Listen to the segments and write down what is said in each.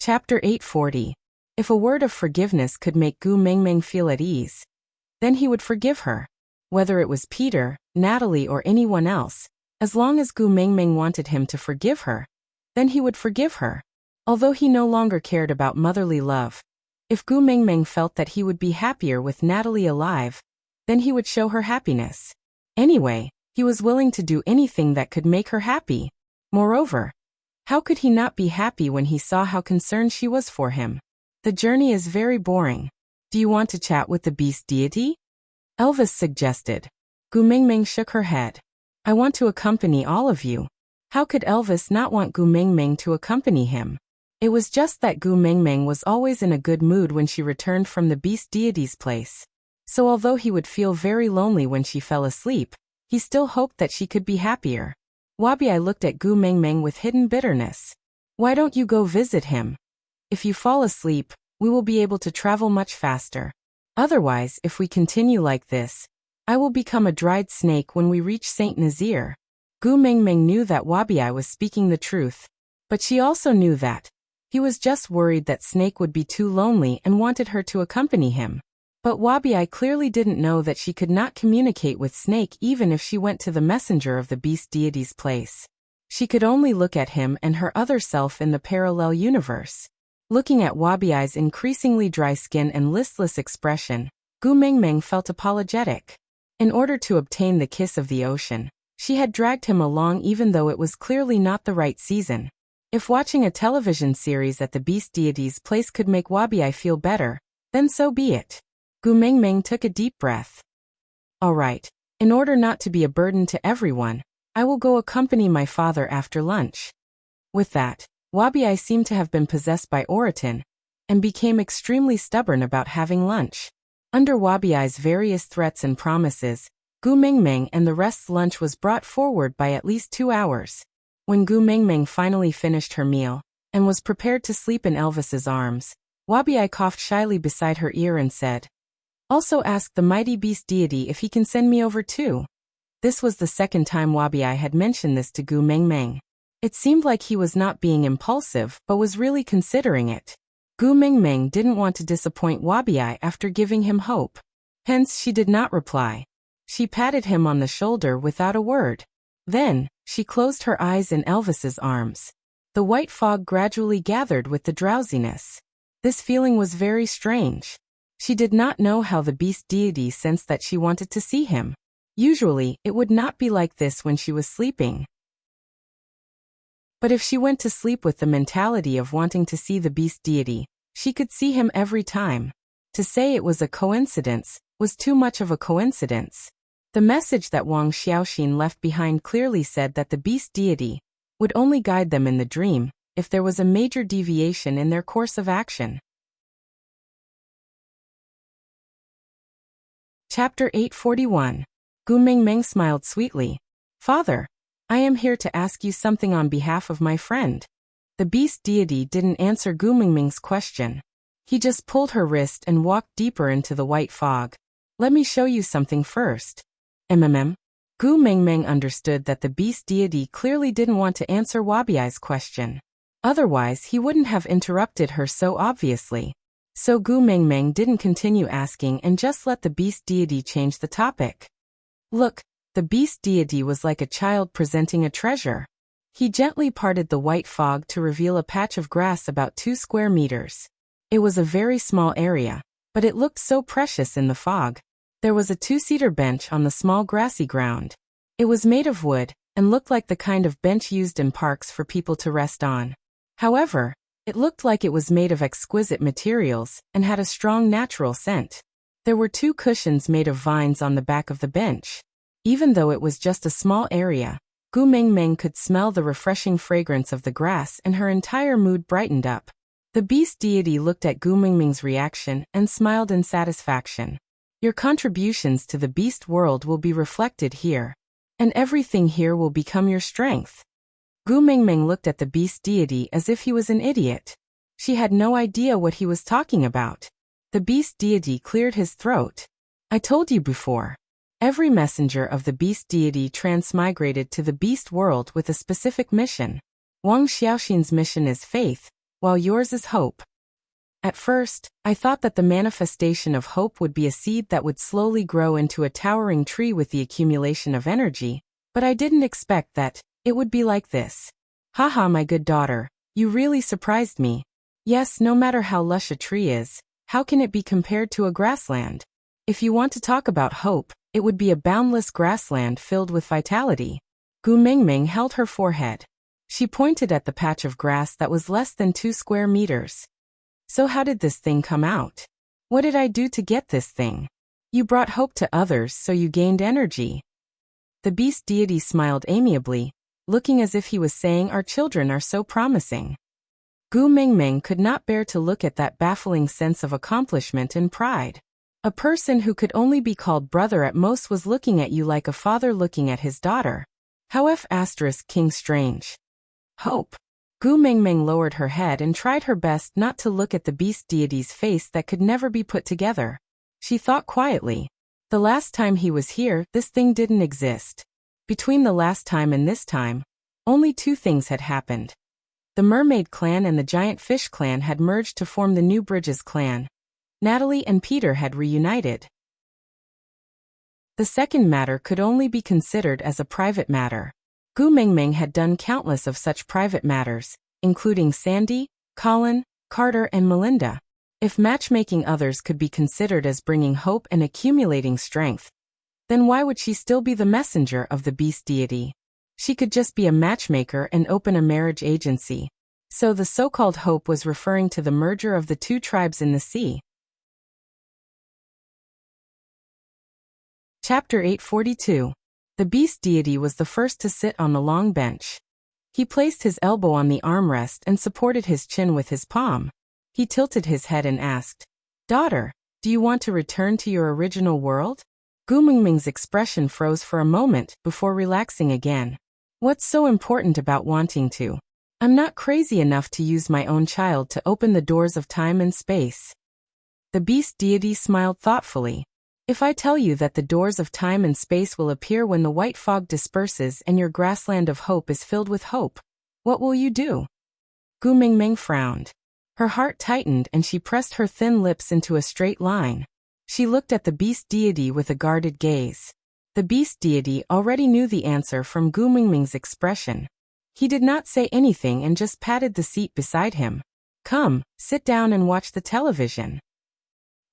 Chapter 840. If a word of forgiveness could make Gu Mengmeng feel at ease, then he would forgive her. Whether it was Peter, Natalie or anyone else, as long as Gu Mengmeng wanted him to forgive her, then he would forgive her. Although he no longer cared about motherly love, if Gu Mengmeng felt that he would be happier with Natalie alive, then he would show her happiness. Anyway, he was willing to do anything that could make her happy. Moreover, how could he not be happy when he saw how concerned she was for him? The journey is very boring. Do you want to chat with the beast deity? Elvis suggested. Gu Mengmeng shook her head. I want to accompany all of you. How could Elvis not want Gu Mengmeng to accompany him? It was just that Gu Mengmeng was always in a good mood when she returned from the beast deity's place. So although he would feel very lonely when she fell asleep, he still hoped that she could be happier. Wabi looked at Gu Mengmeng with hidden bitterness. Why don't you go visit him? If you fall asleep, we will be able to travel much faster. Otherwise, if we continue like this, I will become a dried snake when we reach Saint Nazir. Gu Mengmeng knew that Wabi was speaking the truth, but she also knew that he was just worried that Snake would be too lonely and wanted her to accompany him. But Wabi clearly didn't know that she could not communicate with Snake even if she went to the messenger of the beast deity's place. She could only look at him and her other self in the parallel universe. Looking at Wabi's increasingly dry skin and listless expression, Gu Mengmeng felt apologetic. In order to obtain the kiss of the ocean, she had dragged him along even though it was clearly not the right season. If watching a television series at the beast deity's place could make Wabi feel better, then so be it. Gu Mengmeng took a deep breath. All right, in order not to be a burden to everyone, I will go accompany my father after lunch. With that, Wabi seemed to have been possessed by Oriton, and became extremely stubborn about having lunch. Under Wabi's various threats and promises, Gu Mengmeng and the rest's lunch was brought forward by at least 2 hours. When Gu Mengmeng finally finished her meal, and was prepared to sleep in Elvis's arms, Wabi coughed shyly beside her ear and said, Also ask the mighty beast deity if he can send me over too. This was the second time Wabi had mentioned this to Gu Mengmeng. It seemed like he was not being impulsive but was really considering it. Gu Mengmeng didn't want to disappoint Wabi after giving him hope. Hence she did not reply. She patted him on the shoulder without a word. Then, she closed her eyes in Elvis's arms. The white fog gradually gathered with the drowsiness. This feeling was very strange. She did not know how the beast deity sensed that she wanted to see him. Usually, it would not be like this when she was sleeping. But if she went to sleep with the mentality of wanting to see the beast deity, she could see him every time. To say it was a coincidence was too much of a coincidence. The message that Wang Xiaoxin left behind clearly said that the beast deity would only guide them in the dream if there was a major deviation in their course of action. Chapter 841. Gu Mengmeng smiled sweetly. Father, I am here to ask you something on behalf of my friend. The beast deity didn't answer Gu Mengmeng's question. He just pulled her wrist and walked deeper into the white fog. Let me show you something first. Gu Mengmeng understood that the beast deity clearly didn't want to answer Wabi's question. Otherwise, he wouldn't have interrupted her so obviously. So Gu Mengmeng didn't continue asking and just let the beast deity change the topic. Look, the beast deity was like a child presenting a treasure. He gently parted the white fog to reveal a patch of grass about 2 square meters. It was a very small area, but it looked so precious in the fog. There was a 2-seater bench on the small grassy ground. It was made of wood, and looked like the kind of bench used in parks for people to rest on. However, it looked like it was made of exquisite materials, and had a strong natural scent. There were 2 cushions made of vines on the back of the bench. Even though it was just a small area, Gu Mengmeng could smell the refreshing fragrance of the grass and her entire mood brightened up. The beast deity looked at Gu Mengmeng's reaction and smiled in satisfaction. Your contributions to the beast world will be reflected here, and everything here will become your strength. Gu Mengmeng looked at the beast deity as if he was an idiot. She had no idea what he was talking about. The beast deity cleared his throat. I told you before. Every messenger of the beast deity transmigrated to the beast world with a specific mission. Wang Xiaoxin's mission is faith, while yours is hope. At first, I thought that the manifestation of hope would be a seed that would slowly grow into a towering tree with the accumulation of energy, but I didn't expect that it would be like this. Haha, my good daughter, you really surprised me. Yes, no matter how lush a tree is, how can it be compared to a grassland? If you want to talk about hope, it would be a boundless grassland filled with vitality. Gu Mingming held her forehead. She pointed at the patch of grass that was less than 2 square meters. So how did this thing come out? What did I do to get this thing? You brought hope to others, so you gained energy. The beast deity smiled amiably, looking as if he was saying, our children are so promising. Gu Mingming could not bear to look at that baffling sense of accomplishment and pride. A person who could only be called brother at most was looking at you like a father looking at his daughter. How King strange. Hope. Gu Mingming lowered her head and tried her best not to look at the beast deity's face that could never be put together. She thought quietly. The last time he was here, this thing didn't exist. Between the last time and this time, only 2 things had happened. The Mermaid Clan and the Giant Fish Clan had merged to form the New Bridges Clan. Natalie and Peter had reunited. The second matter could only be considered as a private matter. Gu Mingming had done countless of such private matters, including Sandy, Colin, Carter and Melinda. If matchmaking others could be considered as bringing hope and accumulating strength, then why would she still be the messenger of the beast deity? She could just be a matchmaker and open a marriage agency. So the so-called hope was referring to the merger of the 2 tribes in the sea. Chapter 842. The beast deity was the first to sit on the long bench. He placed his elbow on the armrest and supported his chin with his palm. He tilted his head and asked, Daughter, do you want to return to your original world? Gu Mingming's expression froze for a moment before relaxing again. What's so important about wanting to? I'm not crazy enough to use my own child to open the doors of time and space. The beast deity smiled thoughtfully. If I tell you that the doors of time and space will appear when the white fog disperses and your grassland of hope is filled with hope, what will you do? Gu Mingming frowned. Her heart tightened and she pressed her thin lips into a straight line. She looked at the beast deity with a guarded gaze. The beast deity already knew the answer from Gu Mingming's expression. He did not say anything and just patted the seat beside him. Come, sit down and watch the television.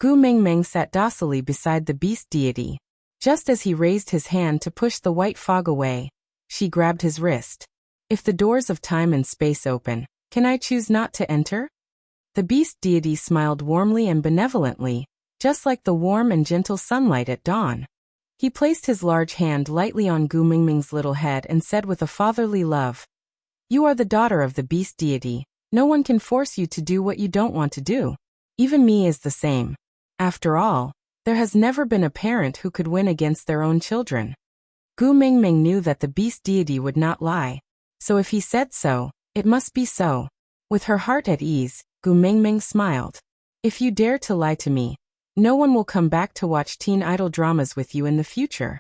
Gu Mingming sat docilely beside the beast deity. Just as he raised his hand to push the white fog away, she grabbed his wrist. If the doors of time and space open, can I choose not to enter? The beast deity smiled warmly and benevolently, just like the warm and gentle sunlight at dawn. He placed his large hand lightly on Gu Mingming's little head and said with a fatherly love, You are the daughter of the beast deity. No one can force you to do what you don't want to do. Even me is the same. After all, there has never been a parent who could win against their own children. Gu Mingming knew that the beast deity would not lie. So if he said so, it must be so. With her heart at ease, Gu Mingming smiled. If you dare to lie to me, no one will come back to watch teen idol dramas with you in the future.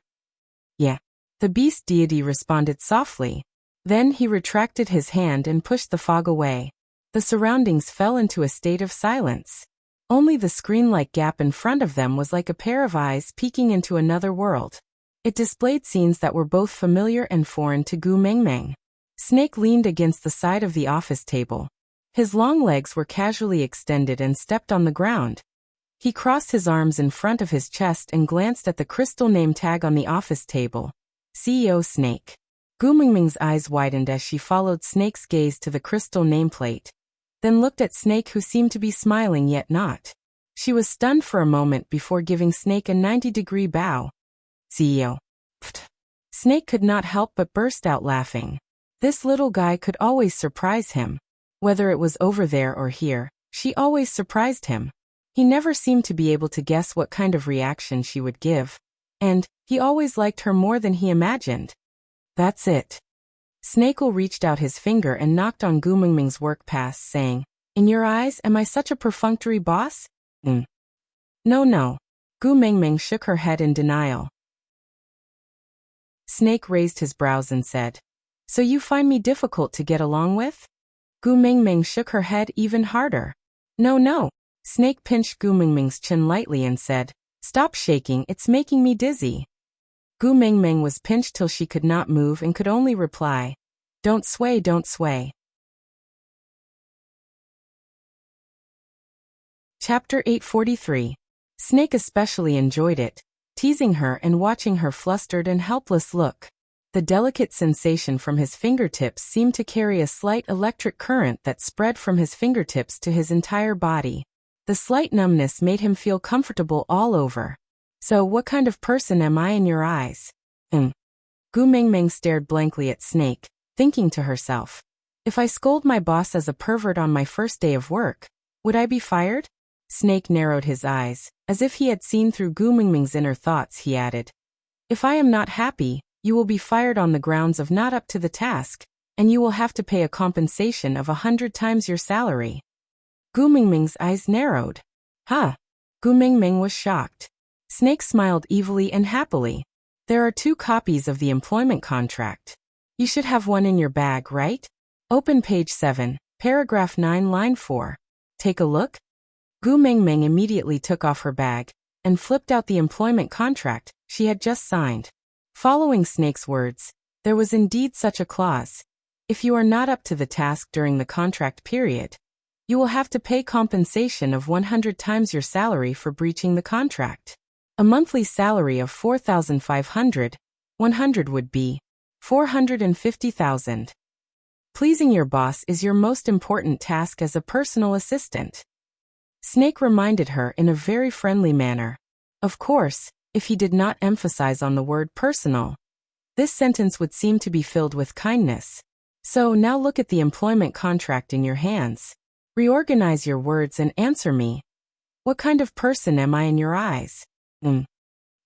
Yeah. The beast deity responded softly. Then he retracted his hand and pushed the fog away. The surroundings fell into a state of silence. Only the screen-like gap in front of them was like a pair of eyes peeking into another world. It displayed scenes that were both familiar and foreign to Gu Mingming. Snake leaned against the side of the office table. His long legs were casually extended and stepped on the ground. He crossed his arms in front of his chest and glanced at the crystal name tag on the office table. CEO Snake. Gu Mingming's eyes widened as she followed Snake's gaze to the crystal nameplate, then looked at Snake, who seemed to be smiling yet not. She was stunned for a moment before giving Snake a 90-degree bow. CEO. Pfft. Snake could not help but burst out laughing. This little guy could always surprise him. Whether it was over there or here, she always surprised him. He never seemed to be able to guess what kind of reaction she would give. And he always liked her more than he imagined. That's it. Snakel reached out his finger and knocked on Gu Mingming's work pass, saying, In your eyes, am I such a perfunctory boss? No. Gu Mingming shook her head in denial. Snake raised his brows and said, So you find me difficult to get along with? Gu Mingming shook her head even harder. No, no. Snake pinched Gu Mingming's chin lightly and said, Stop shaking, it's making me dizzy. Gu Mingming was pinched till she could not move and could only reply, Don't sway, don't sway. Chapter 843. Snake especially enjoyed it, teasing her and watching her flustered and helpless look. The delicate sensation from his fingertips seemed to carry a slight electric current that spread from his fingertips to his entire body. The slight numbness made him feel comfortable all over. So what kind of person am I in your eyes? Gu Mingming stared blankly at Snake, thinking to herself, if I scold my boss as a pervert on my first day of work, would I be fired? Snake narrowed his eyes, as if he had seen through Gu Mingming's inner thoughts. He added, If I am not happy, you will be fired on the grounds of not up to the task, and you will have to pay a compensation of 100 times your salary. Gu Mingming's eyes narrowed. Huh? Gu Mingming was shocked. Snake smiled evilly and happily. There are 2 copies of the employment contract. You should have one in your bag, right? Open page 7, paragraph 9, line 4. Take a look. Gu Mingming immediately took off her bag and flipped out the employment contract she had just signed. Following Snake's words, there was indeed such a clause. If you are not up to the task during the contract period, you will have to pay compensation of 100 times your salary for breaching the contract. A monthly salary of 4,500, 100 would be 450,000. Pleasing your boss is your most important task as a personal assistant. Snake reminded her in a very friendly manner. Of course, if he did not emphasize on the word personal, this sentence would seem to be filled with kindness. So now look at the employment contract in your hands. Reorganize your words and answer me. What kind of person am I in your eyes? Gu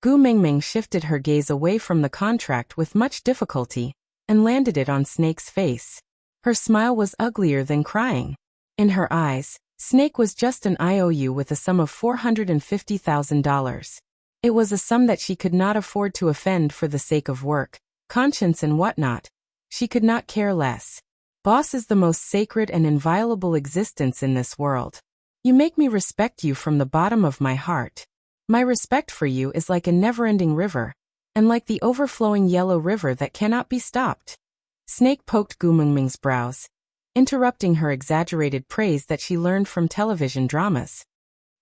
Mingming shifted her gaze away from the contract with much difficulty and landed it on Snake's face. Her smile was uglier than crying. In her eyes, Snake was just an IOU with a sum of $450,000. It was a sum that she could not afford to offend for the sake of work, conscience and whatnot. She could not care less. Boss is the most sacred and inviolable existence in this world. You make me respect you from the bottom of my heart. My respect for you is like a never-ending river, and like the overflowing yellow river that cannot be stopped. Snake poked Gu Mingming's brows, interrupting her exaggerated praise that she learned from television dramas.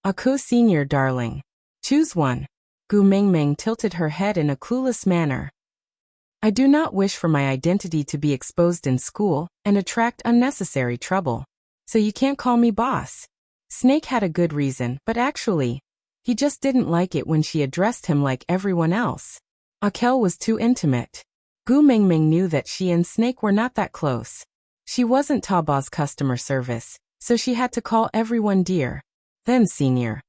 Aku Senior, darling. Choose one. Gu Mingming tilted her head in a clueless manner. I do not wish for my identity to be exposed in school and attract unnecessary trouble. So you can't call me boss. Snake had a good reason, but actually, he just didn't like it when she addressed him like everyone else. Akel was too intimate. Gu Mingming knew that she and Snake were not that close. She wasn't Taoba's customer service, so she had to call everyone dear. Then Senior.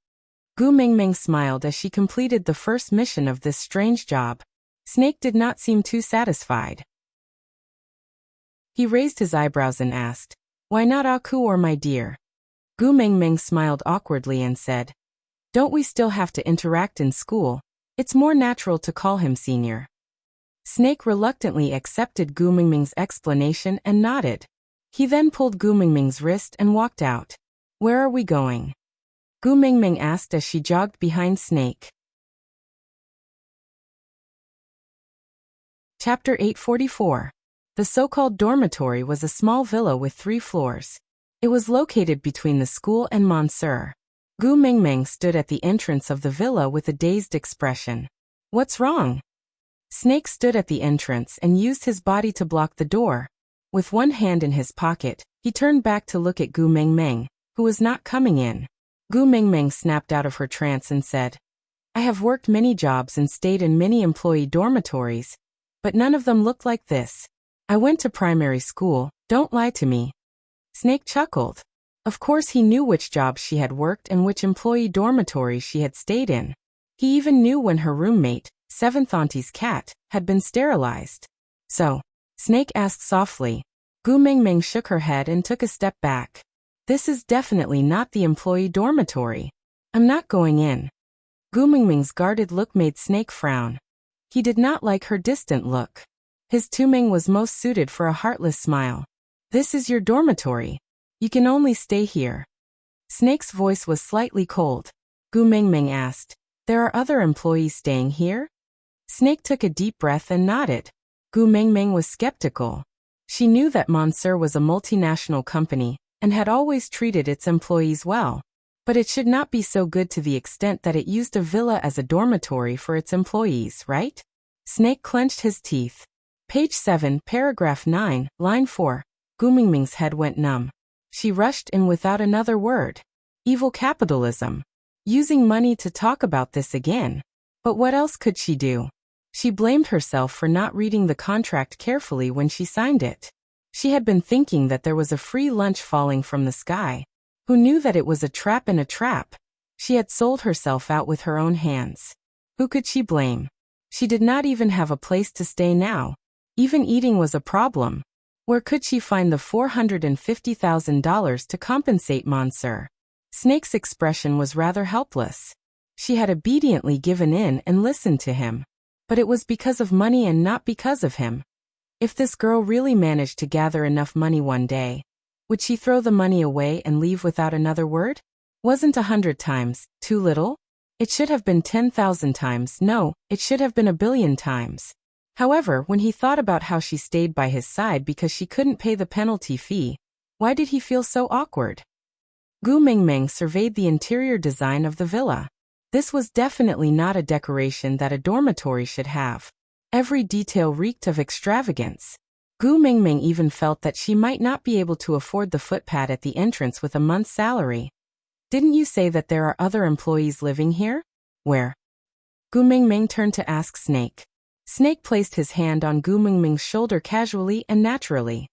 Gu Mingming smiled as she completed the first mission of this strange job. Snake did not seem too satisfied. He raised his eyebrows and asked, Why not Aku or my dear? Gu Mingming smiled awkwardly and said, Don't we still have to interact in school? It's more natural to call him Senior. Snake reluctantly accepted Gu Mingming's explanation and nodded. He then pulled Gu Mingming's wrist and walked out. Where are we going? Gu Mingming asked as she jogged behind Snake. Chapter 844. The so-called dormitory was a small villa with 3 floors. It was located between the school and Monsieur. Gu Mingming stood at the entrance of the villa with a dazed expression. What's wrong? Snake stood at the entrance and used his body to block the door. With one hand in his pocket, he turned back to look at Gu Mingming, who was not coming in. Gu Mingming snapped out of her trance and said, I have worked many jobs and stayed in many employee dormitories, but none of them looked like this. I went to primary school, don't lie to me. Snake chuckled. Of course he knew which jobs she had worked and which employee dormitories she had stayed in. He even knew when her roommate, 7th Auntie's cat, had been sterilized. So, Snake asked softly. Gu Mingming shook her head and took a step back. This is definitely not the employee dormitory. I'm not going in. Gu Mingming's guarded look made Snake frown. He did not like her distant look. His Tuming was most suited for a heartless smile. This is your dormitory. You can only stay here. Snake's voice was slightly cold. Gu Mingming asked, there are other employees staying here? Snake took a deep breath and nodded. Gu Mingming was skeptical. She knew that Monsieur was a multinational company and had always treated its employees well. But it should not be so good to the extent that it used a villa as a dormitory for its employees, right? Snake clenched his teeth. Page 7, paragraph 9, line 4. Gu Mingming's head went numb. She rushed in without another word. Evil capitalism. Using money to talk about this again. But what else could she do? She blamed herself for not reading the contract carefully when she signed it. She had been thinking that there was a free lunch falling from the sky. Who knew that it was a trap in a trap? She had sold herself out with her own hands. Who could she blame? She did not even have a place to stay now. Even eating was a problem. Where could she find the $450,000 to compensate Monsieur? Snake's expression was rather helpless. She had obediently given in and listened to him. But it was because of money and not because of him. If this girl really managed to gather enough money one day, would she throw the money away and leave without another word? Wasn't 100 times too little? It should have been 10,000 times, no, it should have been 1,000,000,000 times. However, when he thought about how she stayed by his side because she couldn't pay the penalty fee, why did he feel so awkward? Gu Mingming surveyed the interior design of the villa. This was definitely not a decoration that a dormitory should have. Every detail reeked of extravagance. Gu Mingming even felt that she might not be able to afford the footpad at the entrance with a month's salary. Didn't you say that there are other employees living here? Where? Gu Mingming turned to ask Snake. Snake placed his hand on Gu Mingming's shoulder casually and naturally.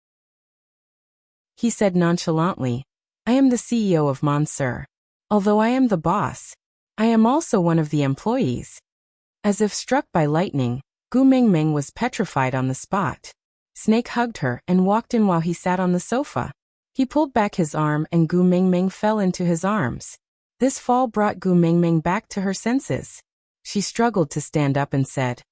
He said nonchalantly, I am the CEO of Monsieur. Although I am the boss, I am also one of the employees. As if struck by lightning, Gu Mingming was petrified on the spot. Snake hugged her and walked in while he sat on the sofa. He pulled back his arm and Gu Mingming fell into his arms. This fall brought Gu Mingming back to her senses. She struggled to stand up and said,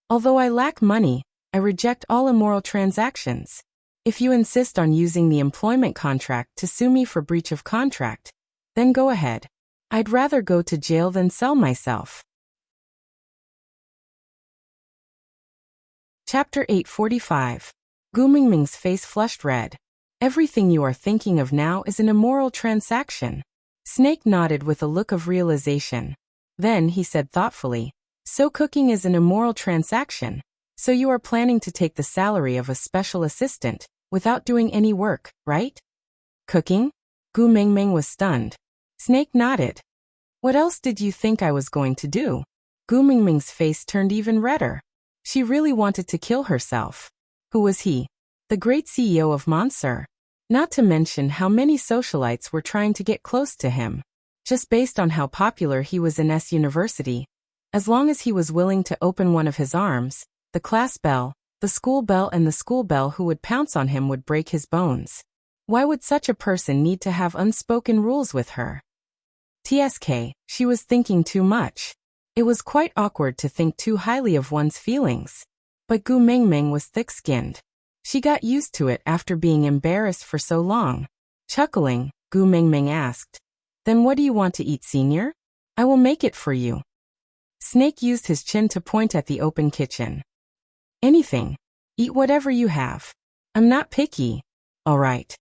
although I lack money, I reject all immoral transactions. If you insist on using the employment contract to sue me for breach of contract, then go ahead. I'd rather go to jail than sell myself. Chapter 845. Gu Mingming's face flushed red. Everything you are thinking of now is an immoral transaction. Snake nodded with a look of realization. Then he said thoughtfully, so cooking is an immoral transaction. So you are planning to take the salary of a special assistant, without doing any work, right? Cooking? Gu Mingming was stunned. Snake nodded. What else did you think I was going to do? Gu Mingming's face turned even redder. She really wanted to kill herself. Who was he? The great CEO of Monsieur. Not to mention how many socialites were trying to get close to him. Just based on how popular he was in S University. As long as he was willing to open one of his arms, the class bell, the school bell and the school bell who would pounce on him would break his bones. Why would such a person need to have unspoken rules with her? TSK, she was thinking too much. It was quite awkward to think too highly of one's feelings. But Gu Mingming was thick-skinned. She got used to it after being embarrassed for so long. Chuckling, Gu Mingming asked, then what do you want to eat, senior? I will make it for you. Snake used his chin to point at the open kitchen. Anything. Eat whatever you have. I'm not picky. All right.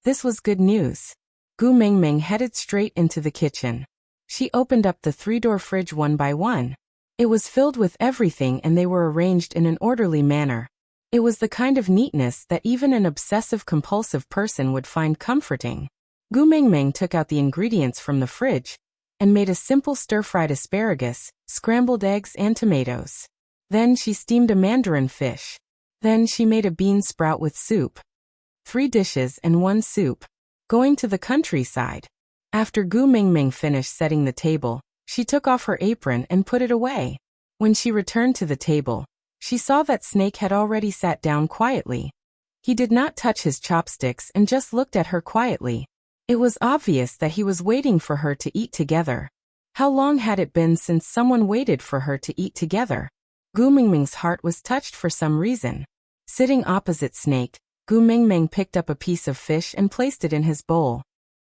This was good news. Gu Mingming headed straight into the kitchen. She opened up the 3-door fridge one by one. It was filled with everything and they were arranged in an orderly manner. It was the kind of neatness that even an obsessive-compulsive person would find comforting. Gu Mingming took out the ingredients from the fridge and made a simple stir-fried asparagus, scrambled eggs and tomatoes. Then she steamed a mandarin fish. Then she made a bean sprout with soup. 3 dishes and 1 soup. Going to the countryside. After Gu Mingming finished setting the table, she took off her apron and put it away. When she returned to the table, she saw that Snake had already sat down quietly. He did not touch his chopsticks and just looked at her quietly. It was obvious that he was waiting for her to eat together. How long had it been since someone waited for her to eat together? Gu Mingming's heart was touched for some reason. Sitting opposite Snake, Gu Mingming picked up a piece of fish and placed it in his bowl.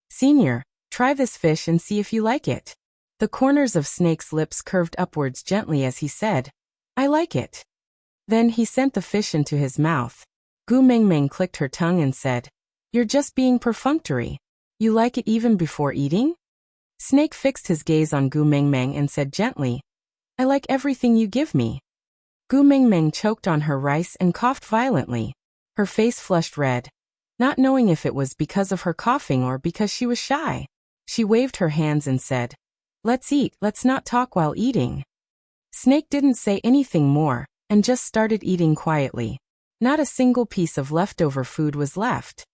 Senior, try this fish and see if you like it. The corners of Snake's lips curved upwards gently as he said, I like it. Then he sent the fish into his mouth. Gu Mingming clicked her tongue and said, You're just being perfunctory. You like it even before eating? Snake fixed his gaze on Gu Mingming and said gently, I like everything you give me. Gu Mingming choked on her rice and coughed violently. Her face flushed red, not knowing if it was because of her coughing or because she was shy. She waved her hands and said, Let's eat, let's not talk while eating. Snake didn't say anything more, and just started eating quietly. Not a single piece of leftover food was left.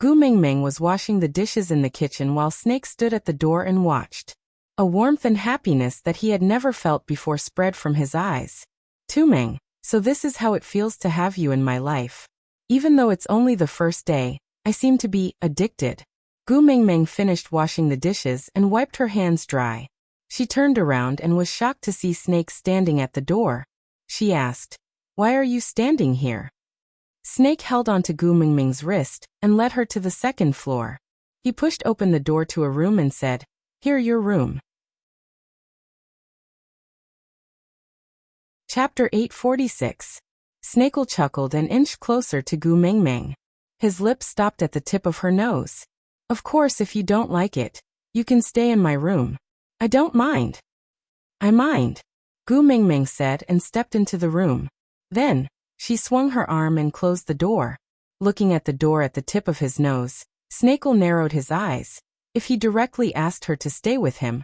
Gu Mingming was washing the dishes in the kitchen while Snake stood at the door and watched. A warmth and happiness that he had never felt before spread from his eyes. Tumeng, so this is how it feels to have you in my life. Even though it's only the first day, I seem to be addicted. Gu Mingming finished washing the dishes and wiped her hands dry. She turned around and was shocked to see Snake standing at the door. She asked, Why are you standing here? Snake held onto Gu Mingming's wrist and led her to the second floor. He pushed open the door to a room and said, Here your room. Chapter 846. Snakel chuckled and inched closer to Gu Mingming. His lips stopped at the tip of her nose. Of course, if you don't like it, you can stay in my room. I don't mind. I mind, Gu Mingming said and stepped into the room. Then, she swung her arm and closed the door. Looking at the door at the tip of his nose, Snakel narrowed his eyes. If he directly asked her to stay with him,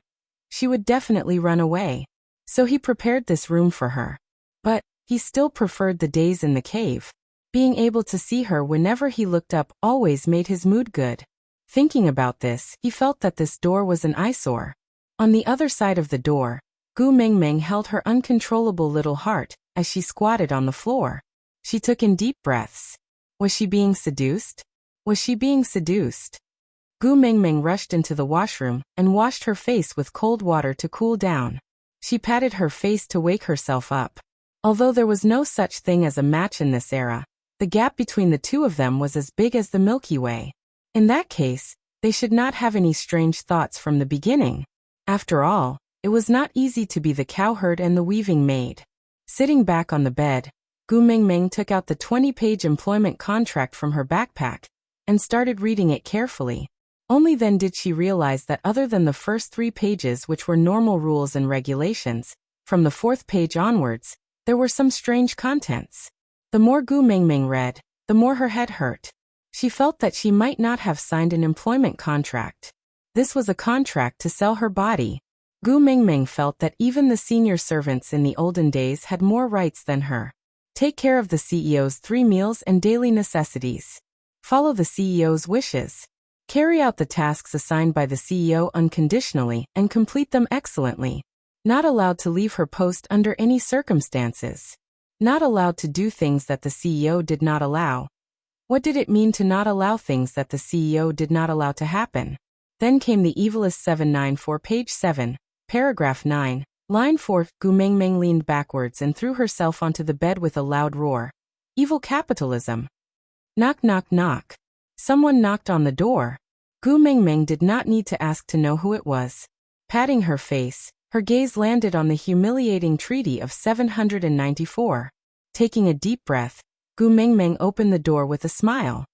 she would definitely run away. So he prepared this room for her. But he still preferred the days in the cave. Being able to see her whenever he looked up always made his mood good. Thinking about this, he felt that this door was an eyesore. On the other side of the door, Gu Mingming held her uncontrollable little heart as she squatted on the floor. She took in deep breaths. Was she being seduced? Was she being seduced? Gu Mingming rushed into the washroom and washed her face with cold water to cool down. She patted her face to wake herself up. Although there was no such thing as a match in this era, the gap between the two of them was as big as the Milky Way. In that case, they should not have any strange thoughts from the beginning. After all, it was not easy to be the cowherd and the weaving maid. Sitting back on the bed, Gu Mingming took out the 20-page employment contract from her backpack and started reading it carefully. Only then did she realize that other than the first 3 pages, which were normal rules and regulations, from the 4th page onwards, there were some strange contents. The more Gu Mingming read, the more her head hurt. She felt that she might not have signed an employment contract. This was a contract to sell her body. Gu Mingming felt that even the senior servants in the olden days had more rights than her. Take care of the CEO's 3 meals and daily necessities. Follow the CEO's wishes. Carry out the tasks assigned by the CEO unconditionally and complete them excellently. Not allowed to leave her post under any circumstances. Not allowed to do things that the CEO did not allow. What did it mean to not allow things that the CEO did not allow to happen? Then came the evilest 794, page 7, paragraph 9, line 4. Gu Mingming leaned backwards and threw herself onto the bed with a loud roar. Evil capitalism. Knock, knock, knock. Someone knocked on the door. Gu Mingming did not need to ask to know who it was. Patting her face, her gaze landed on the humiliating treaty of 794. Taking a deep breath, Gu Mingming opened the door with a smile.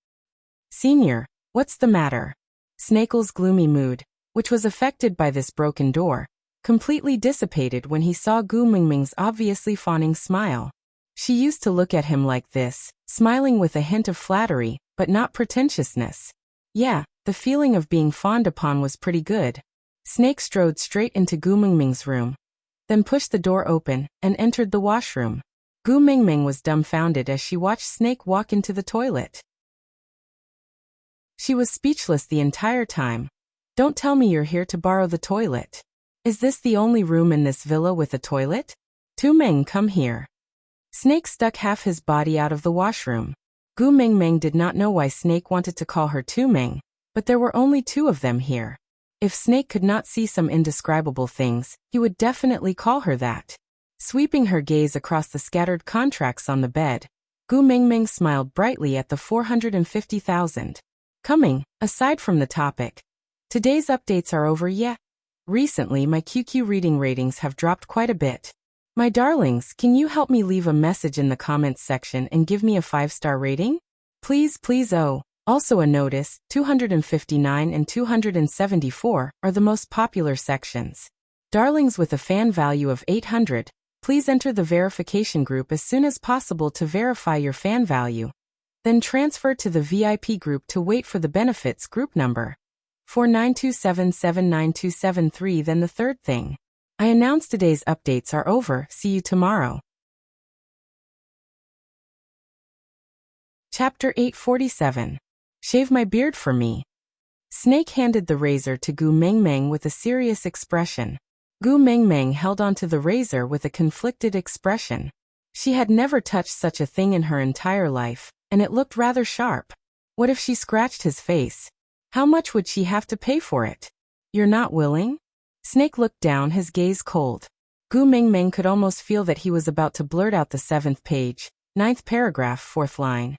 Senior, what's the matter? Snakel's gloomy mood, which was affected by this broken door, completely dissipated when he saw Gu Mingming's obviously fawning smile. She used to look at him like this, smiling with a hint of flattery, but not pretentiousness. Yeah, the feeling of being fawned upon was pretty good. Snake strode straight into Gu Mingming's room, then pushed the door open and entered the washroom. Gu Mingming was dumbfounded as she watched Snake walk into the toilet. She was speechless the entire time. Don't tell me you're here to borrow the toilet. Is this the only room in this villa with a toilet? Tumeng, come here. Snake stuck half his body out of the washroom. Gu Mingming did not know why Snake wanted to call her Tumeng, but there were only 2 of them here. If Snake could not see some indescribable things, he would definitely call her that. Sweeping her gaze across the scattered contracts on the bed, Gu Mingming smiled brightly at the 450,000. Coming, aside from the topic. Today's updates are over, yeah? Recently my QQ reading ratings have dropped quite a bit. My darlings, can you help me leave a message in the comments section and give me a 5-star rating? Please, please. Oh, also a notice, 259 and 274 are the most popular sections. Darlings with a fan value of 800, please enter the verification group as soon as possible to verify your fan value. Then transfer to the VIP group to wait for the benefits group number. 4927792773. Then the third thing. I announced today's updates are over. See you tomorrow. Chapter 847. Shave my beard for me. Snake handed the razor to Gu Mingming with a serious expression. Gu Mingming held onto the razor with a conflicted expression. She had never touched such a thing in her entire life, and it looked rather sharp. What if she scratched his face? How much would she have to pay for it? You're not willing? Snake looked down, his gaze cold. Gu Mingming could almost feel that he was about to blurt out the 7th page, 9th paragraph, 4th line.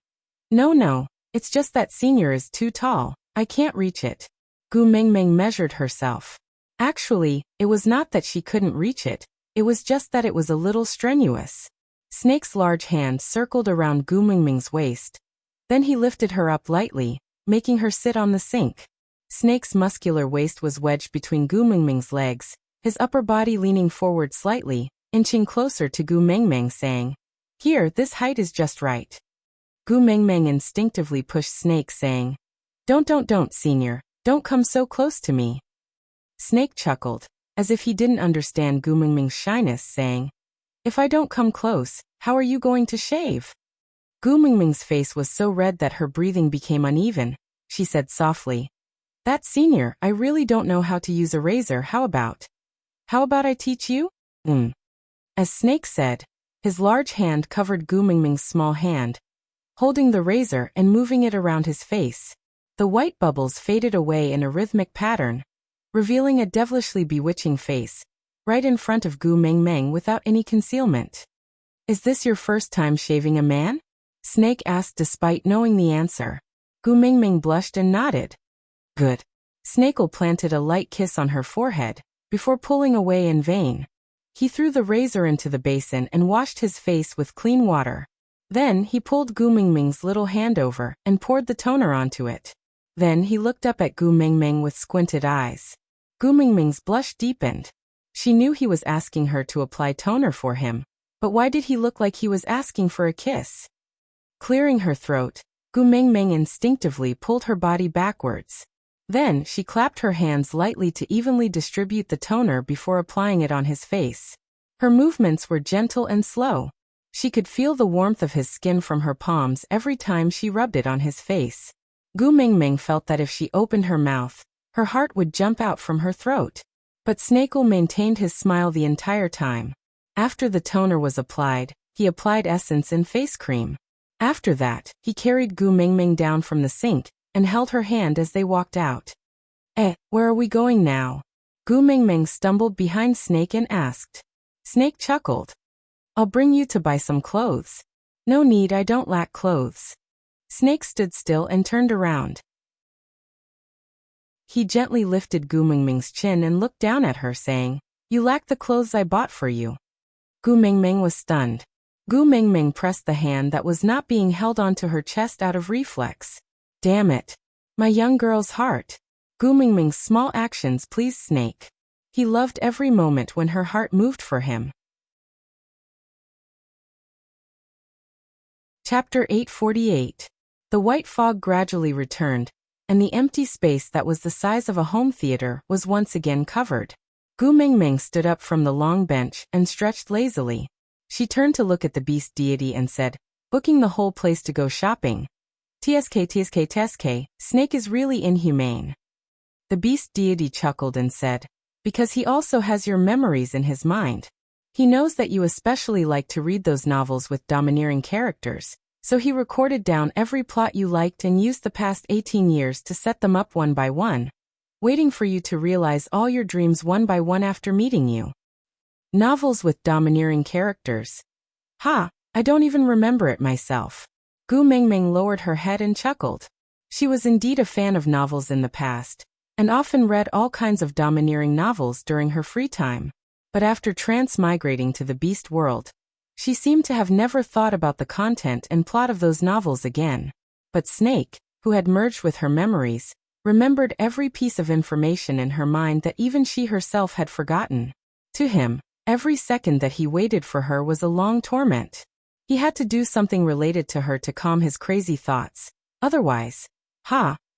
No, it's just that senior is too tall. I can't reach it. Gu Mingming measured herself. Actually, it was not that she couldn't reach it, it was just that it was a little strenuous. Snake's large hand circled around Gu Mingming's waist. Then he lifted her up lightly, making her sit on the sink. Snake's muscular waist was wedged between Gu Mingming's legs, his upper body leaning forward slightly, inching closer to Gu Mingming, saying, "Here, this height is just right." Gu Mingming instinctively pushed Snake, saying, Don't, senior, don't come so close to me." Snake chuckled, as if he didn't understand Gu Mingming's shyness, saying, "If I don't come close, how are you going to shave?" Gu Mingming's face was so red that her breathing became uneven. She said softly, "That senior, I really don't know how to use a razor. How about I teach you?" As Snake said, his large hand covered Gu Mingming's small hand, holding the razor and moving it around his face. The white bubbles faded away in a rhythmic pattern, revealing a devilishly bewitching face, right in front of Gu Mingming without any concealment. "Is this your first time shaving a man?" Snake asked despite knowing the answer. Gu Mingming blushed and nodded. "Good." Snake planted a light kiss on her forehead, before pulling away in vain. He threw the razor into the basin and washed his face with clean water. Then he pulled Gu Mingming's little hand over and poured the toner onto it. Then he looked up at Gu Mingming with squinted eyes. Gu Mingming's blush deepened. She knew he was asking her to apply toner for him, but why did he look like he was asking for a kiss? Clearing her throat, Gu Mingming instinctively pulled her body backwards. Then she clapped her hands lightly to evenly distribute the toner before applying it on his face. Her movements were gentle and slow. She could feel the warmth of his skin from her palms every time she rubbed it on his face. Gu Mingming felt that if she opened her mouth, her heart would jump out from her throat. But Snake maintained his smile the entire time. After the toner was applied, he applied essence and face cream. After that, he carried Gu Mingming down from the sink and held her hand as they walked out. Where are we going now?" Gu Mingming stumbled behind Snake and asked. Snake chuckled. "I'll bring you to buy some clothes." "No need, I don't lack clothes." Snake stood still and turned around. He gently lifted Gu Mingming's chin and looked down at her, saying, "You lack the clothes I bought for you." Gu Mingming was stunned. Gu Mingming pressed the hand that was not being held onto her chest out of reflex. Damn it. My young girl's heart. Gu Mingming's small actions pleased Snake. He loved every moment when her heart moved for him. Chapter 848. The white fog gradually returned, and the empty space that was the size of a home theater was once again covered. Gu Mingming stood up from the long bench and stretched lazily. She turned to look at the beast deity and said, "Booking the whole place to go shopping. TSK, Snake is really inhumane." The beast deity chuckled and said, "Because he also has your memories in his mind. He knows that you especially like to read those novels with domineering characters, so he recorded down every plot you liked and used the past 18 years to set them up one by one, waiting for you to realize all your dreams one by one after meeting you." Novels with domineering characters. Ha, I don't even remember it myself. Gu Mengmeng lowered her head and chuckled. She was indeed a fan of novels in the past, and often read all kinds of domineering novels during her free time. But after transmigrating to the beast world, she seemed to have never thought about the content and plot of those novels again. But Snake, who had merged with her memories, remembered every piece of information in her mind that even she herself had forgotten. To him, every second that he waited for her was a long torment. He had to do something related to her to calm his crazy thoughts. Otherwise,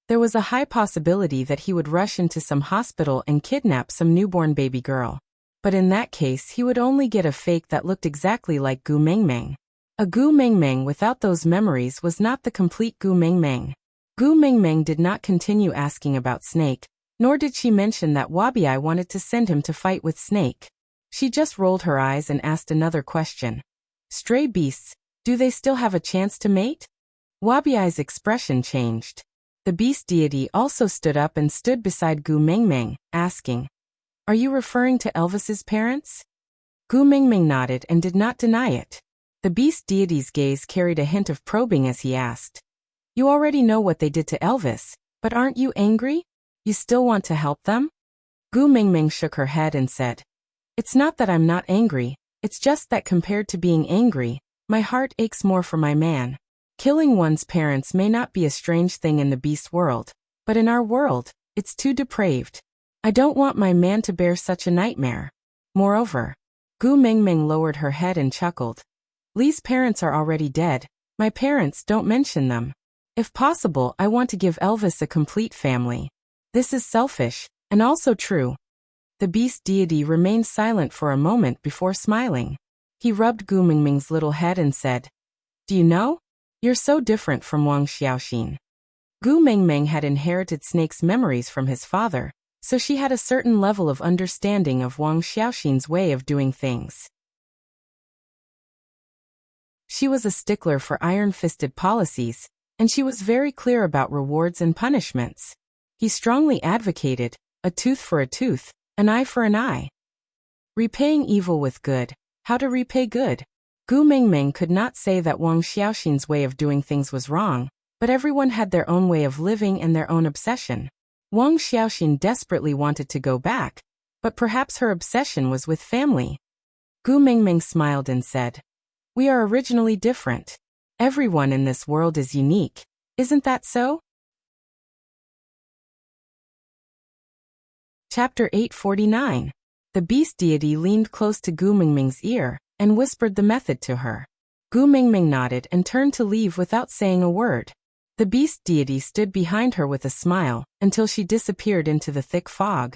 there was a high possibility that he would rush into some hospital and kidnap some newborn baby girl. But in that case he would only get a fake that looked exactly like Gu Mengmeng. A Gu Mengmeng without those memories was not the complete Gu Mengmeng. Gu Mengmeng did not continue asking about Snake, nor did she mention that Wabiai wanted to send him to fight with Snake. She just rolled her eyes and asked another question. Stray beasts, do they still have a chance to mate? Wabiai's expression changed. The beast deity also stood up and stood beside Gu Mengmeng, asking, Are you referring to Elvis's parents? Gu Mengmeng nodded and did not deny it. The beast deity's gaze carried a hint of probing as he asked, You already know what they did to Elvis, but aren't you angry? You still want to help them? Gu Mengmeng shook her head and said, It's not that I'm not angry, it's just that compared to being angry, my heart aches more for my man. Killing one's parents may not be a strange thing in the beast world, but in our world, it's too depraved. I don't want my man to bear such a nightmare. Moreover, Gu Mengmeng lowered her head and chuckled. Lee's parents are already dead, my parents don't mention them. If possible, I want to give Elvis a complete family. This is selfish, and also true. The beast deity remained silent for a moment before smiling. He rubbed Gu Mengmeng's little head and said, Do you know? You're so different from Wang Xiaoxin. Gu Mengmeng had inherited Snake's memories from his father, so she had a certain level of understanding of Wang Xiaoxin's way of doing things. She was a stickler for iron-fisted policies, and she was very clear about rewards and punishments. He strongly advocated, a tooth for a tooth, an eye for an eye. Repaying evil with good, how to repay good. Gu Mengmeng could not say that Wang Xiaoxin's way of doing things was wrong, but everyone had their own way of living and their own obsession. Wang Xiaoxin desperately wanted to go back, but perhaps her obsession was with family. Gu Mengmeng smiled and said, We are originally different. Everyone in this world is unique. Isn't that so? Chapter 849. The beast deity leaned close to Gu Mengmeng's ear and whispered the method to her. Gu Mengmeng nodded and turned to leave without saying a word. The beast deity stood behind her with a smile until she disappeared into the thick fog.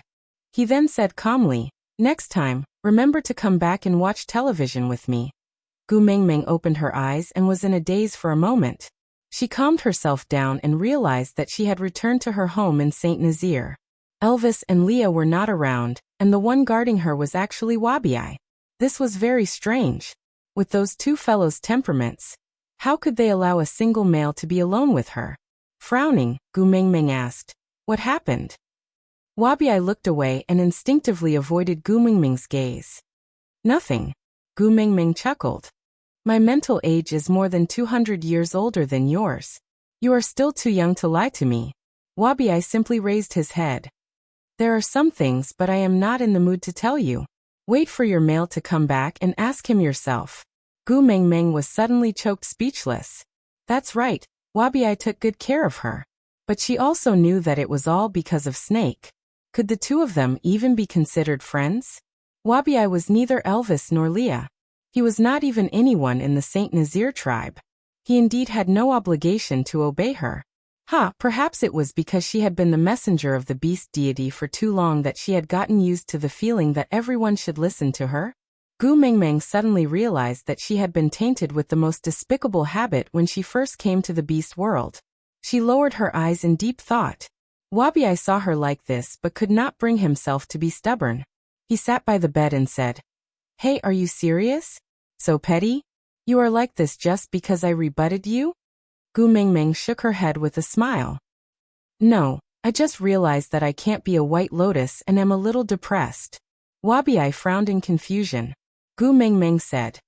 He then said calmly, Next time, remember to come back and watch television with me. Gu Mengmeng opened her eyes and was in a daze for a moment. She calmed herself down and realized that she had returned to her home in Saint Nazaire. Elvis and Leah were not around, and the one guarding her was actually Wabiai. This was very strange. With those two fellows' temperaments, how could they allow a single male to be alone with her? Frowning, Gu Mengmeng asked, What happened? Wabiai looked away and instinctively avoided Gu Mengmeng's gaze. Nothing. Gu Mengmeng chuckled. My mental age is more than 200 years older than yours. You are still too young to lie to me. Wabiai simply raised his head. There are some things, but I am not in the mood to tell you. Wait for your male to come back and ask him yourself. Gu Mengmeng was suddenly choked speechless. That's right, Wabiai took good care of her. But she also knew that it was all because of Snake. Could the two of them even be considered friends? Wabiai was neither Elvis nor Leah. He was not even anyone in the Saint Nazaire tribe. He indeed had no obligation to obey her. Perhaps it was because she had been the messenger of the beast deity for too long that she had gotten used to the feeling that everyone should listen to her. Gu Mengmeng suddenly realized that she had been tainted with the most despicable habit when she first came to the beast world. She lowered her eyes in deep thought. Wabiai saw her like this but could not bring himself to be stubborn. He sat by the bed and said, Hey, are you serious? So petty? You are like this just because I rebutted you? Gu Mengmeng shook her head with a smile. No, I just realized that I can't be a white lotus and am a little depressed. Wabiai frowned in confusion. Gu Mengmeng said,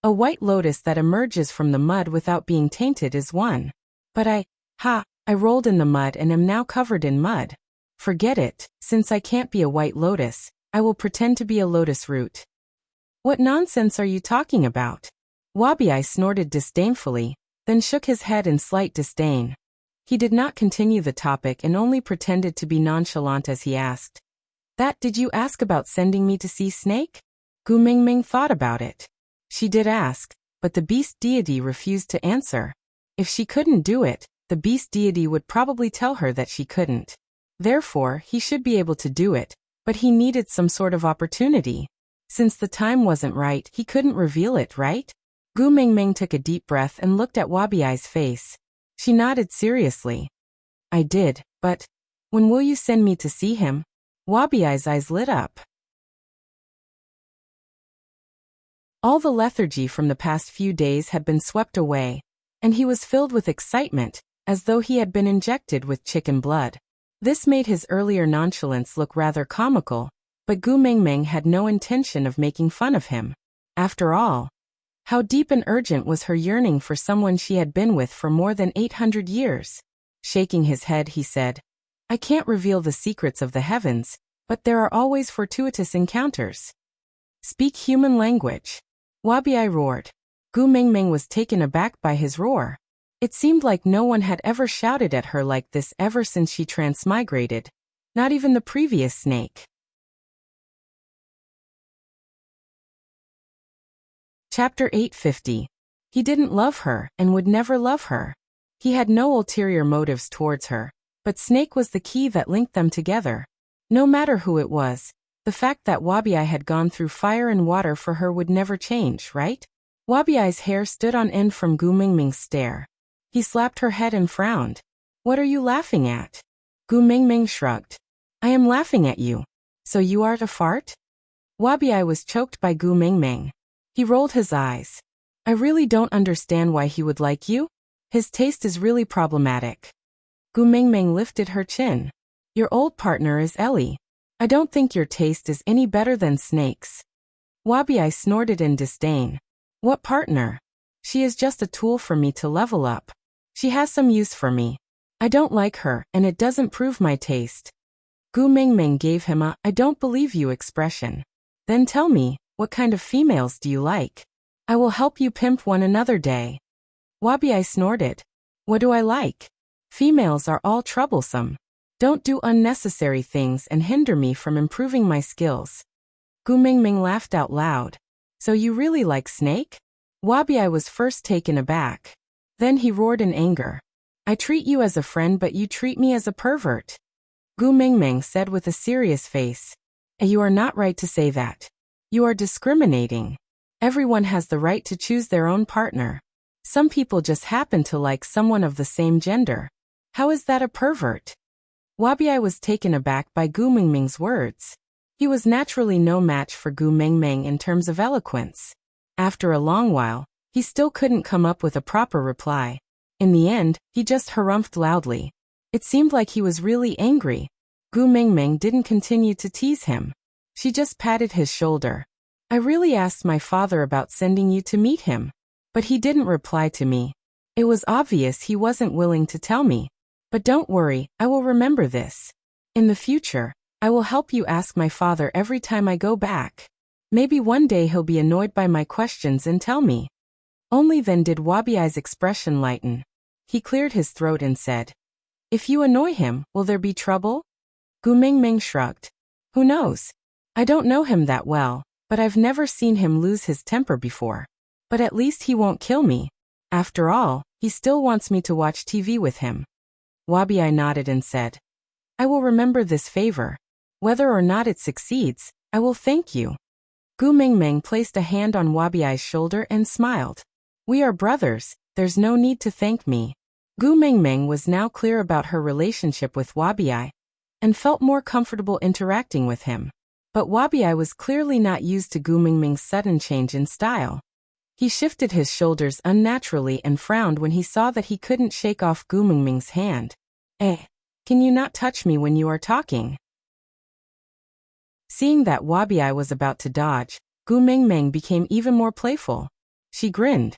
A white lotus that emerges from the mud without being tainted is one. But I rolled in the mud and am now covered in mud. Forget it, since I can't be a white lotus, I will pretend to be a lotus root. What nonsense are you talking about? Wabi snorted disdainfully, then shook his head in slight disdain. He did not continue the topic and only pretended to be nonchalant as he asked. Did you ask about sending me to see Snake? Gu Mingming thought about it. She did ask, but the beast deity refused to answer. If she couldn't do it, the beast deity would probably tell her that she couldn't. Therefore, he should be able to do it, but he needed some sort of opportunity. Since the time wasn't right, he couldn't reveal it, right? Gu Mingming took a deep breath and looked at Wabi's face. She nodded seriously. I did, but when will you send me to see him? Wabi's eyes lit up. All the lethargy from the past few days had been swept away, and he was filled with excitement, as though he had been injected with chicken blood. This made his earlier nonchalance look rather comical, but Gu Mingming had no intention of making fun of him. After all, how deep and urgent was her yearning for someone she had been with for more than 800 years? Shaking his head, he said, I can't reveal the secrets of the heavens, but there are always fortuitous encounters. Speak human language. Wabi roared. Gu Mingming was taken aback by his roar. It seemed like no one had ever shouted at her like this ever since she transmigrated. Not even the previous snake. Chapter 850. He didn't love her and would never love her. He had no ulterior motives towards her, but Snake was the key that linked them together. No matter who it was, the fact that Wabi had gone through fire and water for her would never change, right? Wabi's hair stood on end from Gu Mingming's stare. He slapped her head and frowned. What are you laughing at? Gu Mingming shrugged. I am laughing at you. So you are a fart? Wabi was choked by Gu Mingming. He rolled his eyes. I really don't understand why he would like you. His taste is really problematic. Gu Mingming lifted her chin. Your old partner is Ellie. I don't think your taste is any better than Snake's. Wabi snorted in disdain. What partner? She is just a tool for me to level up. She has some use for me. I don't like her, and it doesn't prove my taste. Gu Mingming gave him a I don't believe you expression. Then tell me, what kind of females do you like? I will help you pimp one another day. Wabi snorted. What do I like? Females are all troublesome. Don't do unnecessary things and hinder me from improving my skills. Gu Mingming laughed out loud. So you really like Snake? Wabi was first taken aback. Then he roared in anger. I treat you as a friend but you treat me as a pervert. Gu Mingming said with a serious face. You are not right to say that. You are discriminating. Everyone has the right to choose their own partner. Some people just happen to like someone of the same gender. How is that a pervert? Wabi was taken aback by Gu Mingming's words. He was naturally no match for Gu Mingming in terms of eloquence. After a long while, he still couldn't come up with a proper reply. In the end, he just harumphed loudly. It seemed like he was really angry. Gu Mingming didn't continue to tease him. She just patted his shoulder. I really asked my father about sending you to meet him, but he didn't reply to me. It was obvious he wasn't willing to tell me. But don't worry, I will remember this. In the future, I will help you ask my father every time I go back. Maybe one day he'll be annoyed by my questions and tell me. Only then did Wabi's expression lighten. He cleared his throat and said, If you annoy him, will there be trouble? Gu Mingming shrugged. Who knows? I don't know him that well, but I've never seen him lose his temper before. But at least he won't kill me. After all, he still wants me to watch TV with him. Wabi nodded and said, I will remember this favor. Whether or not it succeeds, I will thank you. Gu Mingming placed a hand on Wabi's shoulder and smiled. We are brothers, there's no need to thank me. Gu Mingming was now clear about her relationship with Wabi, and felt more comfortable interacting with him. But Wabi was clearly not used to Gu Mingming's sudden change in style. He shifted his shoulders unnaturally and frowned when he saw that he couldn't shake off Gu Mingming's hand. Can you not touch me when you are talking? Seeing that Wabi was about to dodge, Gu Mingming became even more playful. She grinned.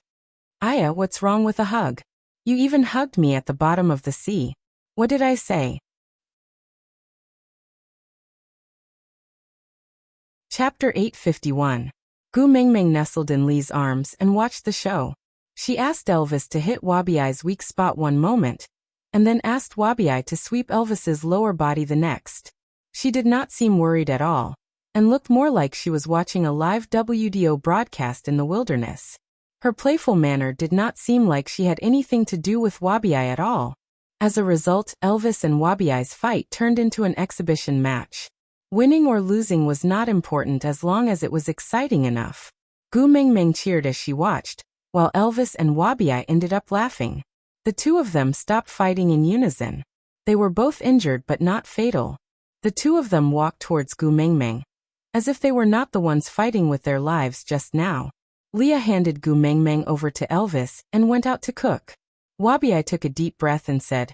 Aya, what's wrong with a hug? You even hugged me at the bottom of the sea. What did I say? Chapter 851. Gu Mingming nestled in Li's arms and watched the show. She asked Elvis to hit Wabiai's weak spot one moment, and then asked Wabiai to sweep Elvis's lower body the next. She did not seem worried at all, and looked more like she was watching a live WDO broadcast in the wilderness. Her playful manner did not seem like she had anything to do with Wabiai at all. As a result, Elvis and Wabiai's fight turned into an exhibition match. Winning or losing was not important as long as it was exciting enough. Gu Mingming cheered as she watched, while Elvis and Wabiai ended up laughing. The two of them stopped fighting in unison. They were both injured but not fatal. The two of them walked towards Gu Mingming, as if they were not the ones fighting with their lives just now. Leah handed Gu Mingming over to Elvis and went out to cook. Wabiai took a deep breath and said,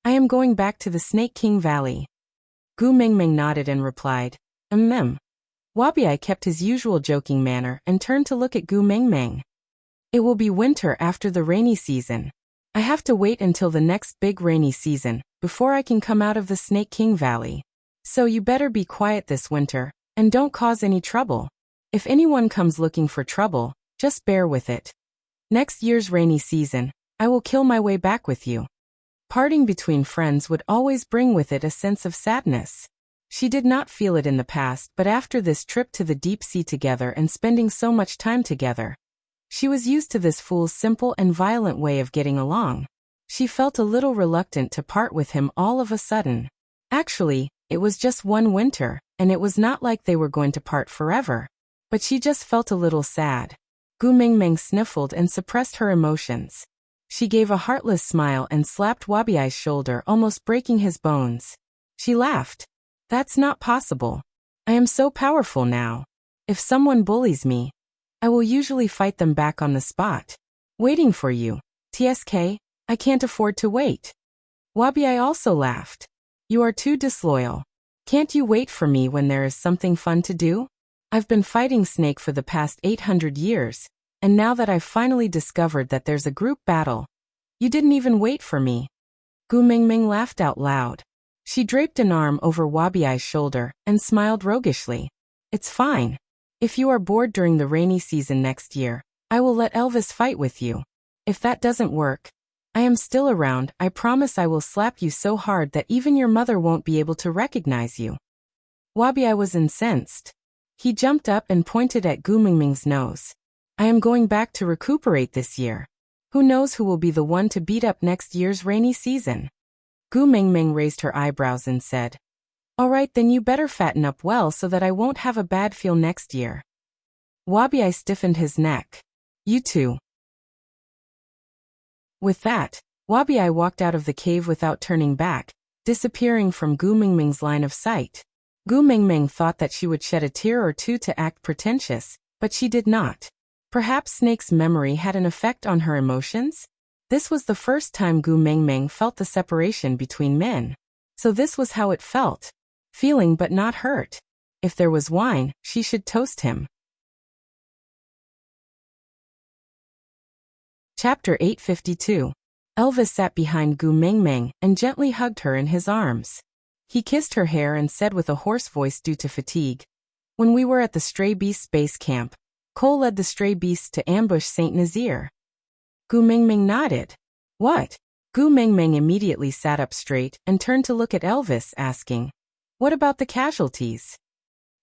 I am going back to the Snake King Valley. Gu Mingming nodded and replied, Wabiai kept his usual joking manner and turned to look at Gu Mingming. It will be winter after the rainy season. I have to wait until the next big rainy season before I can come out of the Snake King Valley. So you better be quiet this winter and don't cause any trouble. If anyone comes looking for trouble, just bear with it. Next year's rainy season, I will kill my way back with you. Parting between friends would always bring with it a sense of sadness. She did not feel it in the past, but after this trip to the deep sea together and spending so much time together, she was used to this fool's simple and violent way of getting along. She felt a little reluctant to part with him all of a sudden. Actually, it was just one winter, and it was not like they were going to part forever. But she just felt a little sad. Gu Mingming sniffled and suppressed her emotions. She gave a heartless smile and slapped Wabiai's shoulder, almost breaking his bones. She laughed. That's not possible. I am so powerful now. If someone bullies me, I will usually fight them back on the spot. Waiting for you. TSK, I can't afford to wait. Wabiai also laughed. You are too disloyal. Can't you wait for me when there is something fun to do? I've been fighting Snake for the past 800 years, and now that I've finally discovered that there's a group battle, you didn't even wait for me. Gu Mingming laughed out loud. She draped an arm over Wabiai's shoulder and smiled roguishly. It's fine. If you are bored during the rainy season next year, I will let Elvis fight with you. If that doesn't work, I am still around. I promise I will slap you so hard that even your mother won't be able to recognize you. Wabiai was incensed. He jumped up and pointed at Gu Mingming's nose. I am going back to recuperate this year. Who knows who will be the one to beat up next year's rainy season? Gu Mingming raised her eyebrows and said, All right, then you better fatten up well so that I won't have a bad feel next year. Wabiai stiffened his neck. You too. With that, Wabiai walked out of the cave without turning back, disappearing from Gu Mingming's line of sight. Gu Mingming thought that she would shed a tear or two to act pretentious, but she did not. Perhaps Snake's memory had an effect on her emotions? This was the first time Gu Mingming felt the separation between men. So this was how it felt. Feeling but not hurt. If there was wine, she should toast him. Chapter 852. Elvis sat behind Gu Mingming and gently hugged her in his arms. He kissed her hair and said with a hoarse voice due to fatigue, When we were at the Stray Beasts base camp, Cole led the stray beasts to ambush Saint Nazir. Gu Mingming nodded. What? Gu Mingming immediately sat up straight and turned to look at Elvis, asking, What about the casualties?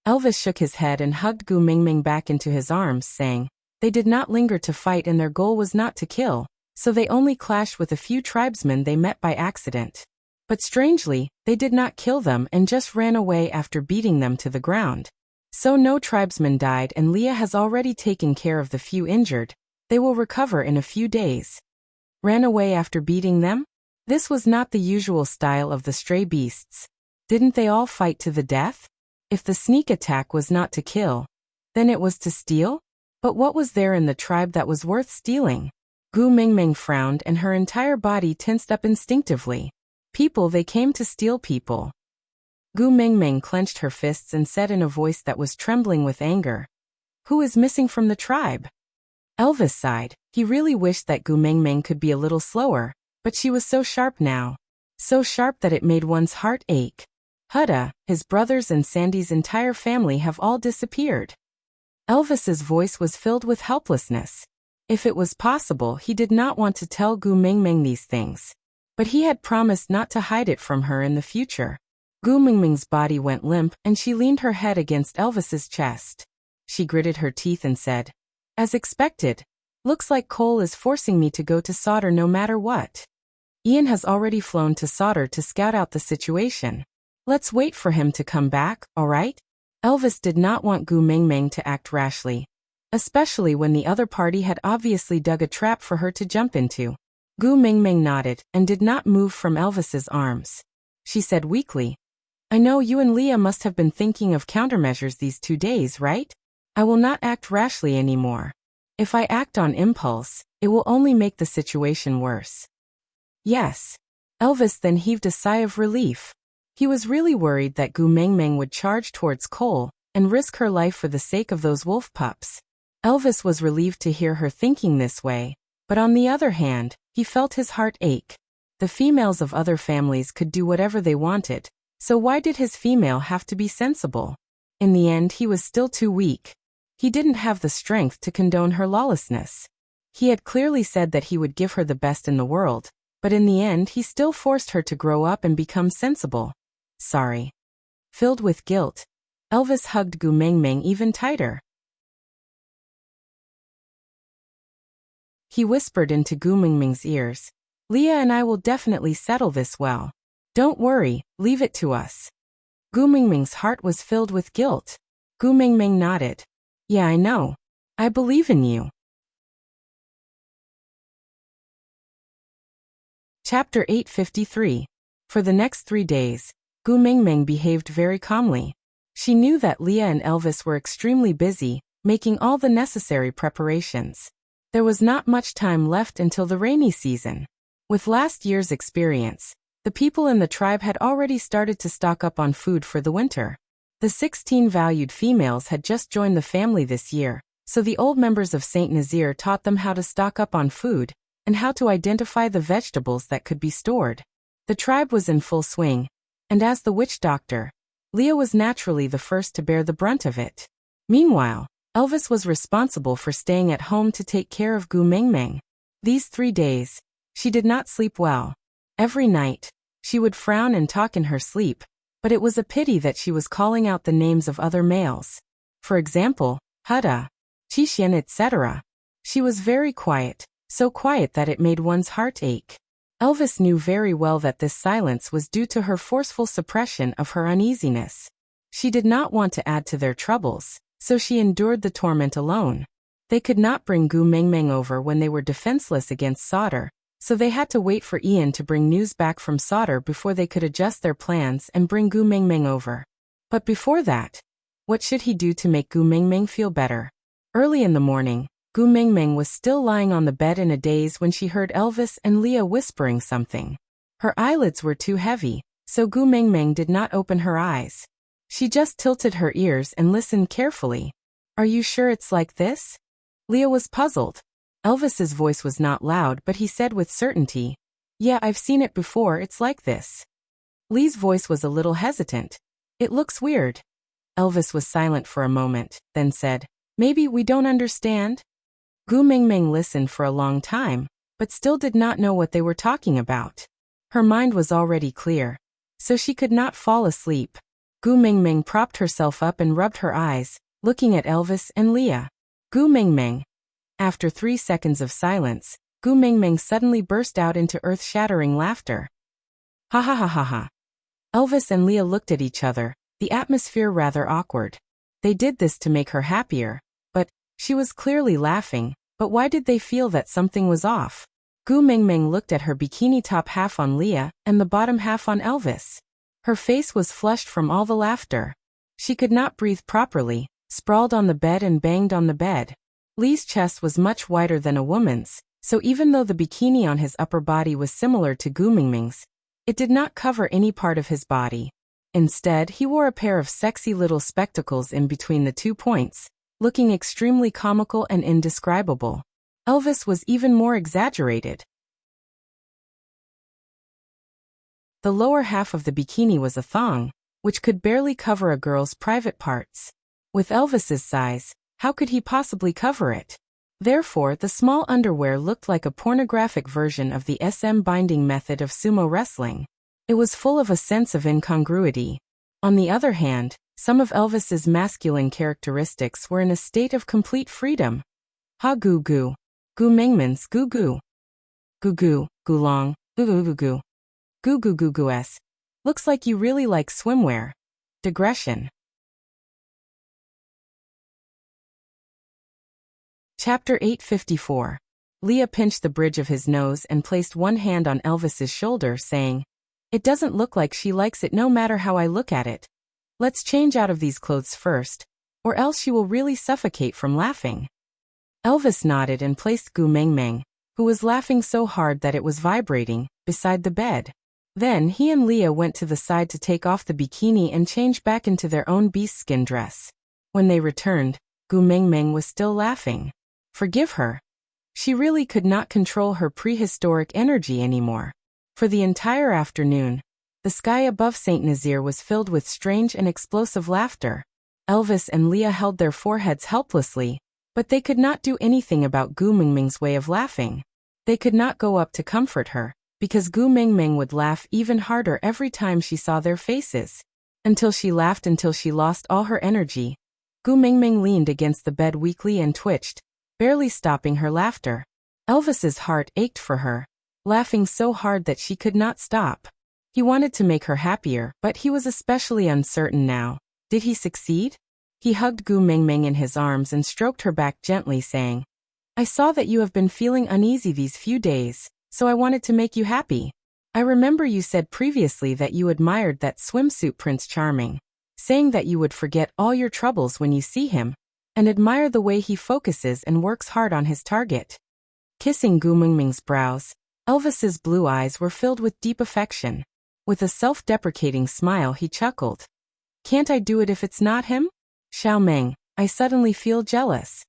Elvis shook his head and hugged Gu Mingming back into his arms, saying, They did not linger to fight and their goal was not to kill, so they only clashed with a few tribesmen they met by accident. But strangely, they did not kill them and just ran away after beating them to the ground. So no tribesmen died and Leah has already taken care of the few injured. They will recover in a few days. Ran away after beating them? This was not the usual style of the stray beasts. Didn't they all fight to the death? If the sneak attack was not to kill, then it was to steal? But what was there in the tribe that was worth stealing? Gu Mingming frowned and her entire body tensed up instinctively. People, they came to steal people. Gu Mingming clenched her fists and said in a voice that was trembling with anger, Who is missing from the tribe? Elvis sighed. He really wished that Gu Mengmeng could be a little slower, but she was so sharp now. So sharp that it made one's heart ache. Hudda, his brothers and Sandy's entire family have all disappeared. Elvis's voice was filled with helplessness. If it was possible, he did not want to tell Gu Mengmeng these things. But he had promised not to hide it from her in the future. Gu Mengmeng's body went limp and she leaned her head against Elvis's chest. She gritted her teeth and said, "As expected. Looks like Cole is forcing me to go to Sauter no matter what. Ian has already flown to Sauter to scout out the situation. Let's wait for him to come back, alright?" Elvis did not want Gu Mengmeng to act rashly, especially when the other party had obviously dug a trap for her to jump into. Gu Mengmeng nodded and did not move from Elvis's arms. She said weakly, "I know you and Leah must have been thinking of countermeasures these 2 days, right? I will not act rashly anymore. If I act on impulse, it will only make the situation worse." "Yes." Elvis then heaved a sigh of relief. He was really worried that Gu Mengmeng would charge towards Cole and risk her life for the sake of those wolf pups. Elvis was relieved to hear her thinking this way, but on the other hand, he felt his heart ache. The females of other families could do whatever they wanted, so why did his female have to be sensible? In the end, he was still too weak. He didn't have the strength to condone her lawlessness. He had clearly said that he would give her the best in the world, but in the end he still forced her to grow up and become sensible. Sorry. Filled with guilt, Elvis hugged Gu Mengmeng even tighter. He whispered into Gu Mengmeng's ears, "Leah and I will definitely settle this well. Don't worry, leave it to us." Gu Mengmeng's heart was filled with guilt. Gu Mengmeng nodded. "Yeah, I know. I believe in you." Chapter 853. For the next 3 days, Gu Mengmeng behaved very calmly. She knew that Leah and Elvis were extremely busy, making all the necessary preparations. There was not much time left until the rainy season. With last year's experience, the people in the tribe had already started to stock up on food for the winter. The 16 valued females had just joined the family this year, so the old members of Saint Nazir taught them how to stock up on food and how to identify the vegetables that could be stored. The tribe was in full swing, and as the witch doctor, Leah was naturally the first to bear the brunt of it. Meanwhile, Elvis was responsible for staying at home to take care of Gu Mengmeng. These 3 days, she did not sleep well. Every night, she would frown and talk in her sleep, but it was a pity that she was calling out the names of other males. For example, Hudda, Chixian, etc. She was very quiet, so quiet that it made one's heart ache. Elvis knew very well that this silence was due to her forceful suppression of her uneasiness. She did not want to add to their troubles, so she endured the torment alone. They could not bring Gu Mengmeng over when they were defenseless against Sauter, so they had to wait for Ian to bring news back from Sauter before they could adjust their plans and bring Gu Mengmeng over. But before that, what should he do to make Gu Mengmeng feel better? Early in the morning, Gu Mengmeng was still lying on the bed in a daze when she heard Elvis and Leah whispering something. Her eyelids were too heavy, so Gu Mengmeng did not open her eyes. She just tilted her ears and listened carefully. "Are you sure it's like this?" Leah was puzzled. Elvis's voice was not loud, but he said with certainty, "Yeah, I've seen it before, it's like this." Lee's voice was a little hesitant. "It looks weird." Elvis was silent for a moment, then said, "Maybe we don't understand?" Gu Mengmeng listened for a long time, but still did not know what they were talking about. Her mind was already clear, so she could not fall asleep. Gu Mengmeng propped herself up and rubbed her eyes, looking at Elvis and Leah. Gu Mengmeng. After 3 seconds of silence, Gu Mengmeng suddenly burst out into earth-shattering laughter. Ha ha ha ha ha. Elvis and Leah looked at each other, the atmosphere rather awkward. They did this to make her happier, but she was clearly laughing, but why did they feel that something was off? Gu Mengmeng looked at her bikini top half on Leah and the bottom half on Elvis. Her face was flushed from all the laughter. She could not breathe properly, sprawled on the bed and banged on the bed. Lee's chest was much wider than a woman's, so even though the bikini on his upper body was similar to Gu Mengmeng's, it did not cover any part of his body. Instead, he wore a pair of sexy little spectacles in between the 2 points, looking extremely comical and indescribable. Elvis was even more exaggerated. The lower half of the bikini was a thong, which could barely cover a girl's private parts. With Elvis's size, how could he possibly cover it? Therefore, the small underwear looked like a pornographic version of the SM binding method of sumo wrestling. It was full of a sense of incongruity. On the other hand, some of Elvis's masculine characteristics were in a state of complete freedom. Ha goo goo. Gu mengmans goo goo. Goo goo, gulong, goo goo goo goo. Goo goo goo goo s. Looks like you really like swimwear. Digression. Chapter 854. Leah pinched the bridge of his nose and placed one hand on Elvis's shoulder, saying, "It doesn't look like she likes it no matter how I look at it. Let's change out of these clothes first, or else she will really suffocate from laughing." Elvis nodded and placed Gu Mengmeng, who was laughing so hard that it was vibrating, beside the bed. Then he and Leah went to the side to take off the bikini and change back into their own beastskin dress. When they returned, Gu Mengmeng was still laughing. Forgive her. She really could not control her prehistoric energy anymore. For the entire afternoon, the sky above St. Nazaire was filled with strange and explosive laughter. Elvis and Leah held their foreheads helplessly, but they could not do anything about Gu Mengmeng's way of laughing. They could not go up to comfort her, because Gu Mengmeng would laugh even harder every time she saw their faces. Until she laughed until she lost all her energy. Gu Mengmeng leaned against the bed weakly and twitched, barely stopping her laughter. Elvis's heart ached for her, laughing so hard that she could not stop. He wanted to make her happier, but he was especially uncertain now. Did he succeed? He hugged Gu Mengmeng in his arms and stroked her back gently, saying, "I saw that you have been feeling uneasy these few days, so I wanted to make you happy. I remember you said previously that you admired that swimsuit Prince Charming, saying that you would forget all your troubles when you see him, and admire the way he focuses and works hard on his target." Kissing Gu Mengmeng's brows, Elvis's blue eyes were filled with deep affection. With a self-deprecating smile he chuckled. "Can't I do it if it's not him? Xiao Meng, I suddenly feel jealous."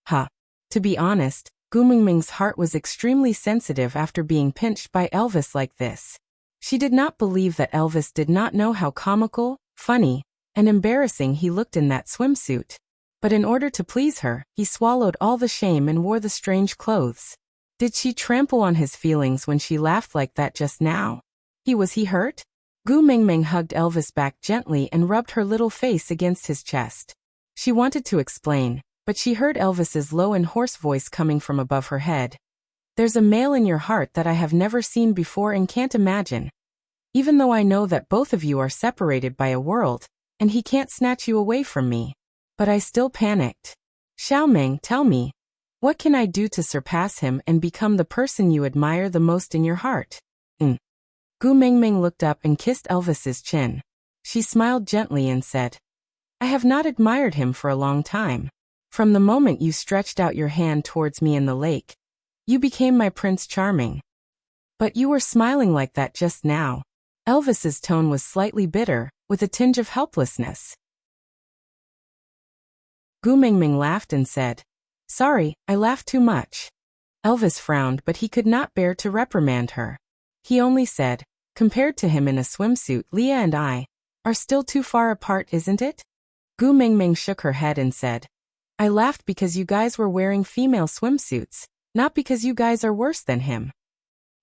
Ha! To be honest, Gu Mengmeng's heart was extremely sensitive after being pinched by Elvis like this. She did not believe that Elvis did not know how comical, funny, and embarrassing he looked in that swimsuit. But in order to please her, he swallowed all the shame and wore the strange clothes. Did she trample on his feelings when she laughed like that just now? Was he hurt? Gu Mengmeng hugged Elvis back gently and rubbed her little face against his chest. She wanted to explain, but she heard Elvis's low and hoarse voice coming from above her head. "There's a male in your heart that I have never seen before and can't imagine. Even though I know that both of you are separated by a world, and he can't snatch you away from me. But I still panicked. Xiao Meng, tell me, what can I do to surpass him and become the person you admire the most in your heart?" Gu Mengmeng looked up and kissed Elvis's chin. She smiled gently and said, "I have not admired him for a long time. From the moment you stretched out your hand towards me in the lake, you became my Prince Charming. But you were smiling like that just now." Elvis's tone was slightly bitter, with a tinge of helplessness. Gu Mengmeng laughed and said, "Sorry, I laughed too much." Elvis frowned, but he could not bear to reprimand her. He only said, "Compared to him in a swimsuit, Leah and I are still too far apart, isn't it?" Gu Mengmeng shook her head and said, "I laughed because you guys were wearing female swimsuits, not because you guys are worse than him."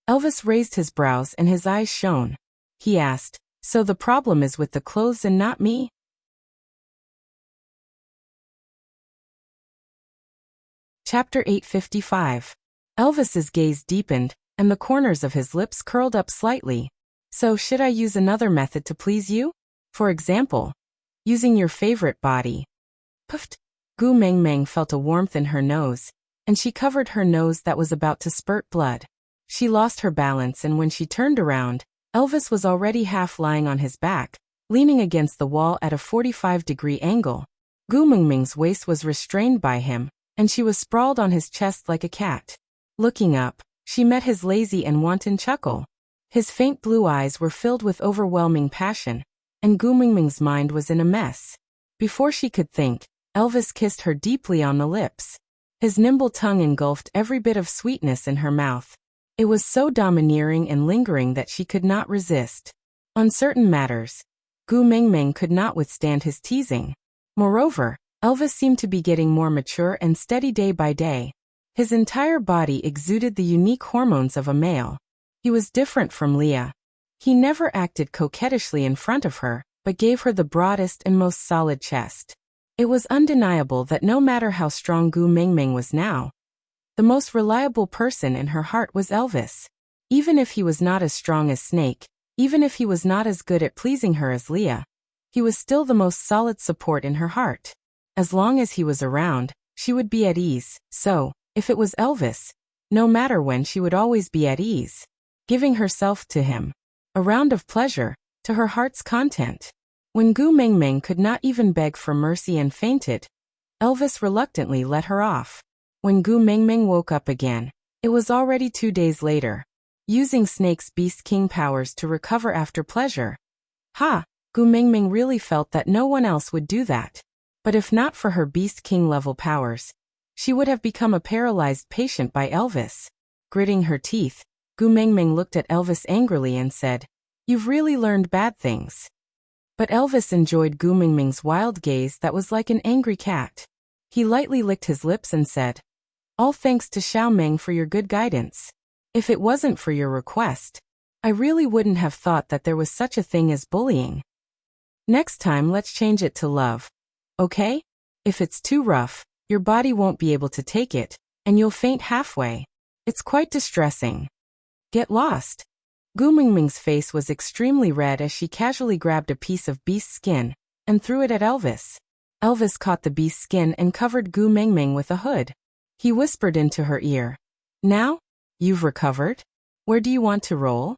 Elvis raised his brows and his eyes shone. He asked, "So the problem is with the clothes and not me?" Chapter 855. Elvis's gaze deepened, and the corners of his lips curled up slightly. "So should I use another method to please you? For example, using your favorite body?" Puffed. Gu Mengmeng felt a warmth in her nose, and she covered her nose that was about to spurt blood. She lost her balance, and when she turned around, Elvis was already half lying on his back, leaning against the wall at a 45-degree angle. Gu Mengmeng's waist was restrained by him, and she was sprawled on his chest like a cat. Looking up, she met his lazy and wanton chuckle. His faint blue eyes were filled with overwhelming passion, and Gu Mengmeng's mind was in a mess. Before she could think, Elvis kissed her deeply on the lips. His nimble tongue engulfed every bit of sweetness in her mouth. It was so domineering and lingering that she could not resist. On certain matters, Gu Mingming could not withstand his teasing. Moreover, Elvis seemed to be getting more mature and steady day by day. His entire body exuded the unique hormones of a male. He was different from Leah. He never acted coquettishly in front of her, but gave her the broadest and most solid chest. It was undeniable that no matter how strong Gu Mingming was now, the most reliable person in her heart was Elvis. Even if he was not as strong as Snake, even if he was not as good at pleasing her as Leah, he was still the most solid support in her heart. As long as he was around, she would be at ease, so, if it was Elvis, no matter when, she would always be at ease, giving herself to him. A round of pleasure, to her heart's content. When Gu Mingming could not even beg for mercy and fainted, Elvis reluctantly let her off. When Gu Mingming woke up again, it was already 2 days later. Using Snake's Beast King powers to recover after pleasure. Gu Mingming really felt that no one else would do that. But if not for her Beast King level powers, she would have become a paralyzed patient by Elvis. Gritting her teeth, Gu Mingming looked at Elvis angrily and said, "You've really learned bad things." But Elvis enjoyed Gu Mingming's wild gaze that was like an angry cat. He lightly licked his lips and said, "All thanks to Xiao Meng for your good guidance. If it wasn't for your request, I really wouldn't have thought that there was such a thing as bullying. Next time let's change it to love. Okay? If it's too rough, your body won't be able to take it, and you'll faint halfway. It's quite distressing. Get lost." Gu Mingming's face was extremely red as she casually grabbed a piece of beast skin and threw it at Elvis. Elvis caught the beast skin and covered Gu Mingming with a hood. He whispered into her ear, "Now? You've recovered? Where do you want to roll?"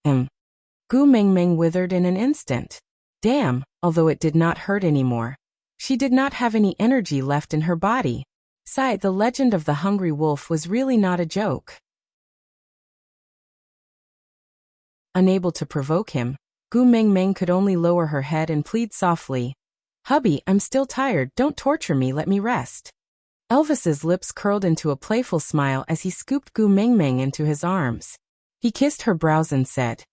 Gu Mingming withered in an instant. Damn, although it did not hurt anymore. She did not have any energy left in her body. The legend of the hungry wolf was really not a joke. Unable to provoke him, Gu Mingming could only lower her head and plead softly, "Hubby, I'm still tired, don't torture me, let me rest." Elvis's lips curled into a playful smile as he scooped Gu Mingming into his arms. He kissed her brows and said,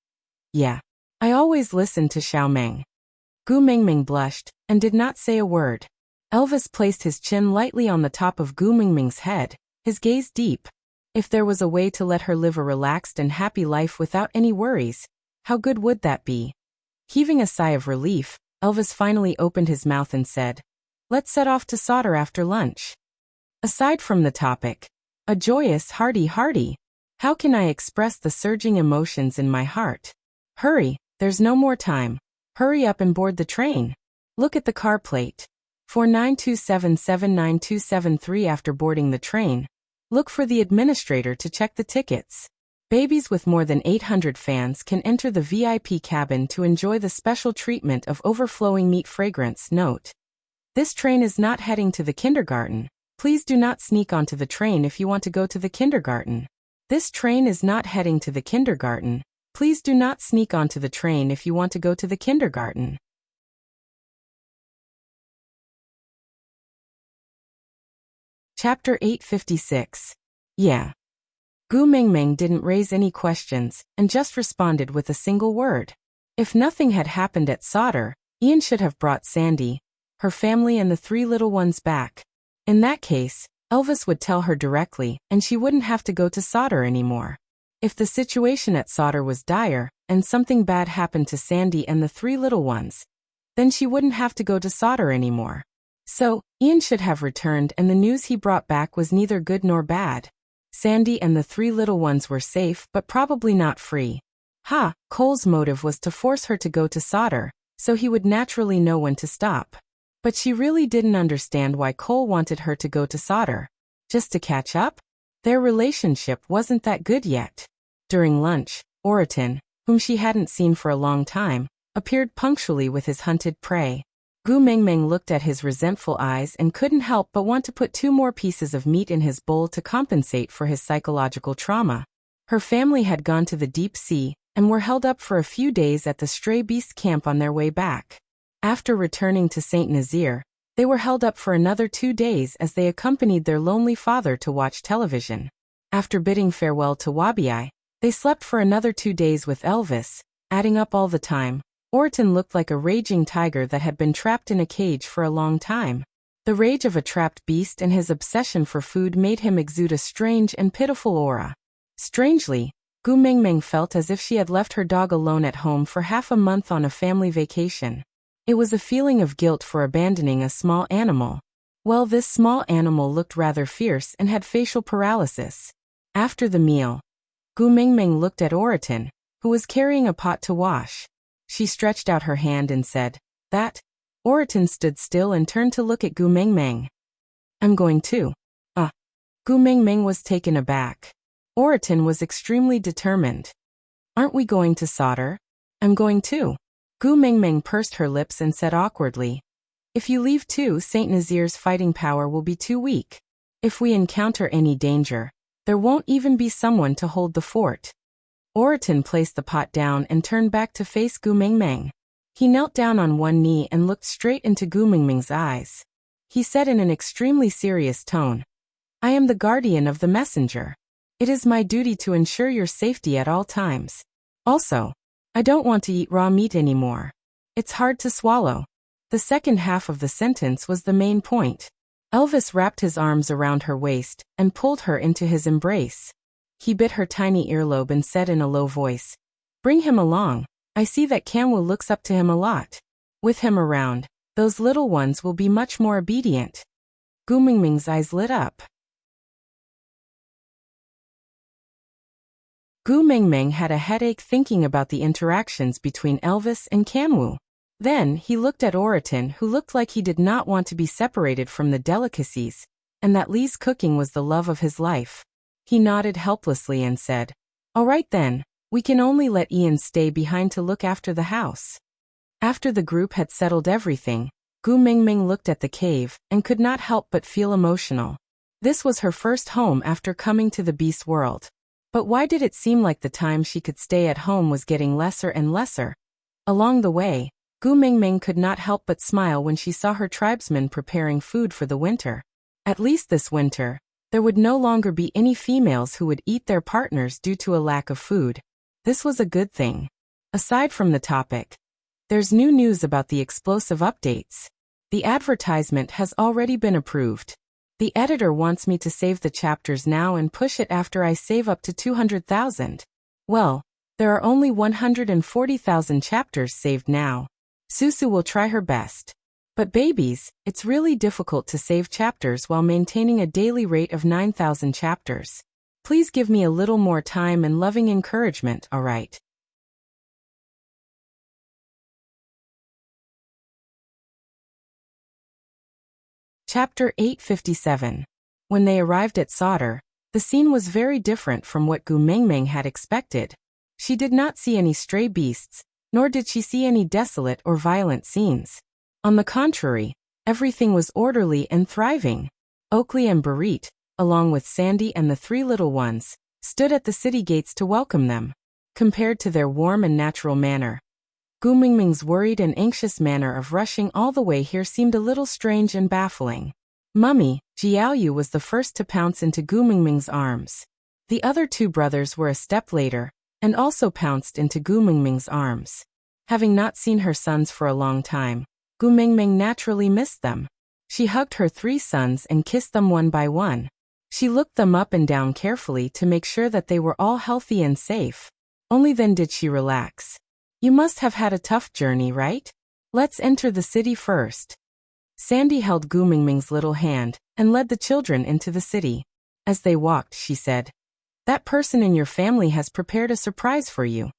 "Yeah, I always listened to Xiao Meng." Gu Mingming blushed and did not say a word. Elvis placed his chin lightly on the top of Gu Mingming's head, his gaze deep. If there was a way to let her live a relaxed and happy life without any worries, how good would that be? Heaving a sigh of relief, Elvis finally opened his mouth and said, "Let's set off to solder after lunch." Aside from the topic, a joyous hearty. How can I express the surging emotions in my heart? Hurry, there's no more time. Hurry up and board the train. Look at the car plate. 4927792773. After boarding the train, look for the administrator to check the tickets. Babies with more than 800 fans can enter the VIP cabin to enjoy the special treatment of overflowing meat fragrance. Note: this train is not heading to the kindergarten. Please do not sneak onto the train if you want to go to the kindergarten. This train is not heading to the kindergarten. Please do not sneak onto the train if you want to go to the kindergarten. Chapter 856. Yeah. Gu Mingming didn't raise any questions and just responded with a single word. If nothing had happened at solder, Ian should have brought Sandy, her family and the 3 little ones back. In that case, Elvis would tell her directly and she wouldn't have to go to solder anymore. If the situation at solder was dire and something bad happened to Sandy and the 3 little ones, then she wouldn't have to go to solder anymore. So, Ian should have returned and the news he brought back was neither good nor bad. Sandy and the 3 little ones were safe but probably not free. Cole's motive was to force her to go to solder, so he would naturally know when to stop. But she really didn't understand why Cole wanted her to go to solder. Just to catch up? Their relationship wasn't that good yet. During lunch, Oriton, whom she hadn't seen for a long time, appeared punctually with his hunted prey. Gu Mingming looked at his resentful eyes and couldn't help but want to put 2 more pieces of meat in his bowl to compensate for his psychological trauma. Her family had gone to the deep sea and were held up for a few days at the stray beast camp on their way back. After returning to St. Nazaire, They were held up for another 2 days as they accompanied their lonely father to watch television. After bidding farewell to Wabi, they slept for another 2 days with Elvis. Adding up all the time, Orton looked like a raging tiger that had been trapped in a cage for a long time. The rage of a trapped beast and his obsession for food made him exude a strange and pitiful aura. Strangely, Gu Mengmeng felt as if she had left her dog alone at home for half a month on a family vacation. It was a feeling of guilt for abandoning a small animal. Well, this small animal looked rather fierce and had facial paralysis. After the meal, Gu Mengmeng looked at Oraton, who was carrying a pot to wash. She stretched out her hand and said, "That?" Oraton stood still and turned to look at Gu Mengmeng. "I'm going too." Gu Mengmeng was taken aback. Oraton was extremely determined. "Aren't we going to solder?" "I'm going too." Gu Mengmeng pursed her lips and said awkwardly, "If you leave too, Saint Nazir's fighting power will be too weak. If we encounter any danger, there won't even be someone to hold the fort." Oraton placed the pot down and turned back to face Gu Mengmeng. He knelt down on one knee and looked straight into Gu Mengmeng's eyes. He said in an extremely serious tone, "I am the guardian of the messenger. It is my duty to ensure your safety at all times. Also, I don't want to eat raw meat anymore. It's hard to swallow." The second half of the sentence was the main point. Elvis wrapped his arms around her waist and pulled her into his embrace. He bit her tiny earlobe and said in a low voice, "Bring him along. I see that Kanwu looks up to him a lot. With him around, those little ones will be much more obedient." Gu Mengmeng's eyes lit up. Gu Mengmeng had a headache thinking about the interactions between Elvis and Kanwu. Then he looked at Oraton, who looked like he did not want to be separated from the delicacies, and that Li's cooking was the love of his life. He nodded helplessly and said, "All right then, we can only let Ian stay behind to look after the house." After the group had settled everything, Gu Mengmeng looked at the cave and could not help but feel emotional. This was her first home after coming to the beast world. But why did it seem like the time she could stay at home was getting lesser and lesser? Along the way, Gu Mengmeng could not help but smile when she saw her tribesmen preparing food for the winter. At least this winter, there would no longer be any females who would eat their partners due to a lack of food. This was a good thing. Aside from the topic, there's new news about the explosive updates. The advertisement has already been approved. The editor wants me to save the chapters now and push it after I save up to 200,000. Well, there are only 140,000 chapters saved now. Susu will try her best. But babies, it's really difficult to save chapters while maintaining a daily rate of 9,000 chapters. Please give me a little more time and loving encouragement, alright? Chapter 857. When they arrived at Solder, the scene was very different from what Gu Mengmeng had expected. She did not see any stray beasts, nor did she see any desolate or violent scenes. On the contrary, everything was orderly and thriving. Oakley and Barit, along with Sandy and the 3 little ones, stood at the city gates to welcome them. Compared to their warm and natural manner, Gu Mengmeng's worried and anxious manner of rushing all the way here seemed a little strange and baffling. Mummy, Jiaoyu was the first to pounce into Gu Mengmeng's arms. The other 2 brothers were a step later, and also pounced into Gu Mengmeng's arms. Having not seen her sons for a long time, Gu Mengmeng naturally missed them. She hugged her 3 sons and kissed them one by one. She looked them up and down carefully to make sure that they were all healthy and safe. Only then did she relax. "You must have had a tough journey, right? Let's enter the city first." Sandy held Gu Mengmeng's little hand and led the children into the city. As they walked, she said, "That person in your family has prepared a surprise for you."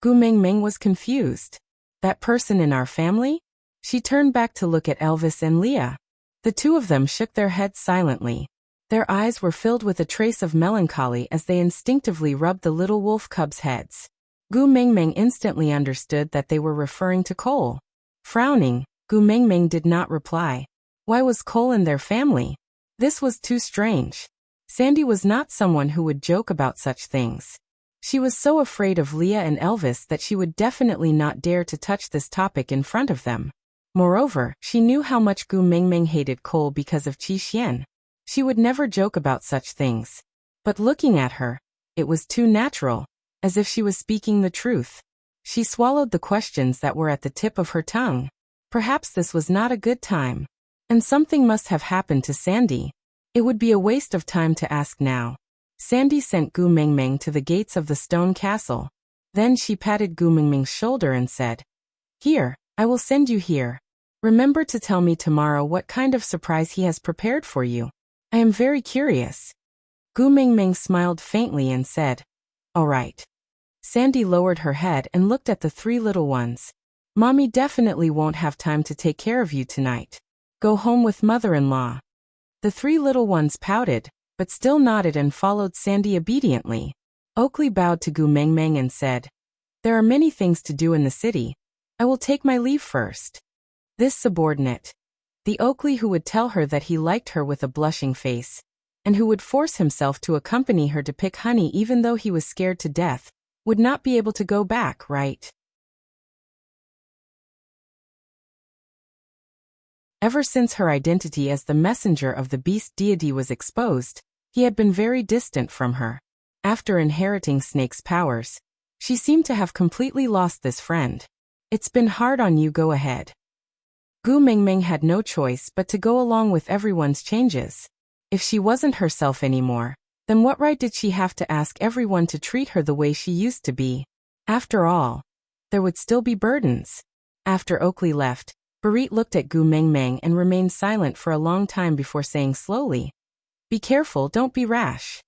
Gu Mengmeng was confused. "That person in our family?" She turned back to look at Elvis and Leah. The 2 of them shook their heads silently. Their eyes were filled with a trace of melancholy as they instinctively rubbed the little wolf cubs' heads. Gu Mengmeng instantly understood that they were referring to Cole. Frowning, Gu Mengmeng did not reply. Why was Cole in their family? This was too strange. Sandy was not someone who would joke about such things. She was so afraid of Leah and Elvis that she would definitely not dare to touch this topic in front of them. Moreover, she knew how much Gu Mingming hated Cole because of Qi Xian. She would never joke about such things. But looking at her, it was too natural, as if she was speaking the truth. She swallowed the questions that were at the tip of her tongue. Perhaps this was not a good time. And something must have happened to Sandy. It would be a waste of time to ask now. Sandy sent Gu Mingming to the gates of the stone castle. Then she patted Gu Mingming's shoulder and said, "Here, I will send you here. Remember to tell me tomorrow what kind of surprise he has prepared for you. I am very curious." Gu Mingming smiled faintly and said, "All right." Sandy lowered her head and looked at the three little ones. "Mommy definitely won't have time to take care of you tonight. Go home with mother-in-law." The three little ones pouted, but still nodded and followed Sandy obediently. Oakley bowed to Gu Mingming and said, "There are many things to do in the city. I will take my leave first." This subordinate, the Oakley who would tell her that he liked her with a blushing face, and who would force himself to accompany her to pick honey even though he was scared to death, would not be able to go back, right? Ever since her identity as the messenger of the beast deity was exposed, he had been very distant from her. After inheriting Snake's powers, she seemed to have completely lost this friend. "It's been hard on you, go ahead." Gu Mingming had no choice but to go along with everyone's changes. If she wasn't herself anymore, then what right did she have to ask everyone to treat her the way she used to be? After all, there would still be burdens. After Oakley left, Barit looked at Gu Mingming and remained silent for a long time before saying slowly, "Be careful, don't be rash."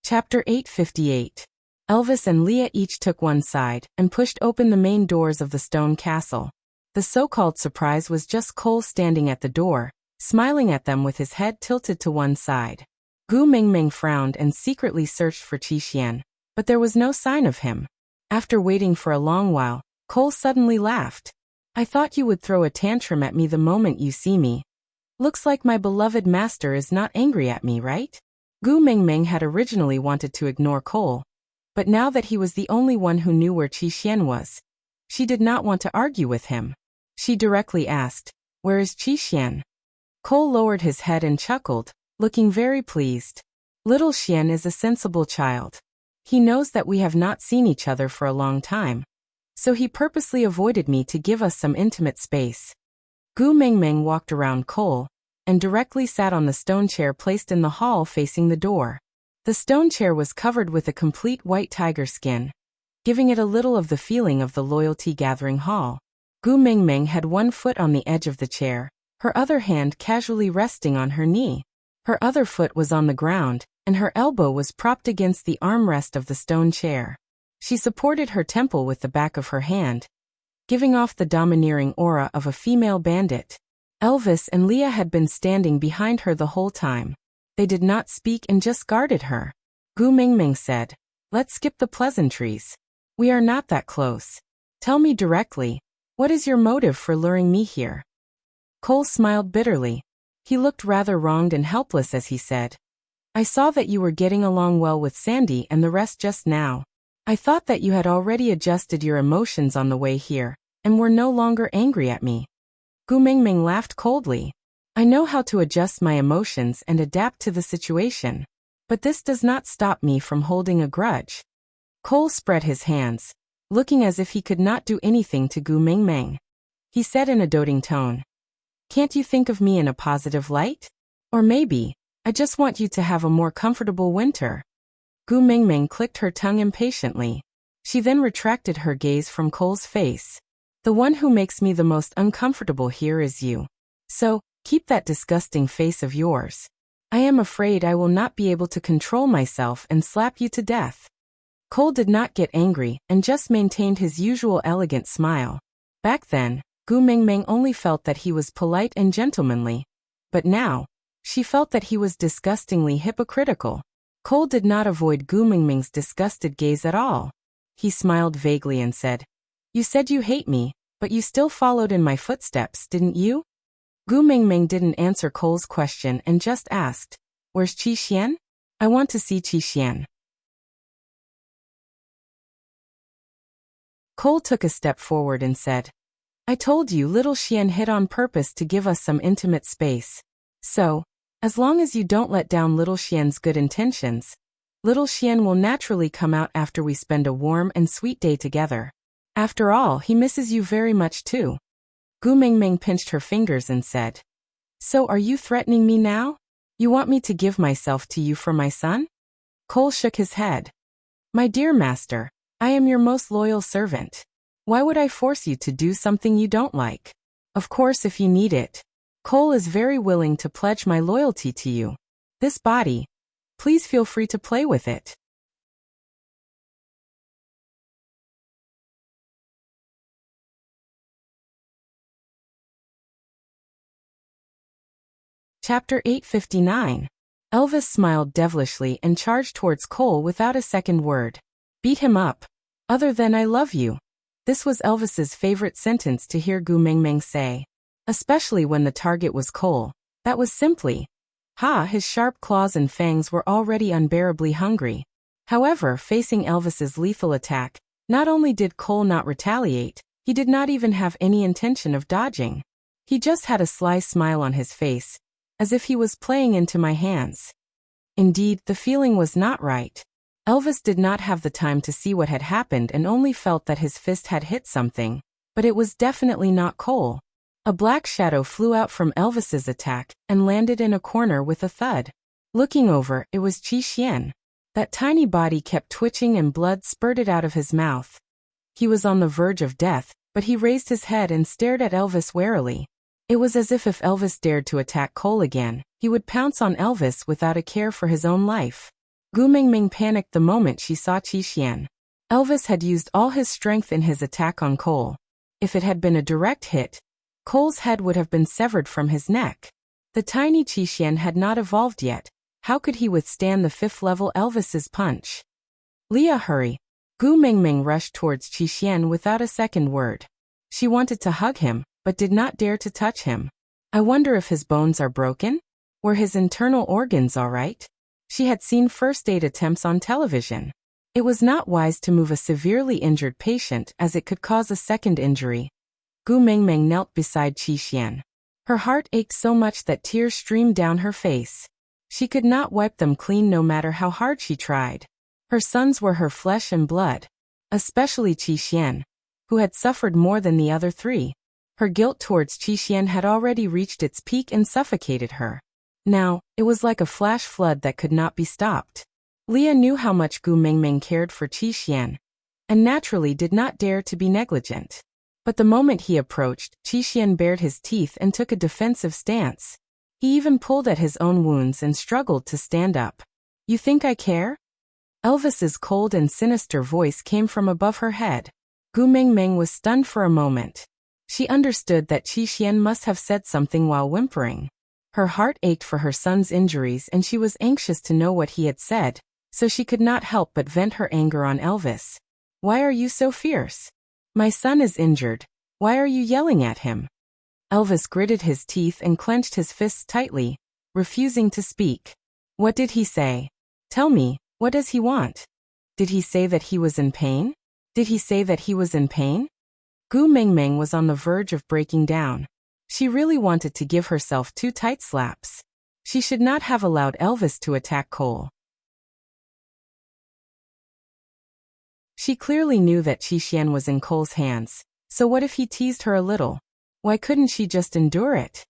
Chapter 858. Elvis and Leah each took one side and pushed open the main doors of the stone castle. The so-called surprise was just Cole standing at the door, smiling at them with his head tilted to one side. Gu Mingming frowned and secretly searched for Qi Xian, but there was no sign of him. After waiting for a long while, Cole suddenly laughed. "I thought you would throw a tantrum at me the moment you see me. Looks like my beloved master is not angry at me, right?" Gu Mingming had originally wanted to ignore Cole, but now that he was the only one who knew where Qi Xian was, she did not want to argue with him. She directly asked, "Where is Qi Xian?" Cole lowered his head and chuckled, looking very pleased. "Little Xian is a sensible child. He knows that we have not seen each other for a long time, so he purposely avoided me to give us some intimate space." Gu Mingming walked around Cole and directly sat on the stone chair placed in the hall facing the door. The stone chair was covered with a complete white tiger skin, giving it a little of the feeling of the loyalty-gathering hall. Gu Mingming had one foot on the edge of the chair, her other hand casually resting on her knee. Her other foot was on the ground, and her elbow was propped against the armrest of the stone chair. She supported her temple with the back of her hand, giving off the domineering aura of a female bandit. Elvis and Leah had been standing behind her the whole time. They did not speak and just guarded her. Gu Mingming said, "Let's skip the pleasantries. We are not that close. Tell me directly, what is your motive for luring me here?" Cole smiled bitterly. He looked rather wronged and helpless as he said, "I saw that you were getting along well with Sandy and the rest just now. I thought that you had already adjusted your emotions on the way here, and were no longer angry at me." Gu Mingming laughed coldly. "I know how to adjust my emotions and adapt to the situation, but this does not stop me from holding a grudge." Cole spread his hands, looking as if he could not do anything to Gu Mingming. He said in a doting tone, "Can't you think of me in a positive light? Or maybe, I just want you to have a more comfortable winter." Gu Mingming clicked her tongue impatiently. She then retracted her gaze from Cole's face. "The one who makes me the most uncomfortable here is you. So, keep that disgusting face of yours. I am afraid I will not be able to control myself and slap you to death." Cole did not get angry and just maintained his usual elegant smile. Back then, Gu Mingming only felt that he was polite and gentlemanly, but now, she felt that he was disgustingly hypocritical. Cole did not avoid Gu Mingming's disgusted gaze at all. He smiled vaguely and said, "You said you hate me, but you still followed in my footsteps, didn't you?" Gu Mingming didn't answer Cole's question and just asked, "Where's Qi Xian?" I want to see Qixian. Cole took a step forward and said, I told you little Xian hid on purpose to give us some intimate space. So, as long as you don't let down little Xian's good intentions, little Xian will naturally come out after we spend a warm and sweet day together. After all, he misses you very much too. Gu Mingming pinched her fingers and said, So are you threatening me now? You want me to give myself to you for my son? Cole shook his head. My dear master, I am your most loyal servant. Why would I force you to do something you don't like? Of course, if you need it. Cole is very willing to pledge my loyalty to you. This body, please feel free to play with it. Chapter 859. Elvis smiled devilishly and charged towards Cole without a second word. Beat him up. Other than I love you. This was Elvis's favorite sentence to hear Gu Mingming say. Especially when the target was Cole. That was simply. His sharp claws and fangs were already unbearably hungry. However, facing Elvis's lethal attack, not only did Cole not retaliate, he did not even have any intention of dodging. He just had a sly smile on his face, as if he was playing into my hands. Indeed, the feeling was not right. Elvis did not have the time to see what had happened and only felt that his fist had hit something, but it was definitely not Cole. A black shadow flew out from Elvis's attack and landed in a corner with a thud. Looking over, it was Qixian. That tiny body kept twitching and blood spurted out of his mouth. He was on the verge of death, but he raised his head and stared at Elvis warily. It was as if Elvis dared to attack Cole again, he would pounce on Elvis without a care for his own life. Gu Mingming panicked the moment she saw Qixian. Elvis had used all his strength in his attack on Cole. If it had been a direct hit, Cole's head would have been severed from his neck. The tiny Qixian had not evolved yet. How could he withstand the 5th level Elvis's punch? Leah, hurry. Gu Mingming rushed towards Qixian without a second word. She wanted to hug him, but did not dare to touch him. I wonder if his bones are broken? Were his internal organs all right? She had seen first aid attempts on television. It was not wise to move a severely injured patient as it could cause a second injury. Gu Mingming knelt beside Qixian. Her heart ached so much that tears streamed down her face. She could not wipe them clean no matter how hard she tried. Her sons were her flesh and blood, especially Qixian, who had suffered more than the other 3. Her guilt towards Qixian had already reached its peak and suffocated her. Now, it was like a flash flood that could not be stopped. Leah knew how much Gu Mingming cared for Qixian, and naturally did not dare to be negligent. But the moment he approached, Qixian bared his teeth and took a defensive stance. He even pulled at his own wounds and struggled to stand up. You think I care? Elvis's cold and sinister voice came from above her head. Gu Mingming was stunned for a moment. She understood that Qixian must have said something while whimpering. Her heart ached for her son's injuries and she was anxious to know what he had said, so she could not help but vent her anger on Elvis. Why are you so fierce? My son is injured. Why are you yelling at him? Elvis gritted his teeth and clenched his fists tightly, refusing to speak. What did he say? Tell me, what does he want? Did he say that he was in pain? Did he say that he was in pain? Gu Mingming was on the verge of breaking down. She really wanted to give herself 2 tight slaps. She should not have allowed Elvis to attack Cole. She clearly knew that Qixian was in Cole's hands, so what if he teased her a little? Why couldn't she just endure it?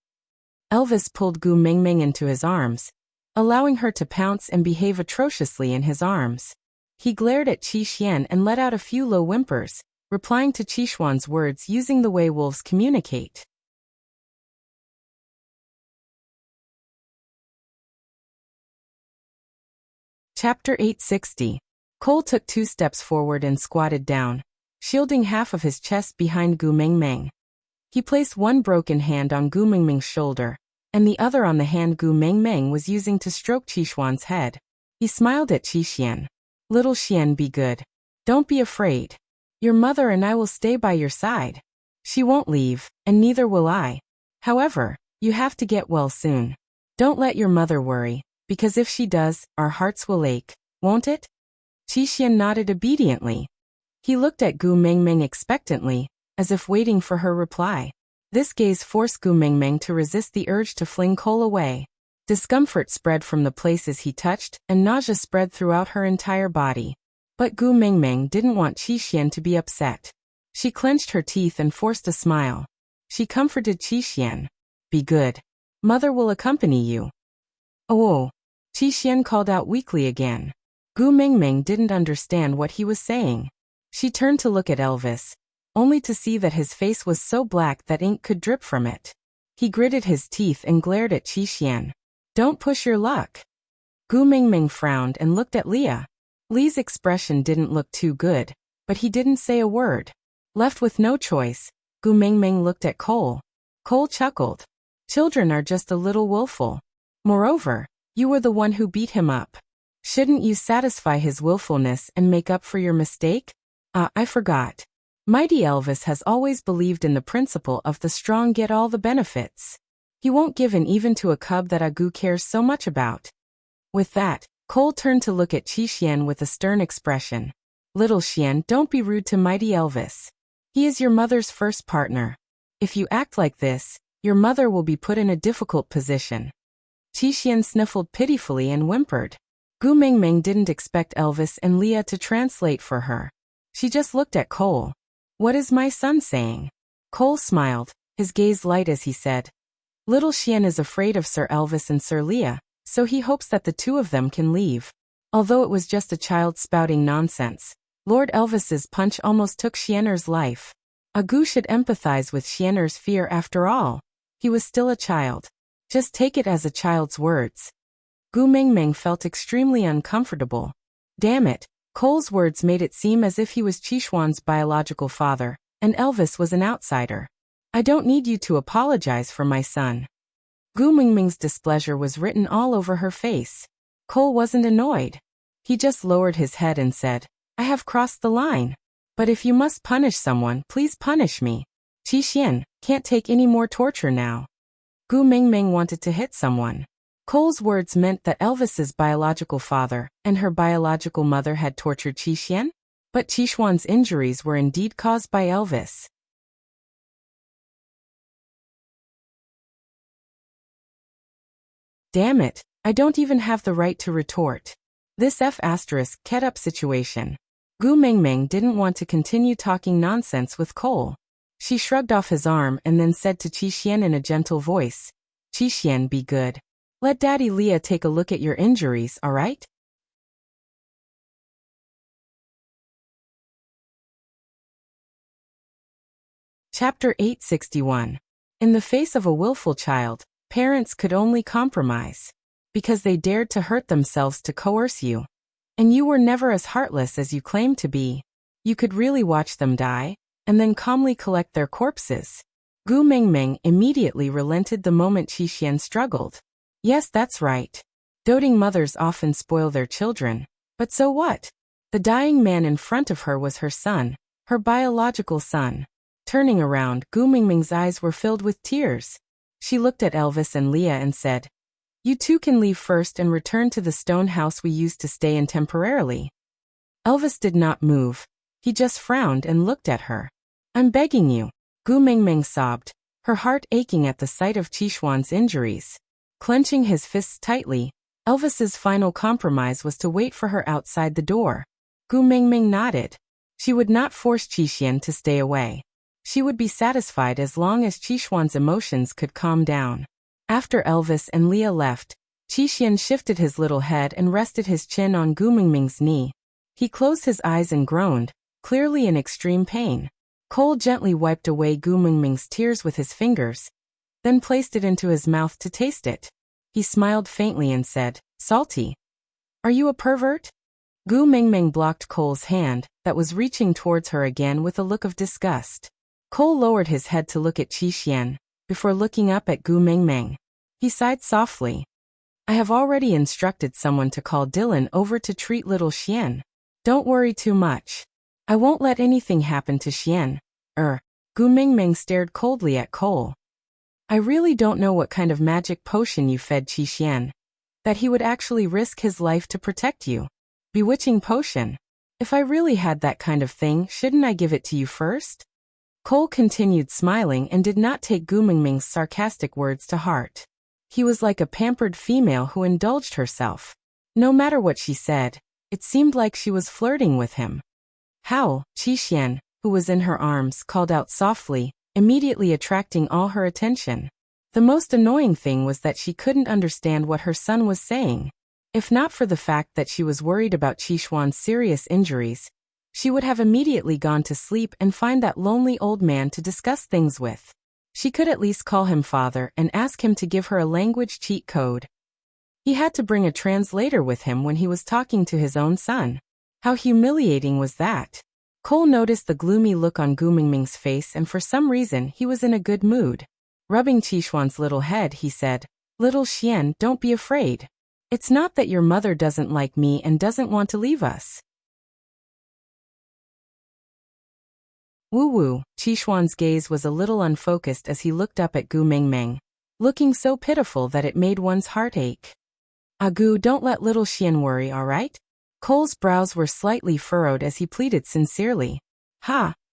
Elvis pulled Gu Mingming into his arms, allowing her to pounce and behave atrociously in his arms. He glared at Qixian and let out a few low whimpers, replying to Qixuan's words using the way wolves communicate. Chapter 860. Cole took 2 steps forward and squatted down, shielding half of his chest behind Gu Mingming. He placed one broken hand on Gu Mingming's shoulder, and the other on the hand Gu Mingming was using to stroke Qixuan's head. He smiled at Qixian. Little Xian, be good. Don't be afraid. Your mother and I will stay by your side. She won't leave, and neither will I. However, you have to get well soon. Don't let your mother worry. Because if she does, our hearts will ache, won't it? Qi Xian nodded obediently. He looked at Gu Mengmeng expectantly, as if waiting for her reply. This gaze forced Gu Mengmeng to resist the urge to fling Cole away. Discomfort spread from the places he touched, and nausea spread throughout her entire body. But Gu Mengmeng didn't want Qi Xian to be upset. She clenched her teeth and forced a smile. She comforted Qi Xian. Be good. Mother will accompany you. Oh! Qi Xian called out weakly again. Gu Mengmeng didn't understand what he was saying. She turned to look at Elvis, only to see that his face was so black that ink could drip from it. He gritted his teeth and glared at Qi Xian. Don't push your luck. Gu Mengmeng frowned and looked at Leah. Lee's expression didn't look too good, but he didn't say a word. Left with no choice, Gu Mengmeng looked at Cole. Cole chuckled. Children are just a little willful. Moreover, you were the one who beat him up. Shouldn't you satisfy his willfulness and make up for your mistake? I forgot. Mighty Elvis has always believed in the principle of the strong get all the benefits. He won't give in even to a cub that Agu cares so much about. With that, Cole turned to look at Qi Xian with a stern expression. Little Xian, don't be rude to Mighty Elvis. He is your mother's first partner. If you act like this, your mother will be put in a difficult position. Qi Xian sniffled pitifully and whimpered. Gu Mengmeng didn't expect Elvis and Leah to translate for her. She just looked at Cole. What is my son saying? Cole smiled, his gaze light as he said. Little Xian is afraid of Sir Elvis and Sir Leah, so he hopes that the two of them can leave. Although it was just a child spouting nonsense, Lord Elvis's punch almost took Xianer's life. Agu should empathize with Xianer's fear after all. He was still a child. Just take it as a child's words. Gu Mengmeng felt extremely uncomfortable. Damn it, Cole's words made it seem as if he was Qishuan's biological father, and Elvis was an outsider. I don't need you to apologize for my son. Gu Mengmeng's displeasure was written all over her face. Cole wasn't annoyed. He just lowered his head and said, I have crossed the line. But if you must punish someone, please punish me. Qi Xian, can't take any more torture now. Gu Mengmeng wanted to hit someone. Cole's words meant that Elvis's biological father and her biological mother had tortured Qi Xian? But Qishuan's injuries were indeed caused by Elvis. Damn it, I don't even have the right to retort. This F** ket up situation. Gu Mengmeng didn't want to continue talking nonsense with Cole. She shrugged off his arm and then said to Qi Xian in a gentle voice, Qi Xian, be good. Let Daddy Leah take a look at your injuries, alright? Chapter 861. In the face of a willful child, parents could only compromise. Because they dared to hurt themselves to coerce you. And you were never as heartless as you claimed to be. You could really watch them die, and then calmly collect their corpses. Gu Mengmeng immediately relented the moment Qi Xian struggled. Yes, that's right. Doting mothers often spoil their children. But so what? The dying man in front of her was her son, her biological son. Turning around, Gu Mengmeng's eyes were filled with tears. She looked at Elvis and Leah and said, You two can leave first and return to the stone house we used to stay in temporarily. Elvis did not move. He just frowned and looked at her. I'm begging you. Gu Mengmeng sobbed, her heart aching at the sight of Qishuan's injuries. Clenching his fists tightly, Elvis's final compromise was to wait for her outside the door. Gu Mengmeng nodded. She would not force Qi Xian to stay away. She would be satisfied as long as Qishuan's emotions could calm down. After Elvis and Leah left, Qi Xian shifted his little head and rested his chin on Gu Mengmeng's knee. He closed his eyes and groaned, clearly in extreme pain. Cole gently wiped away Gu Mengmeng's tears with his fingers, then placed it into his mouth to taste it. He smiled faintly and said, Salty. Are you a pervert? Gu Mengmeng blocked Cole's hand, that was reaching towards her again with a look of disgust. Cole lowered his head to look at Qi Xian, before looking up at Gu Mengmeng. He sighed softly. I have already instructed someone to call Dylan over to treat little Xian. Don't worry too much. I won't let anything happen to Xian. Gu Mengmeng stared coldly at Cole. I really don't know what kind of magic potion you fed Qi Xian. That he would actually risk his life to protect you. Bewitching potion. If I really had that kind of thing, shouldn't I give it to you first? Cole continued smiling and did not take Gu Mingming's sarcastic words to heart. He was like a pampered female who indulged herself. No matter what she said, it seemed like she was flirting with him. Howl, Qi, who was in her arms, called out softly, immediately attracting all her attention. The most annoying thing was that she couldn't understand what her son was saying. If not for the fact that she was worried about Qishuan's serious injuries, she would have immediately gone to sleep and find that lonely old man to discuss things with. She could at least call him father and ask him to give her a language cheat code. He had to bring a translator with him when he was talking to his own son. How humiliating was that? Cole noticed the gloomy look on Gu Mingming's face, and for some reason he was in a good mood. Rubbing Qishuan's little head, he said, "Little Xian, don't be afraid. It's not that your mother doesn't like me and doesn't want to leave us." Woo-woo, Qishuan's gaze was a little unfocused as he looked up at Gu Mingming, looking so pitiful that it made one's heart ache. Gu, don't let little Xian worry, all right? Cole's brows were slightly furrowed as he pleaded sincerely.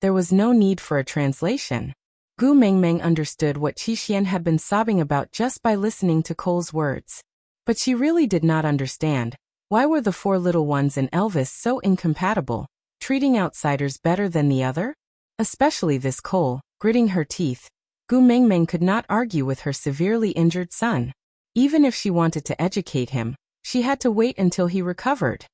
There was no need for a translation. Gu Mingming understood what Qi had been sobbing about just by listening to Cole's words. But she really did not understand. Why were the four little ones in Elvis so incompatible, treating outsiders better than the other? Especially this Cole. Gritting her teeth, Gu Mingming could not argue with her severely injured son. Even if she wanted to educate him, she had to wait until he recovered.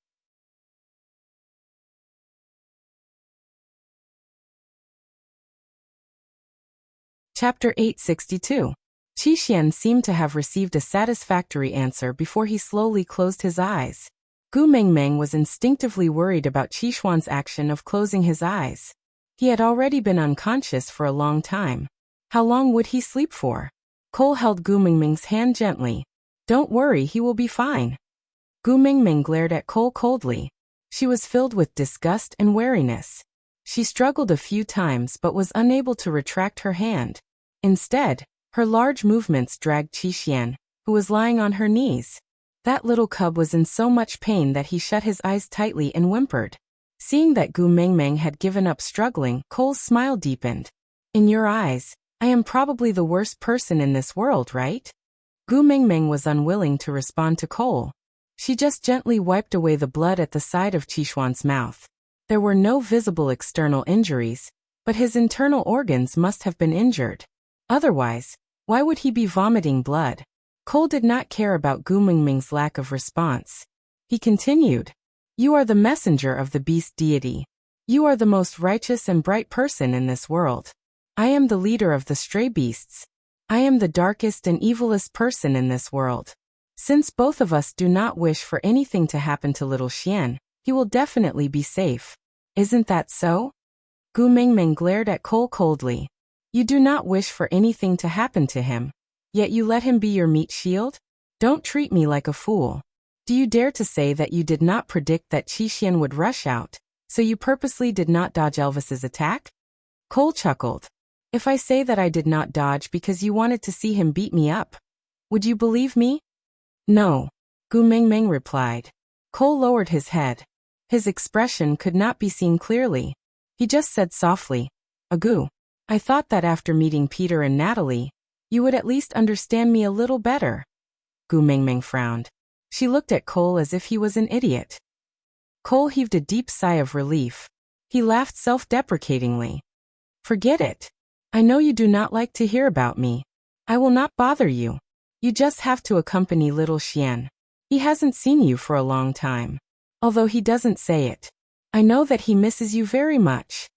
Chapter 862. Qi seemed to have received a satisfactory answer before he slowly closed his eyes. Gu Mingming was instinctively worried about Qishuan's action of closing his eyes. He had already been unconscious for a long time. How long would he sleep for? Cole held Gu Mingming's hand gently. "Don't worry, he will be fine." Gu Mingming glared at Cole coldly. She was filled with disgust and wariness. She struggled a few times but was unable to retract her hand. Instead, her large movements dragged Qi, who was lying on her knees. That little cub was in so much pain that he shut his eyes tightly and whimpered. Seeing that Gu Mingming had given up struggling, Cole's smile deepened. "In your eyes, I am probably the worst person in this world, right?" Gu Mingming was unwilling to respond to Cole. She just gently wiped away the blood at the side of Qishuan's mouth. There were no visible external injuries, but his internal organs must have been injured. Otherwise, why would he be vomiting blood? Cole did not care about Gu Mingming's lack of response. He continued, "You are the messenger of the beast deity. You are the most righteous and bright person in this world. I am the leader of the stray beasts. I am the darkest and evilest person in this world. Since both of us do not wish for anything to happen to little Xian, he will definitely be safe. Isn't that so?" Gu Mingming glared at Cole coldly. "You do not wish for anything to happen to him, yet you let him be your meat shield? Don't treat me like a fool. Do you dare to say that you did not predict that Qi would rush out, so you purposely did not dodge Elvis's attack?" Cole chuckled. "If I say that I did not dodge because you wanted to see him beat me up, would you believe me?" "No," Gu Mingming replied. Cole lowered his head. His expression could not be seen clearly. He just said softly, "Gu, I thought that after meeting Peter and Natalie, you would at least understand me a little better." Gu Mingming frowned. She looked at Cole as if he was an idiot. Cole heaved a deep sigh of relief. He laughed self-deprecatingly. "Forget it. I know you do not like to hear about me. I will not bother you. You just have to accompany little Xian. He hasn't seen you for a long time. Although he doesn't say it. I know that he misses you very much."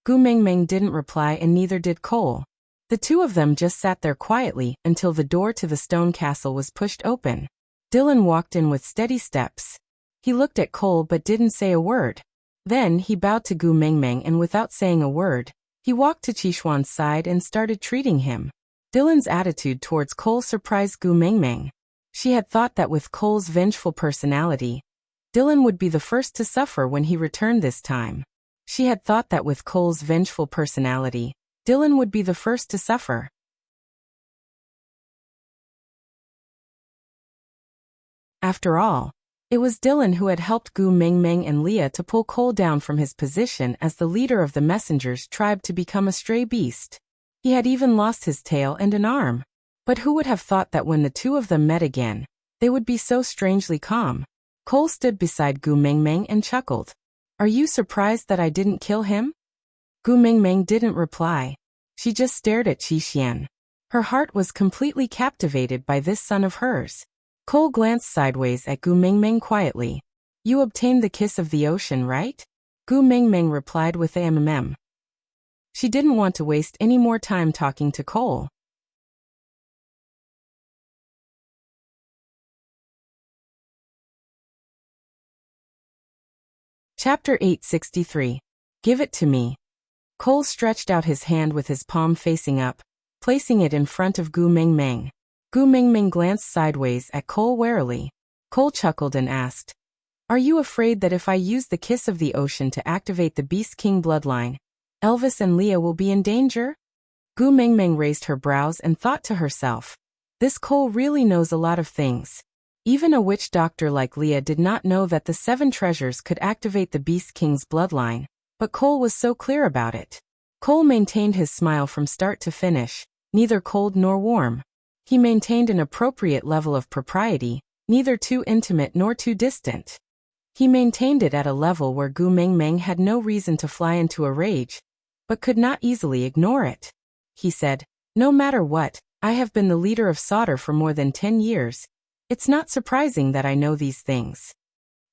Gu Mingming didn't reply and neither did Cole. The two of them just sat there quietly until the door to the stone castle was pushed open. Dylan walked in with steady steps. He looked at Cole but didn't say a word. Then he bowed to Gu Mingming and without saying a word, he walked to Qishuan's side and started treating him. Dylan's attitude towards Cole surprised Gu Mingming. She had thought that with Cole's vengeful personality, Dylan would be the first to suffer when he returned this time. She had thought that with Cole's vengeful personality, Dylan would be the first to suffer. After all, it was Dylan who had helped Gu Mengmeng and Leah to pull Cole down from his position as the leader of the messenger's tribe to become a stray beast. He had even lost his tail and an arm. But who would have thought that when the two of them met again, they would be so strangely calm? Cole stood beside Gu Mengmeng and chuckled. Are you surprised that I didn't kill him? Gu Mengmeng didn't reply. She just stared at Qi Xian. Her heart was completely captivated by this son of hers. Cole glanced sideways at Gu Mengmeng quietly. You obtained the kiss of the ocean, right? Gu Mengmeng replied with a mm. She didn't want to waste any more time talking to Cole. Chapter 863. Give it to me. Cole stretched out his hand with his palm facing up, placing it in front of Gu Mengmeng. Gu Mengmeng glanced sideways at Cole warily. Cole chuckled and asked, Are you afraid that if I use the kiss of the ocean to activate the Beast King bloodline, Elvis and Leah will be in danger? Gu Mengmeng raised her brows and thought to herself, This Cole really knows a lot of things. Even a witch doctor like Leah did not know that the 7 treasures could activate the Beast King's bloodline, but Cole was so clear about it. Cole maintained his smile from start to finish, neither cold nor warm. He maintained an appropriate level of propriety, neither too intimate nor too distant. He maintained it at a level where Gu Mengmeng had no reason to fly into a rage, but could not easily ignore it. He said, No matter what, I have been the leader of Sauter for more than 10 years. It's not surprising that I know these things.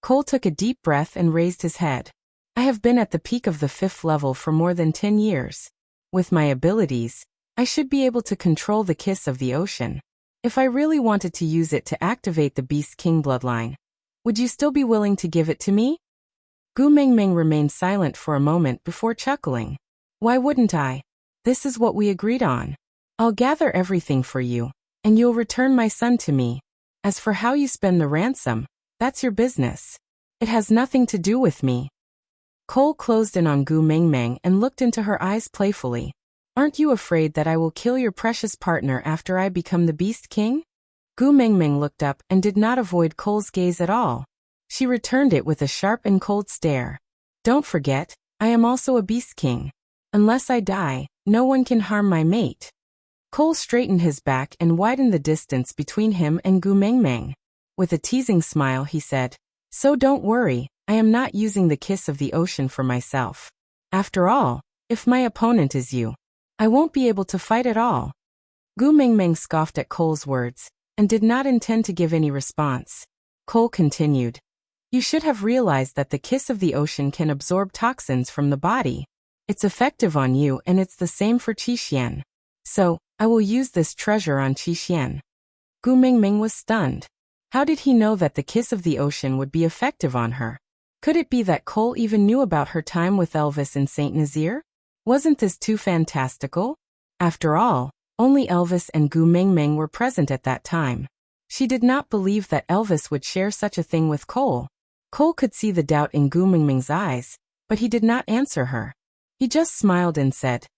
Cole took a deep breath and raised his head. I have been at the peak of the 5th level for more than 10 years. With my abilities, I should be able to control the kiss of the ocean. If I really wanted to use it to activate the Beast King bloodline, would you still be willing to give it to me? Gu Mengmeng remained silent for a moment before chuckling. Why wouldn't I? This is what we agreed on. I'll gather everything for you, and you'll return my son to me. As for how you spend the ransom, that's your business. It has nothing to do with me. Cole closed in on Gu Mengmeng and looked into her eyes playfully. Aren't you afraid that I will kill your precious partner after I become the Beast King? Gu Mengmeng looked up and did not avoid Cole's gaze at all. She returned it with a sharp and cold stare. Don't forget, I am also a Beast King. Unless I die, no one can harm my mate. Cole straightened his back and widened the distance between him and Gu Mengmeng. With a teasing smile he said, So don't worry, I am not using the kiss of the ocean for myself. After all, if my opponent is you, I won't be able to fight at all. Gu Mengmeng scoffed at Cole's words, and did not intend to give any response. Cole continued, You should have realized that the kiss of the ocean can absorb toxins from the body. It's effective on you and it's the same for Qi Xian. So, I will use this treasure on Qi Xian. Gu Mengmeng was stunned. How did he know that the kiss of the ocean would be effective on her? Could it be that Cole even knew about her time with Elvis in St. Nazaire? Wasn't this too fantastical? After all, only Elvis and Gu Mengmeng were present at that time. She did not believe that Elvis would share such a thing with Cole. Cole could see the doubt in Gu Mengmeng's eyes, but he did not answer her. He just smiled and said,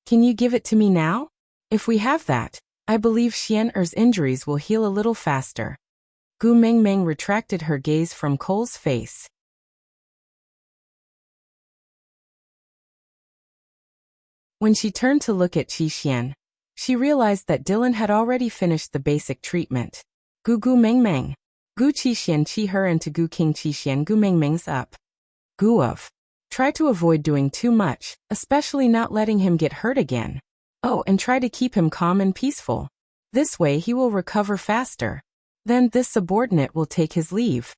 Can you give it to me now? If we have that, I believe Xian-er's injuries will heal a little faster. Gu Mengmeng retracted her gaze from Cole's face. When she turned to look at Qi Xian, she realized that Dylan had already finished the basic treatment. Gu Mengmeng. Gu Qi Xian Qi her and to Gu King Qi Xian Gu Mengmeng's up. Gu of. Try to avoid doing too much, especially not letting him get hurt again. Oh, and try to keep him calm and peaceful. This way he will recover faster. Then this subordinate will take his leave.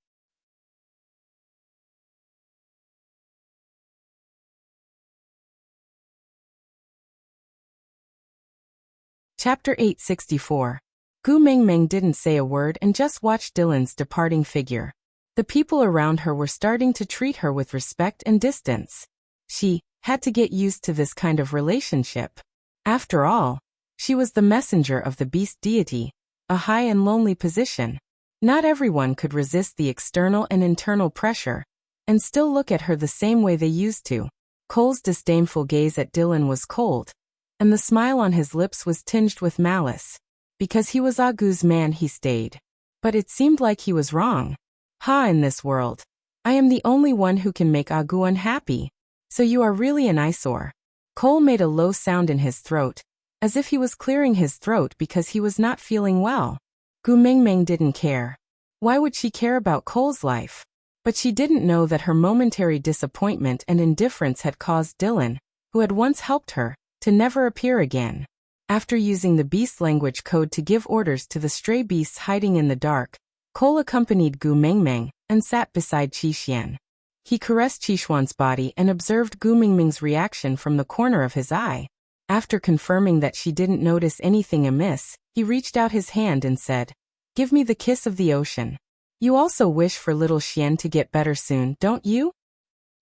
Chapter 864. Gu Mengmeng didn't say a word and just watched Dylan's departing figure. The people around her were starting to treat her with respect and distance. She had to get used to this kind of relationship. After all, she was the messenger of the beast deity, a high and lonely position. Not everyone could resist the external and internal pressure, and still look at her the same way they used to. Cole's disdainful gaze at Dylan was cold, and the smile on his lips was tinged with malice. Because he was Gu's man he stayed. But it seemed like he was wrong. Ha, in this world, I am the only one who can make Agu unhappy. So you are really an eyesore. Cole made a low sound in his throat, as if he was clearing his throat because he was not feeling well. Gu Mingming didn't care. Why would she care about Cole's life? But she didn't know that her momentary disappointment and indifference had caused Dylan, who had once helped her, to never appear again. After using the beast language code to give orders to the stray beasts hiding in the dark, Cole accompanied Gu Mingming and sat beside Qixuan. He caressed Qixuan's body and observed Gu Mingming's reaction from the corner of his eye. After confirming that she didn't notice anything amiss, he reached out his hand and said, "Give me the kiss of the ocean. You also wish for little Xian to get better soon, don't you?"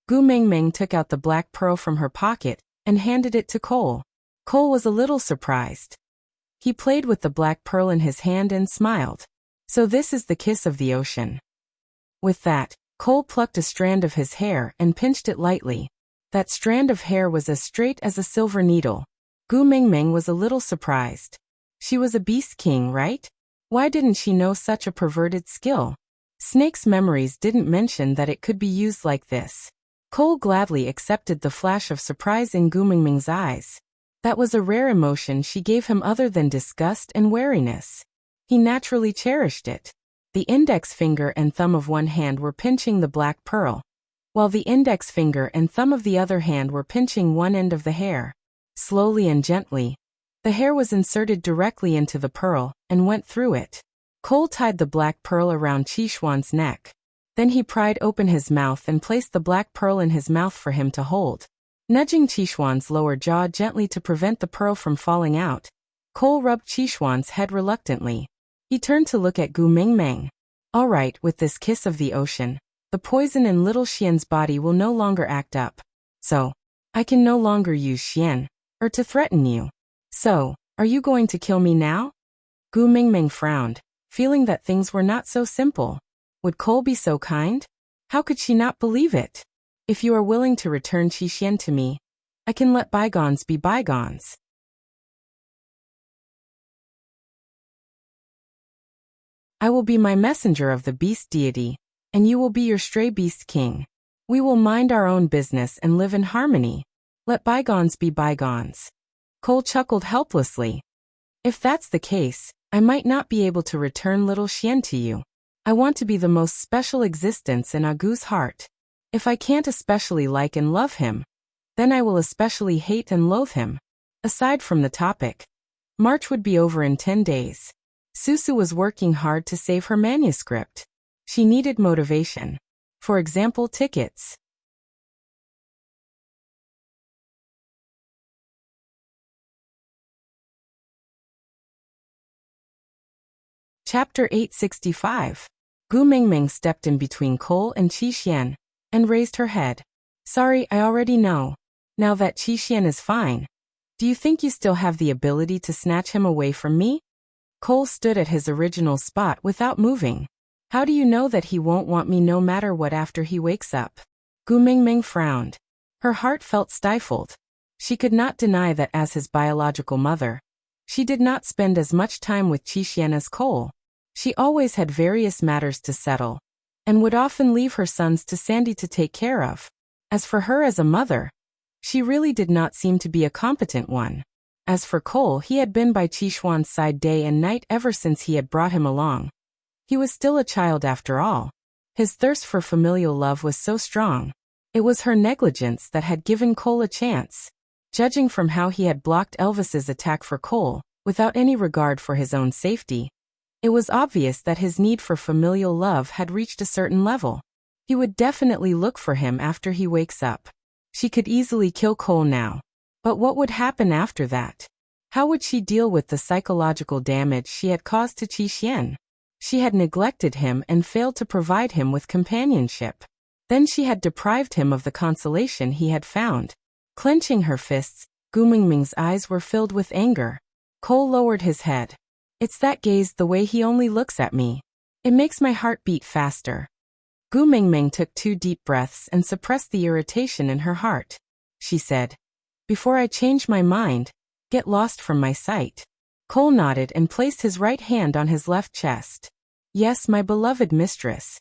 Gu Mingming took out the black pearl from her pocket and handed it to Cole. Cole was a little surprised. He played with the black pearl in his hand and smiled. So this is the kiss of the ocean. With that, Cole plucked a strand of his hair and pinched it lightly. That strand of hair was as straight as a silver needle. Gu Mingming was a little surprised. She was a beast king, right? Why didn't she know such a perverted skill? Snake's memories didn't mention that it could be used like this. Cole gladly accepted the flash of surprise in Gu Mingming's eyes. That was a rare emotion she gave him other than disgust and wariness. He naturally cherished it. The index finger and thumb of one hand were pinching the black pearl, while the index finger and thumb of the other hand were pinching one end of the hair. Slowly and gently, the hair was inserted directly into the pearl and went through it. Cole tied the black pearl around Qixuan's neck. Then he pried open his mouth and placed the black pearl in his mouth for him to hold. Nudging Qixuan's lower jaw gently to prevent the pearl from falling out, Cole rubbed Qixuan's head reluctantly. He turned to look at Gu Mingming. All right, with this kiss of the ocean, the poison in little Xian's body will no longer act up. So, I can no longer use Xian, or to threaten you. So, are you going to kill me now? Gu Mingming frowned, feeling that things were not so simple. Would Cole be so kind? How could she not believe it? If you are willing to return Qixuan to me, I can let bygones be bygones. I will be my messenger of the beast deity, and you will be your stray beast king. We will mind our own business and live in harmony. Let bygones be bygones. Cole chuckled helplessly. If that's the case, I might not be able to return little Xian to you. I want to be the most special existence in Agu's heart. If I can't especially like and love him, then I will especially hate and loathe him. Aside from the topic, March would be over in 10 days. Susu was working hard to save her manuscript. She needed motivation. For example, tickets. Chapter 865. Gu Mingming stepped in between Cole and Qixuan and raised her head. Sorry, I already know. Now that Qixuan is fine, do you think you still have the ability to snatch him away from me? Cole stood at his original spot without moving. How do you know that he won't want me no matter what after he wakes up? Gu Mingming frowned. Her heart felt stifled. She could not deny that as his biological mother, she did not spend as much time with Qixuan as Cole. She always had various matters to settle, and would often leave her sons to Sandy to take care of. As for her as a mother, she really did not seem to be a competent one. As for Cole, he had been by Qixuan's side day and night ever since he had brought him along. He was still a child after all. His thirst for familial love was so strong. It was her negligence that had given Cole a chance. Judging from how he had blocked Elvis's attack for Cole, without any regard for his own safety, it was obvious that his need for familial love had reached a certain level. He would definitely look for him after he wakes up. She could easily kill Cole now. But what would happen after that? How would she deal with the psychological damage she had caused to Qixuan? She had neglected him and failed to provide him with companionship. Then she had deprived him of the consolation he had found. Clenching her fists, Gu Mingming's eyes were filled with anger. Cole lowered his head. It's that gaze, the way he only looks at me. It makes my heart beat faster. Gu Mingming took 2 deep breaths and suppressed the irritation in her heart. She said, Before I change my mind, get lost from my sight. Cole nodded and placed his right hand on his left chest. Yes, my beloved mistress.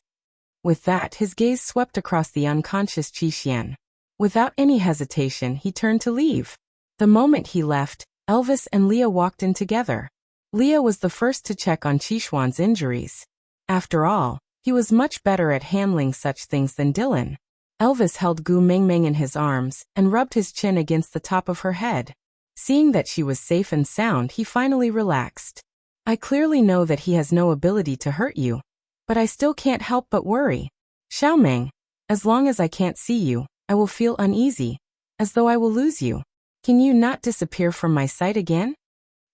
With that, his gaze swept across the unconscious Qi. Without any hesitation, he turned to leave. The moment he left, Elvis and Leah walked in together. Leah was the first to check on Qixuan's injuries. After all, he was much better at handling such things than Dylan. Elvis held Gu Mingming in his arms and rubbed his chin against the top of her head. Seeing that she was safe and sound, he finally relaxed. I clearly know that he has no ability to hurt you, but I still can't help but worry. Xiaomeng, as long as I can't see you, I will feel uneasy, as though I will lose you. Can you not disappear from my sight again?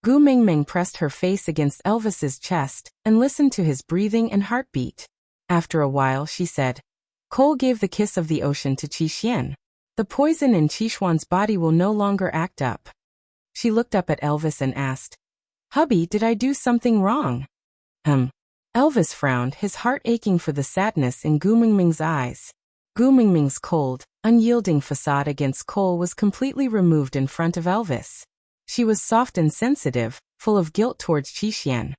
Gu Mingming pressed her face against Elvis's chest and listened to his breathing and heartbeat. After a while, she said, Cole gave the kiss of the ocean to Qi. The poison in Qixuan's body will no longer act up. She looked up at Elvis and asked, Hubby, did I do something wrong? Elvis frowned, his heart aching for the sadness in Gu Mingming's eyes. Gu Mingming's cold, unyielding facade against Cole was completely removed in front of Elvis. She was soft and sensitive, full of guilt towards Qi.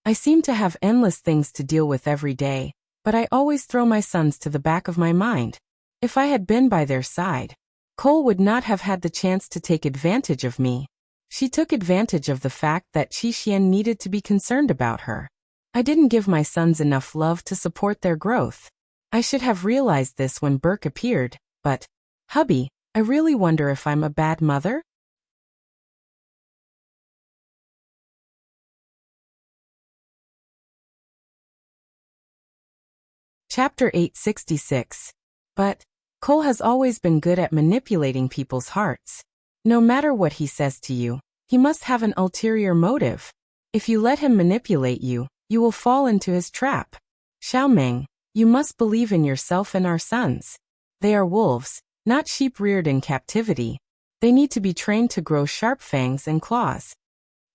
I seem to have endless things to deal with every day, but I always throw my sons to the back of my mind. If I had been by their side, Cole would not have had the chance to take advantage of me. She took advantage of the fact that Qi needed to be concerned about her. I didn't give my sons enough love to support their growth. I should have realized this when Burke appeared, but, hubby, I really wonder if I'm a bad mother? Chapter 866. But, Cole has always been good at manipulating people's hearts. No matter what he says to you, he must have an ulterior motive. If you let him manipulate you, you will fall into his trap. Xiaomeng, you must believe in yourself and our sons. They are wolves, not sheep reared in captivity. They need to be trained to grow sharp fangs and claws.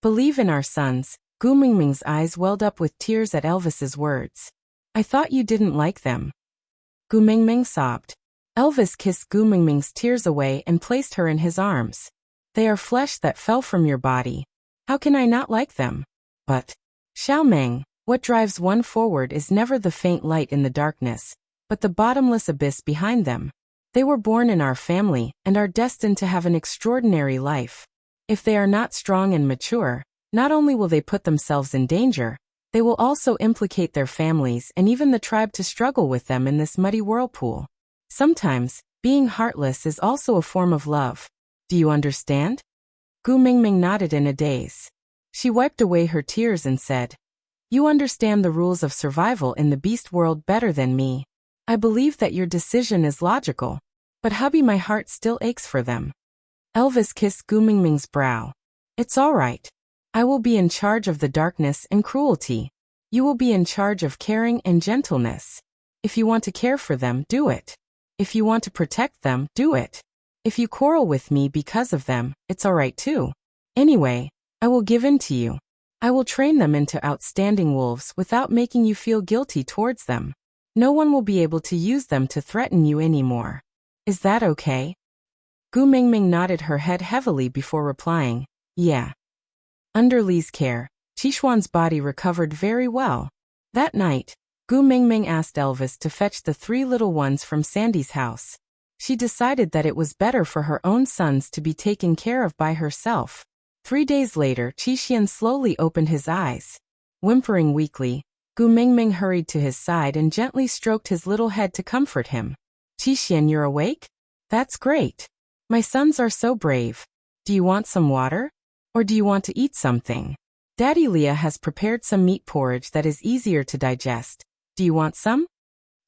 Believe in our sons. Gu Mingming's eyes welled up with tears at Elvis's words. I thought you didn't like them. Gu Mingming sobbed. Elvis kissed Gu Mingming's tears away and placed her in his arms. They are flesh that fell from your body. How can I not like them? But, Xiaomeng, what drives one forward is never the faint light in the darkness, but the bottomless abyss behind them. They were born in our family and are destined to have an extraordinary life. If they are not strong and mature, not only will they put themselves in danger, they will also implicate their families and even the tribe to struggle with them in this muddy whirlpool. Sometimes, being heartless is also a form of love. Do you understand? Gu Mingming nodded in a daze. She wiped away her tears and said, You understand the rules of survival in the beast world better than me. I believe that your decision is logical. But hubby, my heart still aches for them. Elvis kissed Gu Mingming's brow. It's all right. I will be in charge of the darkness and cruelty. You will be in charge of caring and gentleness. If you want to care for them, do it. If you want to protect them, do it. If you quarrel with me because of them, it's all right too. Anyway, I will give in to you. I will train them into outstanding wolves without making you feel guilty towards them. No one will be able to use them to threaten you anymore. Is that okay? Gu Mingming nodded her head heavily before replying, Yeah. Under Li's care, Qixuan's body recovered very well. That night, Gu Mingming asked Elvis to fetch the 3 little ones from Sandy's house. She decided that it was better for her own sons to be taken care of by herself. 3 days later, Qi slowly opened his eyes. Whimpering weakly, Gu Mingming hurried to his side and gently stroked his little head to comfort him. Qi, you're awake? That's great. My sons are so brave. Do you want some water? Or do you want to eat something? Daddy Leah has prepared some meat porridge that is easier to digest. Do you want some?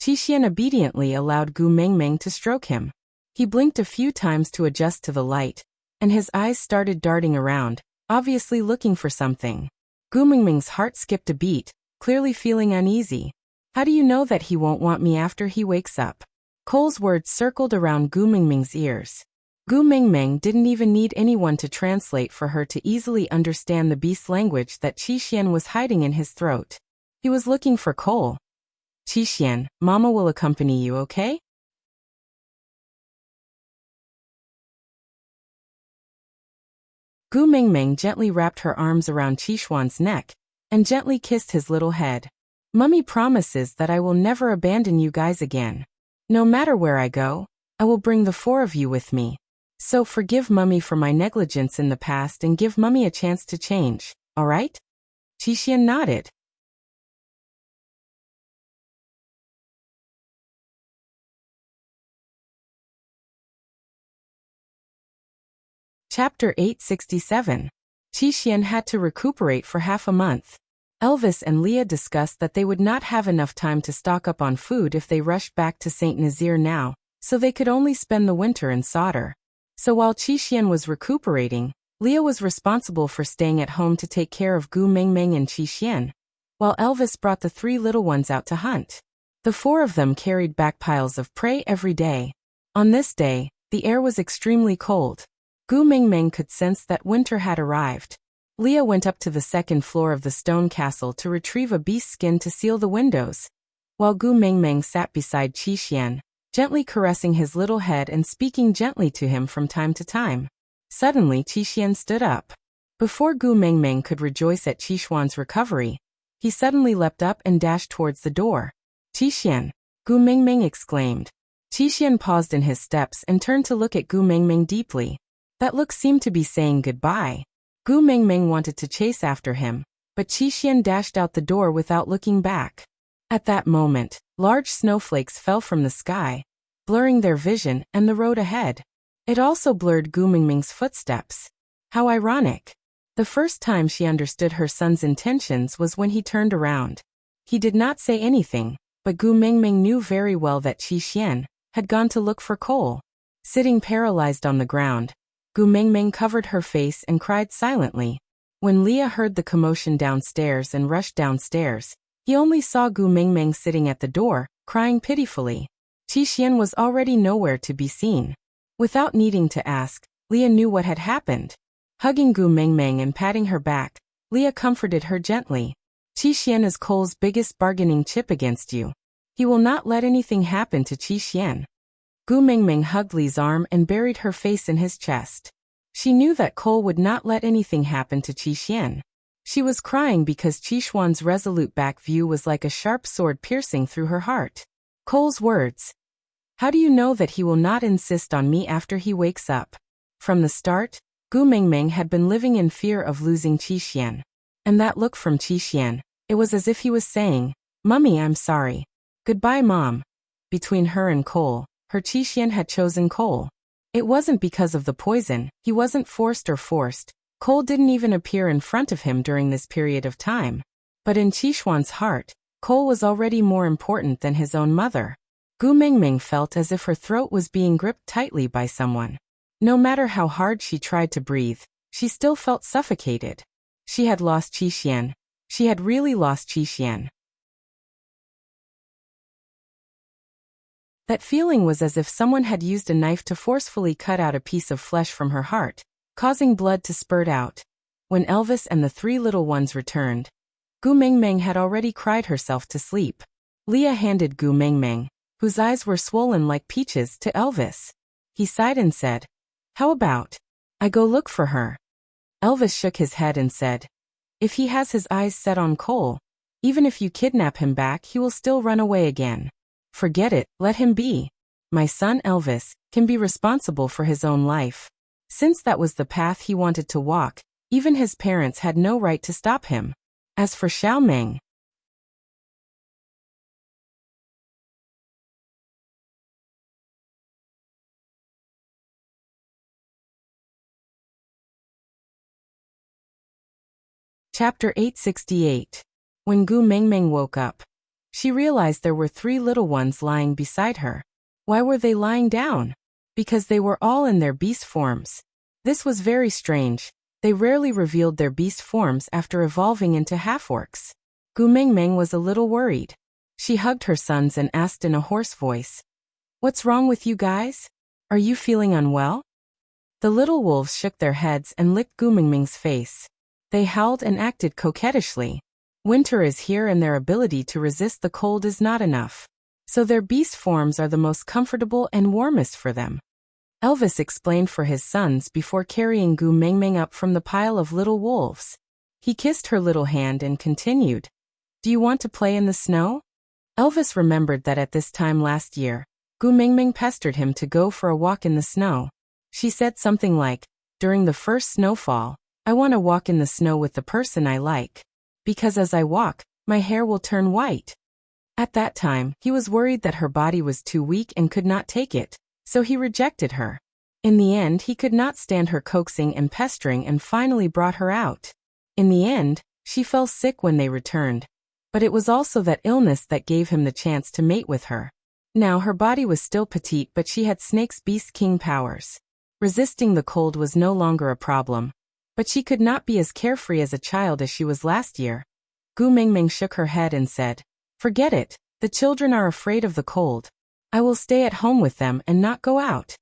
Qi obediently allowed Gu Mingming to stroke him. He blinked a few times to adjust to the light, and his eyes started darting around, obviously looking for something. Gu Mingming's heart skipped a beat, clearly feeling uneasy. How do you know that he won't want me after he wakes up? Cole's words circled around Gu Mingming's ears. Gu Mingming didn't even need anyone to translate for her to easily understand the beast language that Qi was hiding in his throat. He was looking for Cole. Qi, Mama will accompany you, okay? Gu Mingming gently wrapped her arms around Qixuan's neck and gently kissed his little head. Mummy promises that I will never abandon you guys again. No matter where I go, I will bring the four of you with me. So forgive Mummy for my negligence in the past and give Mummy a chance to change, alright? Qixuan nodded. Chapter 867. Qixuan had to recuperate for half a month. Elvis and Leah discussed that they would not have enough time to stock up on food if they rushed back to St. Nazaire now, so they could only spend the winter in Sauter. So while Qixuan was recuperating, Leah was responsible for staying at home to take care of Gu Mingming and Qixuan, while Elvis brought the three little ones out to hunt. The four of them carried back piles of prey every day. On this day, the air was extremely cold. Gu Mingming could sense that winter had arrived. Leah went up to the second floor of the stone castle to retrieve a beast skin to seal the windows, while Gu Mingming sat beside Qixuan, gently caressing his little head and speaking gently to him from time to time. Suddenly Qixuan stood up. Before Gu Mingming could rejoice at Qixuan's recovery, he suddenly leapt up and dashed towards the door. Qixuan! Gu Mingming exclaimed. Qixuan paused in his steps and turned to look at Gu Mingming deeply. That look seemed to be saying goodbye. Gu Mingming wanted to chase after him, but Qixuan dashed out the door without looking back. At that moment, large snowflakes fell from the sky, blurring their vision and the road ahead. It also blurred Gu Mingming's footsteps. How ironic. The first time she understood her son's intentions was when he turned around. He did not say anything, but Gu Mingming knew very well that Qixuan had gone to look for coal. Sitting paralyzed on the ground, Gu Mingming covered her face and cried silently. When Leah heard the commotion downstairs and rushed downstairs, he only saw Gu Mingming sitting at the door, crying pitifully. Qixuan was already nowhere to be seen. Without needing to ask, Leah knew what had happened. Hugging Gu Mingming and patting her back, Leah comforted her gently. Qixuan is Cole's biggest bargaining chip against you. He will not let anything happen to Qixuan. Gu Mingming hugged Lee's arm and buried her face in his chest. She knew that Cole would not let anything happen to Qixuan. She was crying because Qixuan's resolute back view was like a sharp sword piercing through her heart. Cole's words. How do you know that he will not insist on me after he wakes up? From the start, Gu Mingming had been living in fear of losing Qixuan. And that look from Qixuan, it was as if he was saying, Mummy, I'm sorry. Goodbye, Mom. Between her and Cole, her Qixuan had chosen Cole. It wasn't because of the poison, he wasn't forced. Cole didn't even appear in front of him during this period of time. But in Qixuan's heart, Cole was already more important than his own mother. Gu Mingming felt as if her throat was being gripped tightly by someone. No matter how hard she tried to breathe, she still felt suffocated. She had lost Qixuan. She had really lost Qixuan. That feeling was as if someone had used a knife to forcefully cut out a piece of flesh from her heart, causing blood to spurt out. When Elvis and the three little ones returned, Gu Mingming had already cried herself to sleep. Leah handed Gu Mingming, whose eyes were swollen like peaches, to Elvis. He sighed and said, How about I go look for her? Elvis shook his head and said, If he has his eyes set on Cole, even if you kidnap him back, he will still run away again. Forget it, let him be. My son Elvis can be responsible for his own life. Since that was the path he wanted to walk, even his parents had no right to stop him. As for Xiaomeng, Chapter 868. When Gu Mingming woke up, she realized there were three little ones lying beside her. Why were they lying down? Because they were all in their beast forms. This was very strange. They rarely revealed their beast forms after evolving into half-orcs. Gu Mingming was a little worried. She hugged her sons and asked in a hoarse voice, What's wrong with you guys? Are you feeling unwell? The little wolves shook their heads and licked Gu Mingming's face. They howled and acted coquettishly. Winter is here and their ability to resist the cold is not enough. So their beast forms are the most comfortable and warmest for them. Elvis explained for his sons before carrying Gu Mengmeng up from the pile of little wolves. He kissed her little hand and continued, "Do you want to play in the snow?" Elvis remembered that at this time last year, Gu Mengmeng pestered him to go for a walk in the snow. She said something like, "During the first snowfall, I want to walk in the snow with the person I like. Because as I walk, my hair will turn white." At that time, he was worried that her body was too weak and could not take it, so he rejected her. In the end, he could not stand her coaxing and pestering and finally brought her out. In the end, she fell sick when they returned. But it was also that illness that gave him the chance to mate with her. Now her body was still petite, but she had Snake's Beast King powers. Resisting the cold was no longer a problem. But she could not be as carefree as a child as she was last year. Gu Mengmeng shook her head and said, "Forget it, the children are afraid of the cold. I will stay at home with them and not go out."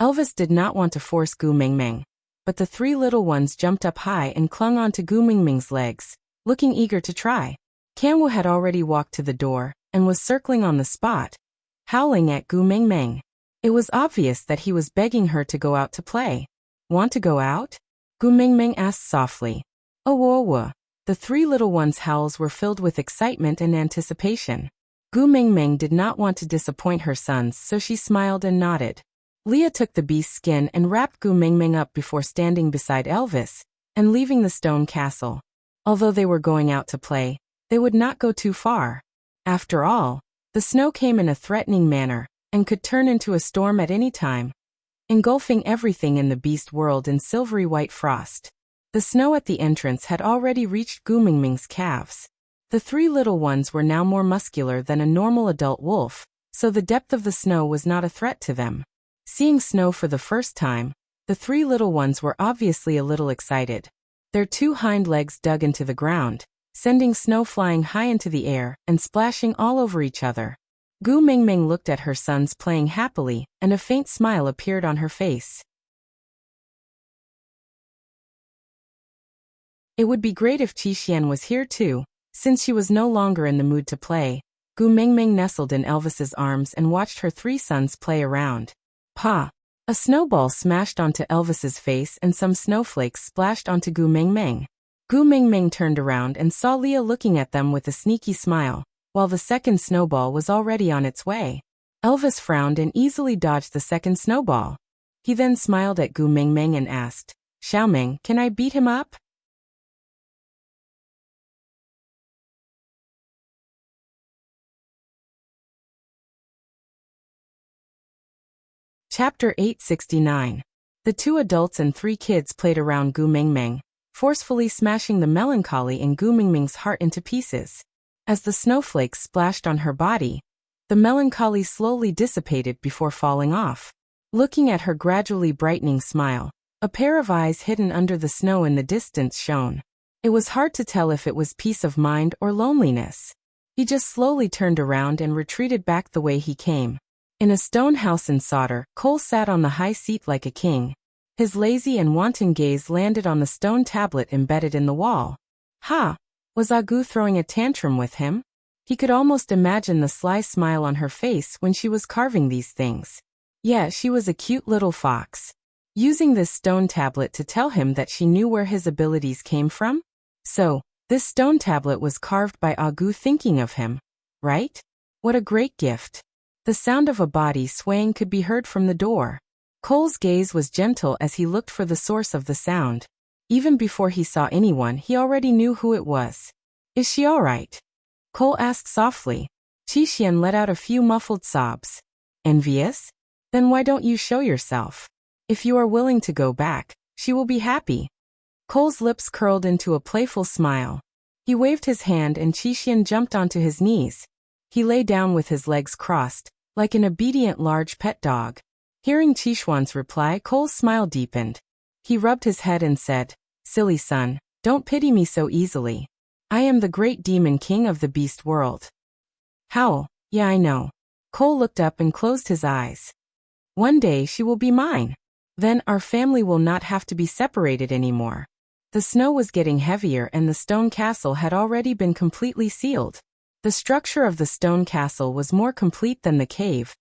Elvis did not want to force Gu Mengmeng, but the three little ones jumped up high and clung onto Gu Mengmeng's legs, looking eager to try. Kanwu had already walked to the door and was circling on the spot, howling at Gu Mengmeng. It was obvious that he was begging her to go out to play. "Want to go out?" Gu Mengmeng asked softly. "Oh, whoa, whoa." The three little ones' howls were filled with excitement and anticipation. Gu Mengmeng did not want to disappoint her sons, so she smiled and nodded. Leah took the beast's skin and wrapped Gu Mengmeng up before standing beside Elvis and leaving the stone castle. Although they were going out to play, they would not go too far. After all, the snow came in a threatening manner and could turn into a storm at any time, engulfing everything in the beast world in silvery white frost. The snow at the entrance had already reached Gu Mengmeng's calves. The three little ones were now more muscular than a normal adult wolf, so the depth of the snow was not a threat to them. Seeing snow for the first time, the three little ones were obviously a little excited. Their two hind legs dug into the ground, sending snow flying high into the air and splashing all over each other. Gu Mengmeng looked at her sons playing happily, and a faint smile appeared on her face. It would be great if Qixian was here too. Since she was no longer in the mood to play, Gu Mengmeng nestled in Elvis's arms and watched her three sons play around. Pa! A snowball smashed onto Elvis's face and some snowflakes splashed onto Gu Mengmeng. Gu Mengmeng turned around and saw Leah looking at them with a sneaky smile, while the second snowball was already on its way. Elvis frowned and easily dodged the second snowball. He then smiled at Gu Mengmeng and asked, "Xiaomeng, can I beat him up?" Chapter 869. The two adults and three kids played around Gu Mengmeng, forcefully smashing the melancholy in Gu Mengmeng's heart into pieces. As the snowflakes splashed on her body, the melancholy slowly dissipated before falling off. Looking at her gradually brightening smile, a pair of eyes hidden under the snow in the distance shone. It was hard to tell if it was peace of mind or loneliness. He just slowly turned around and retreated back the way he came. In a stone house in solder, Cole sat on the high seat like a king. His lazy and wanton gaze landed on the stone tablet embedded in the wall. Ha! Was Agu throwing a tantrum with him? He could almost imagine the sly smile on her face when she was carving these things. Yeah, she was a cute little fox. Using this stone tablet to tell him that she knew where his abilities came from? So, this stone tablet was carved by Agu thinking of him, right? What a great gift. The sound of a body swaying could be heard from the door. Cole's gaze was gentle as he looked for the source of the sound. Even before he saw anyone, he already knew who it was. "Is she all right?" Cole asked softly. Qixian let out a few muffled sobs. "Envious? Then why don't you show yourself? If you are willing to go back, she will be happy." Cole's lips curled into a playful smile. He waved his hand and Qixian jumped onto his knees. He lay down with his legs crossed, like an obedient large pet dog. Hearing Qixian's reply, Cole's smile deepened. He rubbed his head and said, "Silly son, don't pity me so easily. I am the great demon king of the beast world." "Howl, yeah, I know." Cole looked up and closed his eyes. "One day she will be mine. Then our family will not have to be separated anymore." The snow was getting heavier and the stone castle had already been completely sealed. The structure of the stone castle was more complete than the cave,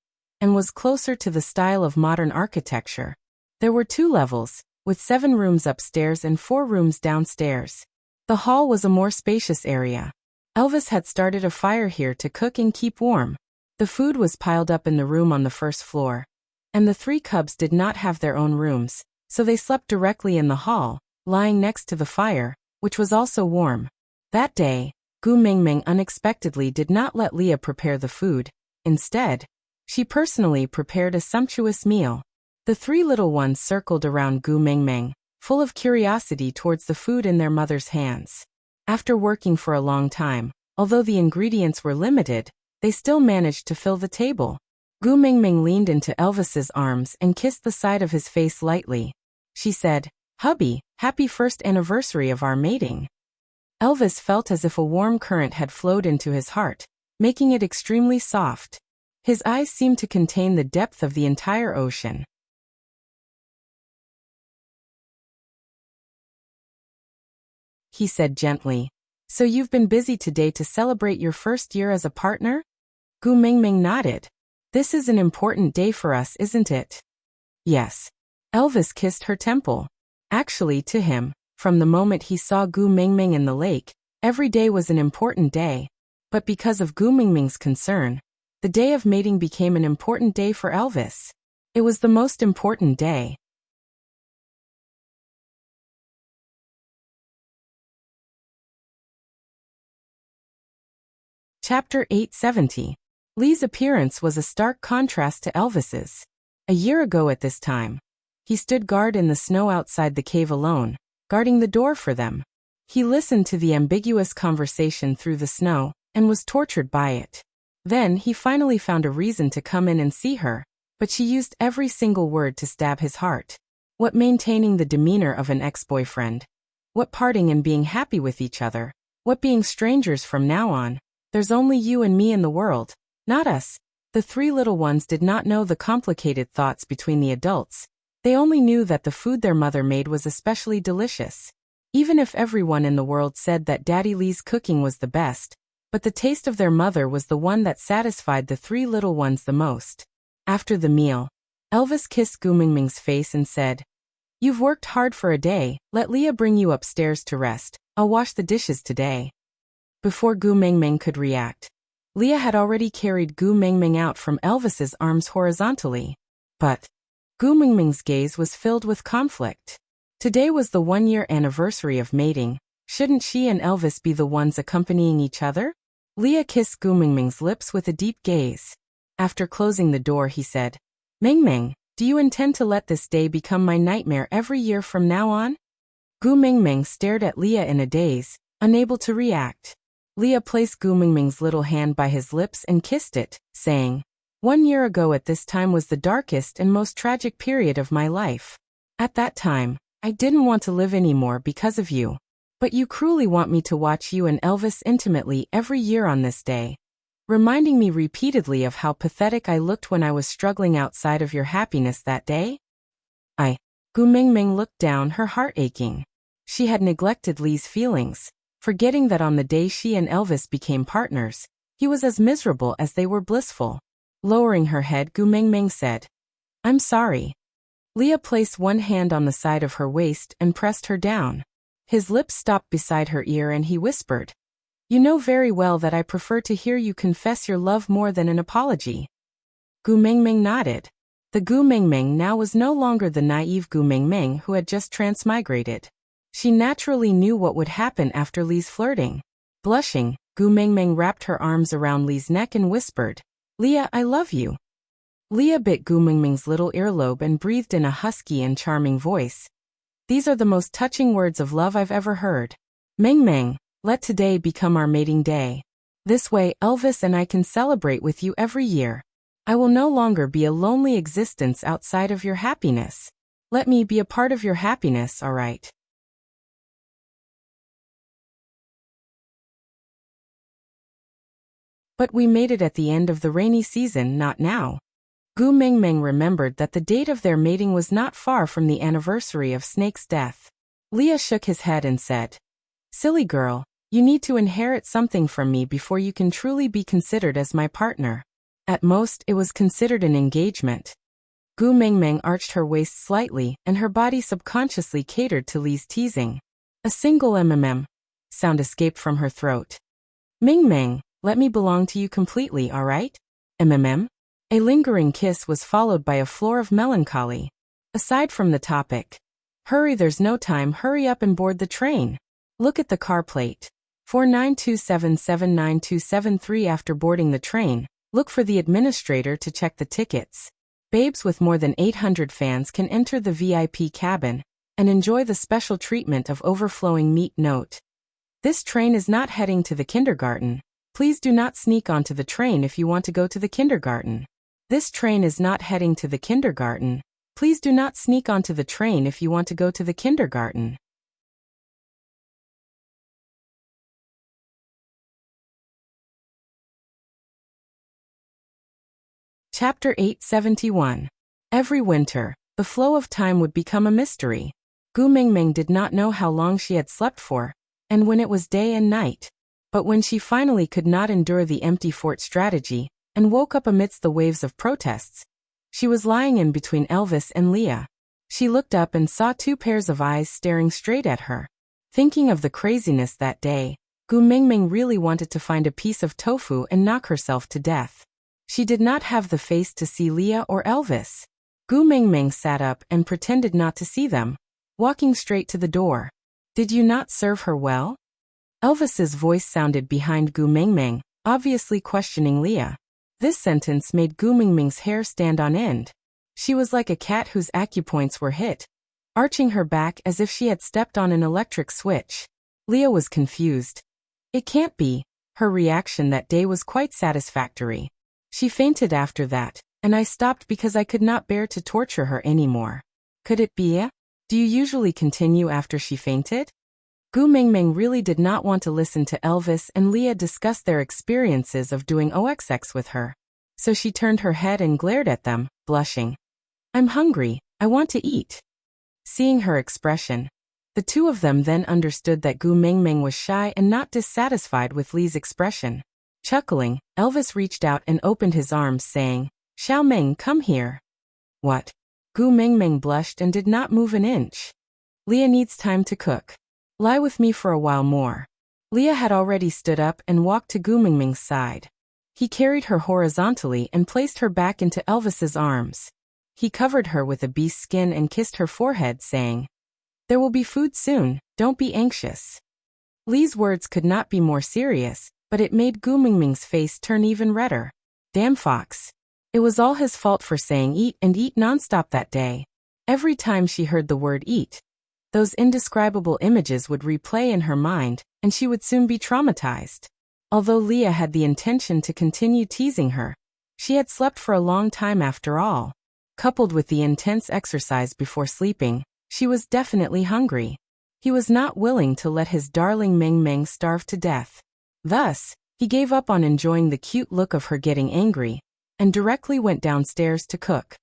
and was closer to the style of modern architecture. There were 2 levels, with 7 rooms upstairs and 4 rooms downstairs. The hall was a more spacious area. Elvis had started a fire here to cook and keep warm. The food was piled up in the room on the first floor. And the 3 cubs did not have their own rooms, so they slept directly in the hall, lying next to the fire, which was also warm. That day, Gu Mingming unexpectedly did not let Leah prepare the food. Instead, she personally prepared a sumptuous meal. The 3 little ones circled around Gu Mingming, full of curiosity towards the food in their mother's hands. After working for a long time, although the ingredients were limited, they still managed to fill the table. Gu Mingming leaned into Elvis's arms and kissed the side of his face lightly. She said, "Hubby, happy first anniversary of our mating." Elvis felt as if a warm current had flowed into his heart, making it extremely soft. His eyes seemed to contain the depth of the entire ocean. He said gently, "So you've been busy today to celebrate your first year as a partner?" Gu Mingming nodded. "This is an important day for us, isn't it?" "Yes." Elvis kissed her temple. Actually, to him, from the moment he saw Gu Mingming in the lake, every day was an important day. But because of Gu Mingming's concern, the day of mating became an important day for Elvis. It was the most important day. Chapter 870. Lee's appearance was a stark contrast to Elvis's. A year ago at this time, he stood guard in the snow outside the cave alone, guarding the door for them. He listened to the ambiguous conversation through the snow, and was tortured by it. Then he finally found a reason to come in and see her, but she used every single word to stab his heart. What maintaining the demeanor of an ex-boyfriend? What parting and being happy with each other? What being strangers from now on? There's only you and me in the world, not us. The 3 little ones did not know the complicated thoughts between the adults. They only knew that the food their mother made was especially delicious. Even if everyone in the world said that Daddy Lee's cooking was the best, but the taste of their mother was the one that satisfied the 3 little ones the most. After the meal, Elvis kissed Gu Mingming's face and said, "You've worked hard for a day, let Leah bring you upstairs to rest. I'll wash the dishes today." Before Gu Mingming could react, Leah had already carried Gu Mingming out from Elvis's arms horizontally. But Gu Mingming's gaze was filled with conflict. Today was the 1-year anniversary of mating. Shouldn't she and Elvis be the ones accompanying each other? Leah kissed Gu Mingming's lips with a deep gaze. After closing the door, he said, "Mingming, do you intend to let this day become my nightmare every year from now on?" Gu Mingming stared at Leah in a daze, unable to react. Leah placed Gu Mingming's little hand by his lips and kissed it, saying, "1 year ago at this time was the darkest and most tragic period of my life. At that time, I didn't want to live anymore because of you. But you cruelly want me to watch you and Elvis intimately every year on this day, reminding me repeatedly of how pathetic I looked when I was struggling outside of your happiness that day?" Gu Mingming looked down, her heart aching. She had neglected Lee's feelings, forgetting that on the day she and Elvis became partners, he was as miserable as they were blissful. Lowering her head, Gu Mingming said, "I'm sorry." Leah placed one hand on the side of her waist and pressed her down. His lips stopped beside her ear and he whispered, "You know very well that I prefer to hear you confess your love more than an apology." Gu Mingming nodded. The Gu Mingming now was no longer the naive Gu Mingming who had just transmigrated. She naturally knew what would happen after Lee's flirting. Blushing, Gu Mingming wrapped her arms around Lee's neck and whispered, "Leah, I love you." Leah bit Gu Mingming's little earlobe and breathed in a husky and charming voice. "These are the most touching words of love I've ever heard. Mingming, let today become our mating day. This way Elvis and I can celebrate with you every year. I will no longer be a lonely existence outside of your happiness. Let me be a part of your happiness, all right?" But we made it at the end of the rainy season, not now. Gu Mingming remembered that the date of their mating was not far from the anniversary of Snake's death. Leah shook his head and said, "Silly girl, you need to inherit something from me before you can truly be considered as my partner. At most, it was considered an engagement. Gu Mengmeng arched her waist slightly, and her body subconsciously catered to Li's teasing. A single mmm sound escaped from her throat. Mengmeng, let me belong to you completely, all right? Mmm? A lingering kiss was followed by a floor of melancholy. Aside from the topic. Hurry, there's no time, hurry up and board the train. Look at the car plate. 4927792773. After boarding the train, look for the administrator to check the tickets. Babes with more than 800 fans can enter the VIP cabin and enjoy the special treatment of overflowing meat. Note: this train is not heading to the kindergarten. Please do not sneak onto the train if you want to go to the kindergarten. This train is not heading to the kindergarten. Please do not sneak onto the train if you want to go to the kindergarten. Chapter 871. Every winter, the flow of time would become a mystery. Gu Mengmeng did not know how long she had slept for, and when it was day and night. But when she finally could not endure the empty fort strategy, and woke up amidst the waves of protests, she was lying in between Elvis and Leah. She looked up and saw two pairs of eyes staring straight at her. Thinking of the craziness that day, Gu Mengmeng really wanted to find a piece of tofu and knock herself to death. She did not have the face to see Leah or Elvis. Gu Mengmeng sat up and pretended not to see them, walking straight to the door. Did you not serve her well? Elvis's voice sounded behind Gu Mengmeng, obviously questioning Leah. This sentence made Gu Mengmeng's hair stand on end. She was like a cat whose acupoints were hit, arching her back as if she had stepped on an electric switch. Leah was confused. It can't be. Her reaction that day was quite satisfactory. She fainted after that, and I stopped because I could not bear to torture her anymore. Could it be? Do you usually continue after she fainted? Gu Mengmeng really did not want to listen to Elvis and Leah discuss their experiences of doing OXX with her. So she turned her head and glared at them, blushing. I'm hungry, I want to eat. Seeing her expression, the two of them then understood that Gu Mengmeng was shy and not dissatisfied with Li's expression. Chuckling, Elvis reached out and opened his arms, saying, Xiao Meng, come here. What? Gu Mengmeng blushed and did not move an inch. Leah needs time to cook. Lie with me for a while more. Leah had already stood up and walked to Gu Mengmeng's side. He carried her horizontally and placed her back into Elvis's arms. He covered her with a beast's skin and kissed her forehead, saying, There will be food soon, don't be anxious. Li's words could not be more serious, but it made Gu Mengmeng's face turn even redder. Damn fox. It was all his fault for saying eat and eat nonstop that day. Every time she heard the word eat, those indescribable images would replay in her mind, and she would soon be traumatized. Although Leah had the intention to continue teasing her, she had slept for a long time after all. Coupled with the intense exercise before sleeping, she was definitely hungry. He was not willing to let his darling Mengmeng starve to death. Thus, he gave up on enjoying the cute look of her getting angry, and directly went downstairs to cook.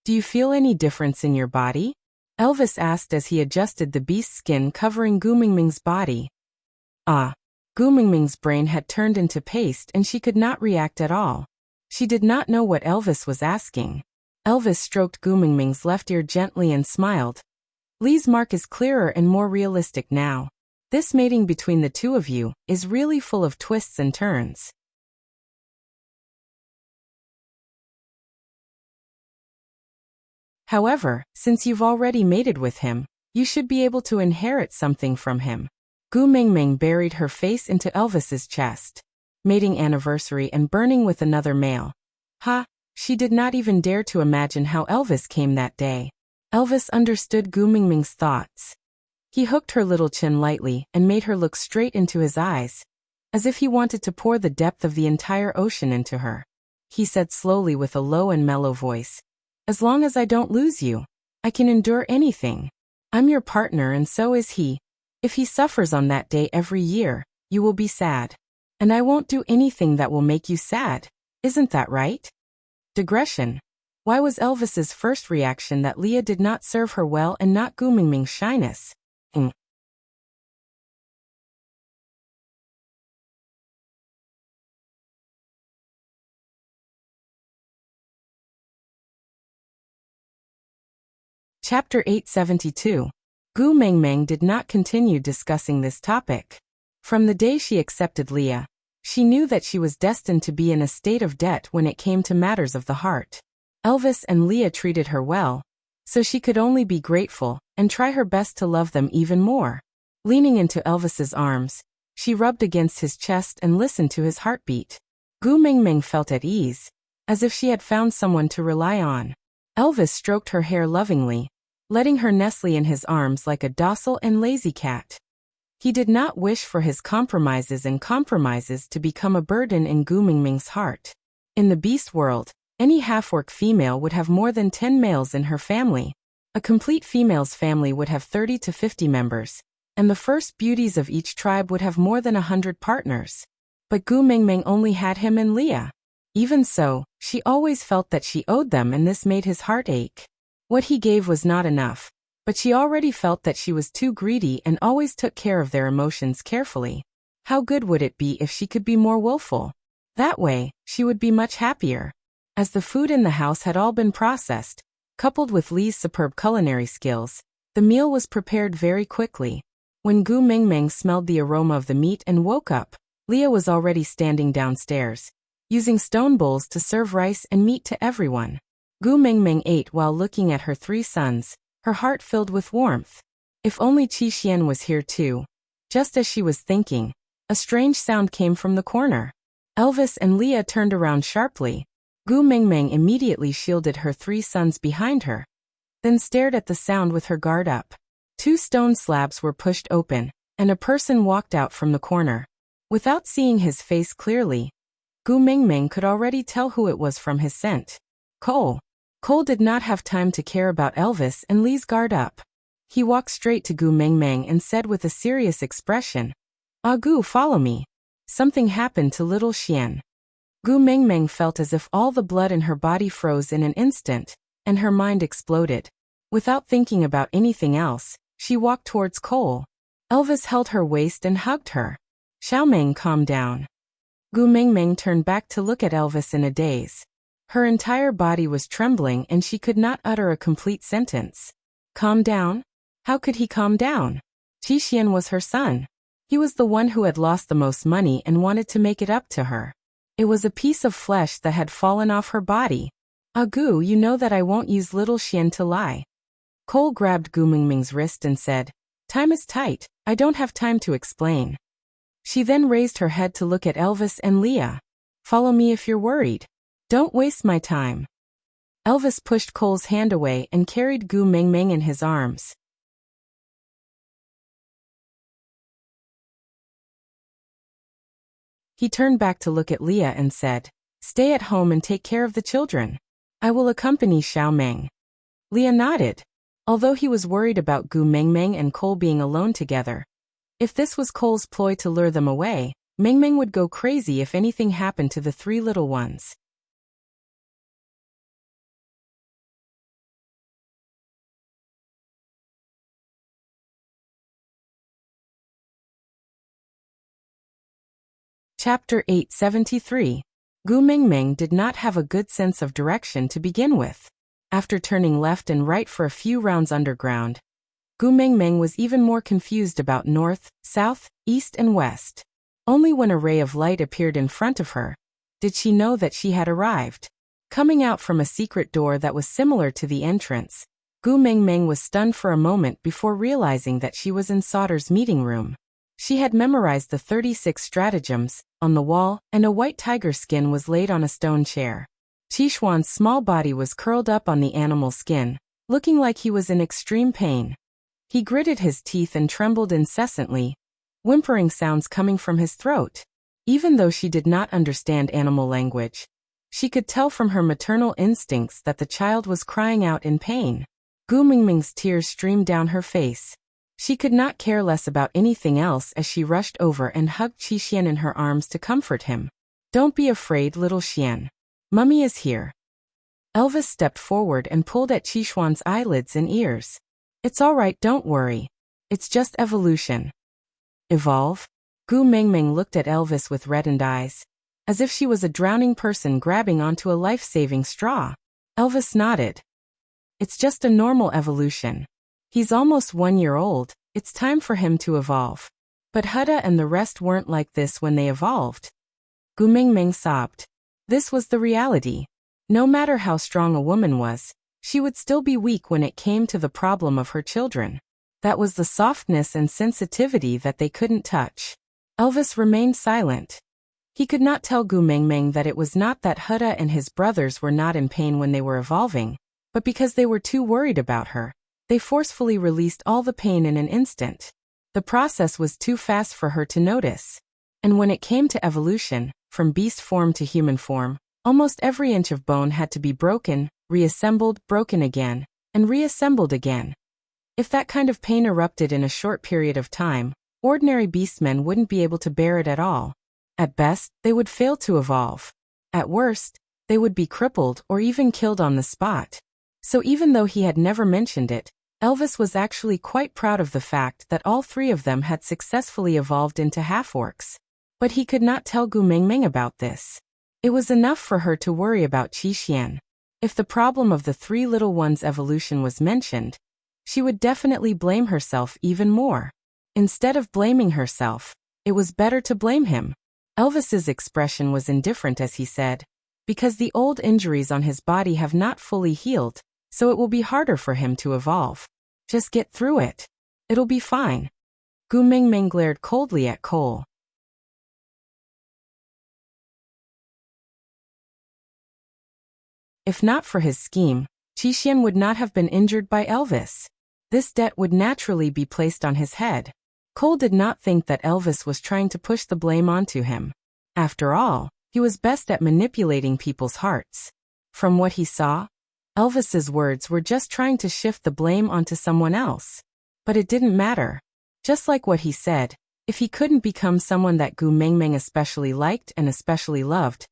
Do you feel any difference in your body? Elvis asked as he adjusted the beast's skin covering Gu Mengmeng's body. Ah. Gu Mengmeng's brain had turned into paste and she could not react at all. She did not know what Elvis was asking. Elvis stroked Gu Mengmeng's left ear gently and smiled. Li's mark is clearer and more realistic now. This mating between the two of you is really full of twists and turns. However, since you've already mated with him, you should be able to inherit something from him. Gu Mengmeng buried her face into Elvis's chest. Mating anniversary and burning with another male. Ha! She did not even dare to imagine how Elvis came that day. Elvis understood Gu Mengmeng's thoughts. He hooked her little chin lightly and made her look straight into his eyes, as if he wanted to pour the depth of the entire ocean into her. He said slowly with a low and mellow voice, As long as I don't lose you, I can endure anything. I'm your partner and so is he. If he suffers on that day every year, you will be sad. And I won't do anything that will make you sad. Isn't that right? Digression. Why was Elvis's first reaction that Leah did not serve her well and not Gu Mengmeng's shyness? Chapter 872. Gu Mengmeng did not continue discussing this topic. From the day she accepted Leah, she knew that she was destined to be in a state of debt when it came to matters of the heart. Elvis and Leah treated her well, so she could only be grateful and try her best to love them even more. Leaning into Elvis's arms, she rubbed against his chest and listened to his heartbeat. Gu Mengmeng felt at ease, as if she had found someone to rely on. Elvis stroked her hair lovingly, letting her nestle in his arms like a docile and lazy cat. He did not wish for his compromises to become a burden in Gu Mengmeng's heart. In the beast world, any half-orc female would have more than 10 males in her family. A complete female's family would have 30 to 50 members, and the first beauties of each tribe would have more than 100 partners. But Gu Mengmeng only had him and Leah. Even so, she always felt that she owed them, and this made his heart ache. What he gave was not enough, but she already felt that she was too greedy and always took care of their emotions carefully. How good would it be if she could be more willful? That way, she would be much happier. As the food in the house had all been processed, coupled with Lee's superb culinary skills, the meal was prepared very quickly. When Gu Mengmeng smelled the aroma of the meat and woke up, Leah was already standing downstairs, using stone bowls to serve rice and meat to everyone. Gu Mengmeng ate while looking at her 3 sons, her heart filled with warmth. If only Qi Xian was here too. Just as she was thinking, a strange sound came from the corner. Elvis and Leah turned around sharply. Gu Mengmeng immediately shielded her 3 sons behind her, then stared at the sound with her guard up. 2 stone slabs were pushed open, and a person walked out from the corner. Without seeing his face clearly, Gu Mengmeng could already tell who it was from his scent. Cole. Cole did not have time to care about Elvis and Lee's guard up. He walked straight to Gu Mengmeng and said with a serious expression, "Ah Gu, follow me. Something happened to little Xian." Gu Mengmeng felt as if all the blood in her body froze in an instant, and her mind exploded. Without thinking about anything else, she walked towards Cole. Elvis held her waist and hugged her. "Xiaomeng, calm down." Gu Mengmeng turned back to look at Elvis in a daze. Her entire body was trembling and she could not utter a complete sentence. Calm down? How could he calm down? Qi Xian was her son. He was the one who had lost the most money and wanted to make it up to her. It was a piece of flesh that had fallen off her body. "Ah Gu, you know that I won't use little Xian to lie." Cole grabbed Gu Mengmeng's wrist and said, "Time is tight, I don't have time to explain." She then raised her head to look at Elvis and Leah. "Follow me if you're worried. Don't waste my time." Elvis pushed Cole's hand away and carried Gu Mengmeng in his arms. He turned back to look at Leah and said, "Stay at home and take care of the children. I will accompany Xiaomeng." Leah nodded. Although he was worried about Gu Mengmeng and Cole being alone together, if this was Cole's ploy to lure them away, Mengmeng would go crazy if anything happened to the 3 little ones. Chapter 873. Gu Mengmeng did not have a good sense of direction to begin with. After turning left and right for a few rounds underground, Gu Mengmeng was even more confused about north, south, east and west. Only when a ray of light appeared in front of her did she know that she had arrived. Coming out from a secret door that was similar to the entrance, Gu Mengmeng was stunned for a moment before realizing that she was in Sauter's meeting room. She had memorized the 36 stratagems on the wall, and a white tiger skin was laid on a stone chair. Qishuan's small body was curled up on the animal skin, looking like he was in extreme pain. He gritted his teeth and trembled incessantly, whimpering sounds coming from his throat. Even though she did not understand animal language, she could tell from her maternal instincts that the child was crying out in pain. Gu Mengmeng's tears streamed down her face. She could not care less about anything else as she rushed over and hugged Qi Xian in her arms to comfort him. "Don't be afraid, little Xian. Mummy is here." Elvis stepped forward and pulled at Qishuan's eyelids and ears. "It's all right, don't worry. It's just evolution." "Evolve?" Gu Mengmeng looked at Elvis with reddened eyes, as if she was a drowning person grabbing onto a life-saving straw. Elvis nodded. It's just a normal evolution. He's almost 1 year old, it's time for him to evolve. But Huda and the rest weren't like this when they evolved. Gu Mingming sobbed. This was the reality. No matter how strong a woman was, she would still be weak when it came to the problem of her children. That was the softness and sensitivity that they couldn't touch. Elvis remained silent. He could not tell Gu Mingming that it was not that Huda and his brothers were not in pain when they were evolving, but because they were too worried about her. They forcefully released all the pain in an instant. The process was too fast for her to notice. And when it came to evolution, from beast form to human form, almost every inch of bone had to be broken, reassembled, broken again, and reassembled again. If that kind of pain erupted in a short period of time, ordinary beastmen wouldn't be able to bear it at all. At best, they would fail to evolve. At worst, they would be crippled or even killed on the spot. So even though he had never mentioned it, Elvis was actually quite proud of the fact that all three of them had successfully evolved into half-orcs. But he could not tell Gu Mingming about this. It was enough for her to worry about Qi Xian. If the problem of the three little ones' evolution was mentioned, she would definitely blame herself even more. Instead of blaming herself, it was better to blame him. Elvis's expression was indifferent as he said, because the old injuries on his body have not fully healed, so it will be harder for him to evolve. Just get through it. It'll be fine. Gu Mingming glared coldly at Cole. If not for his scheme, Qi Xian would not have been injured by Elvis. This debt would naturally be placed on his head. Cole did not think that Elvis was trying to push the blame onto him. After all, he was best at manipulating people's hearts. From what he saw, Elvis's words were just trying to shift the blame onto someone else. But it didn't matter. Just like what he said, if he couldn't become someone that Gu Mingming especially liked and especially loved,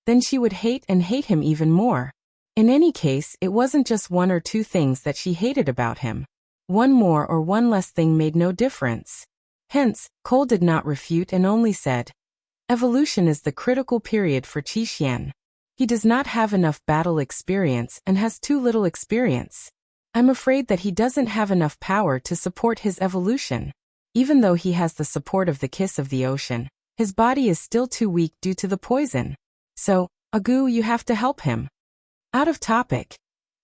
then she would hate him even more. In any case, it wasn't just one or two things that she hated about him. One more or one less thing made no difference. Hence, Cole did not refute and only said, evolution is the critical period for Qi Xian. He does not have enough battle experience and has too little experience. I'm afraid that he doesn't have enough power to support his evolution. Even though he has the support of the kiss of the ocean, his body is still too weak due to the poison. So, Agu, you have to help him. Out of topic.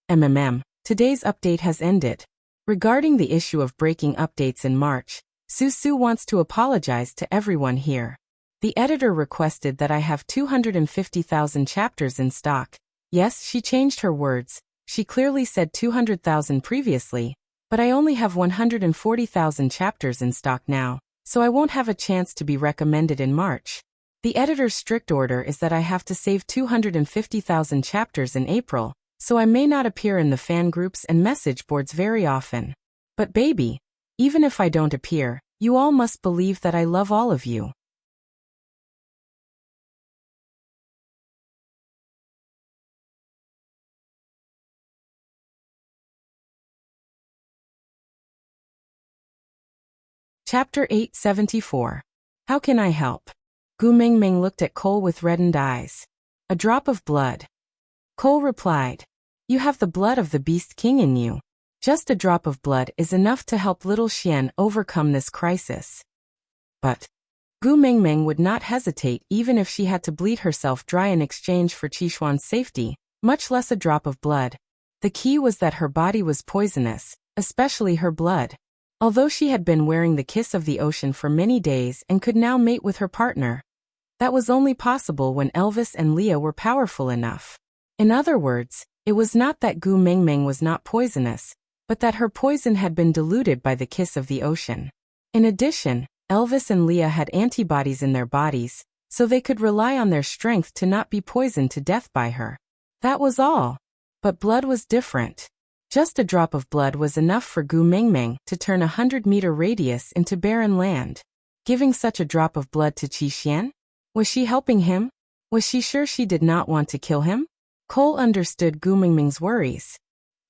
Today's update has ended. Regarding the issue of breaking updates in March, Susu wants to apologize to everyone here. The editor requested that I have 250,000 chapters in stock. Yes, she changed her words. She clearly said 200,000 previously, but I only have 140,000 chapters in stock now, so I won't have a chance to be recommended in March. The editor's strict order is that I have to save 250,000 chapters in April, so I may not appear in the fan groups and message boards very often. But baby, even if I don't appear, you all must believe that I love all of you. Chapter 874. How can I help? Gu Mingming looked at Cole with reddened eyes. A drop of blood. Cole replied, you have the blood of the Beast King in you. Just a drop of blood is enough to help little Xian overcome this crisis. But Gu Mingming would not hesitate even if she had to bleed herself dry in exchange for Qishuan's safety, much less a drop of blood. The key was that her body was poisonous, especially her blood. Although she had been wearing the kiss of the ocean for many days and could now mate with her partner, that was only possible when Elvis and Leah were powerful enough. In other words, it was not that Gu Mingming was not poisonous, but that her poison had been diluted by the kiss of the ocean. In addition, Elvis and Leah had antibodies in their bodies, so they could rely on their strength to not be poisoned to death by her. That was all. But blood was different. Just a drop of blood was enough for Gu Mingming to turn a 100-meter radius into barren land. Giving such a drop of blood to Qi Xian? Was she helping him? Was she sure she did not want to kill him? Cole understood Gu Mingming's worries.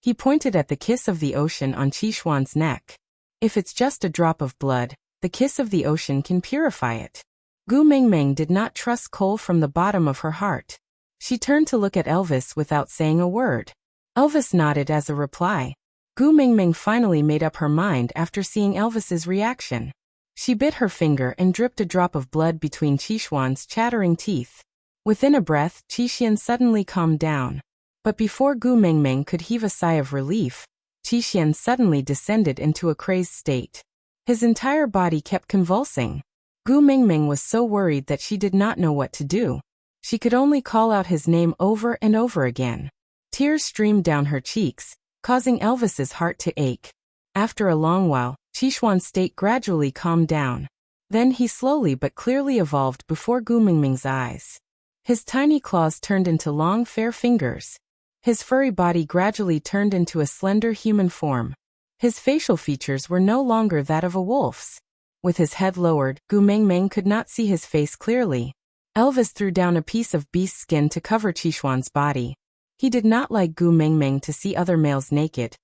He pointed at the kiss of the ocean on Qishuan's neck. If it's just a drop of blood, the kiss of the ocean can purify it. Gu Mingming did not trust Cole from the bottom of her heart. She turned to look at Elvis without saying a word. Elvis nodded as a reply. Gu Mingming finally made up her mind after seeing Elvis's reaction. She bit her finger and dripped a drop of blood between Qixuan's chattering teeth. Within a breath, Qixian suddenly calmed down. But before Gu Mingming could heave a sigh of relief, Qixian suddenly descended into a crazed state. His entire body kept convulsing. Gu Mingming was so worried that she did not know what to do. She could only call out his name over and over again. Tears streamed down her cheeks, causing Elvis's heart to ache. After a long while, Qixuan's state gradually calmed down. Then he slowly but clearly evolved before Gu Mingming's eyes. His tiny claws turned into long, fair fingers. His furry body gradually turned into a slender human form. His facial features were no longer that of a wolf's. With his head lowered, Gu Mingming could not see his face clearly. Elvis threw down a piece of beast skin to cover Qixuan's body. He did not like Gu Mingming to see other males naked,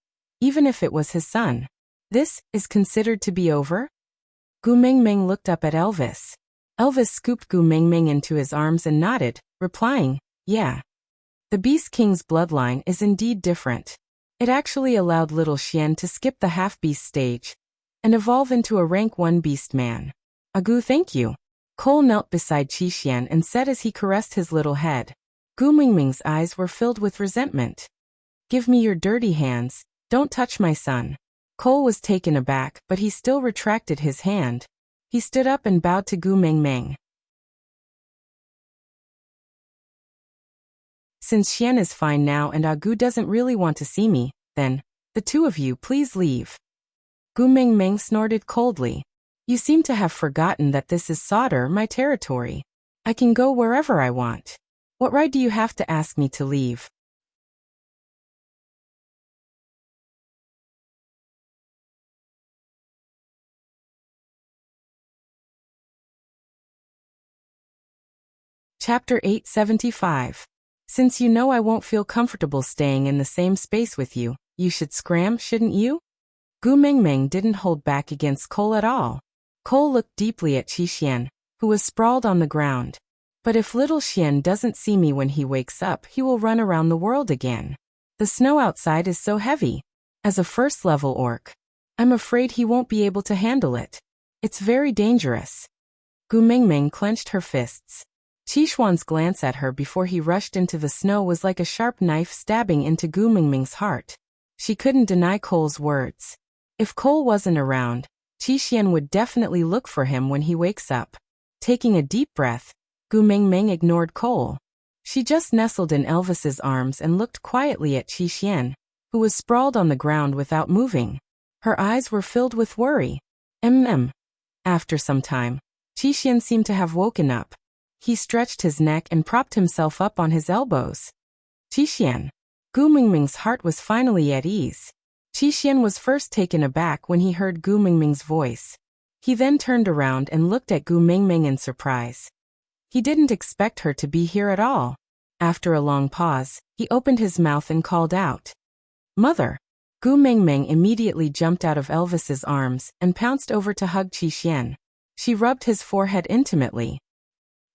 even if it was his son. This is considered to be over? Gu Mingming looked up at Elvis. Elvis scooped Gu Mingming into his arms and nodded, replying, yeah. The Beast King's bloodline is indeed different. It actually allowed little Xian to skip the half-beast stage and evolve into a rank 1 beast man. Gu, thank you. Cole knelt beside Qixian and said as he caressed his little head. Gu Mingming's eyes were filled with resentment. Give me your dirty hands, don't touch my son. Cole was taken aback, but he still retracted his hand. He stood up and bowed to Gu Mingming. Since Xian is fine now and Gu doesn't really want to see me, then, the two of you please leave. Gu Mingming snorted coldly. You seem to have forgotten that this is Sauder, my territory. I can go wherever I want. What right do you have to ask me to leave? Chapter 875. Since you know I won't feel comfortable staying in the same space with you, you should scram, shouldn't you? Gu Mingming didn't hold back against Cole at all. Cole looked deeply at Qixian, who was sprawled on the ground. But if little Xian doesn't see me when he wakes up, he will run around the world again. The snow outside is so heavy. As a first-level orc, I'm afraid he won't be able to handle it. It's very dangerous. Gu Mingming clenched her fists. Qixuan's glance at her before he rushed into the snow was like a sharp knife stabbing into Gu Mingming's heart. She couldn't deny Cole's words. If Cole wasn't around, Qixian would definitely look for him when he wakes up. Taking a deep breath, Gu Mingming ignored Cole. She just nestled in Elvis's arms and looked quietly at Qixian, who was sprawled on the ground without moving. Her eyes were filled with worry. After some time, Qixian seemed to have woken up. He stretched his neck and propped himself up on his elbows. Qixian. Gu Mingming's heart was finally at ease. Qixian was first taken aback when he heard Gu Mingming's voice. He then turned around and looked at Gu Mingming in surprise. He didn't expect her to be here at all. After a long pause, he opened his mouth and called out, Mother! Gu Mingming immediately jumped out of Elvis's arms and pounced over to hug Qixian. She rubbed his forehead intimately.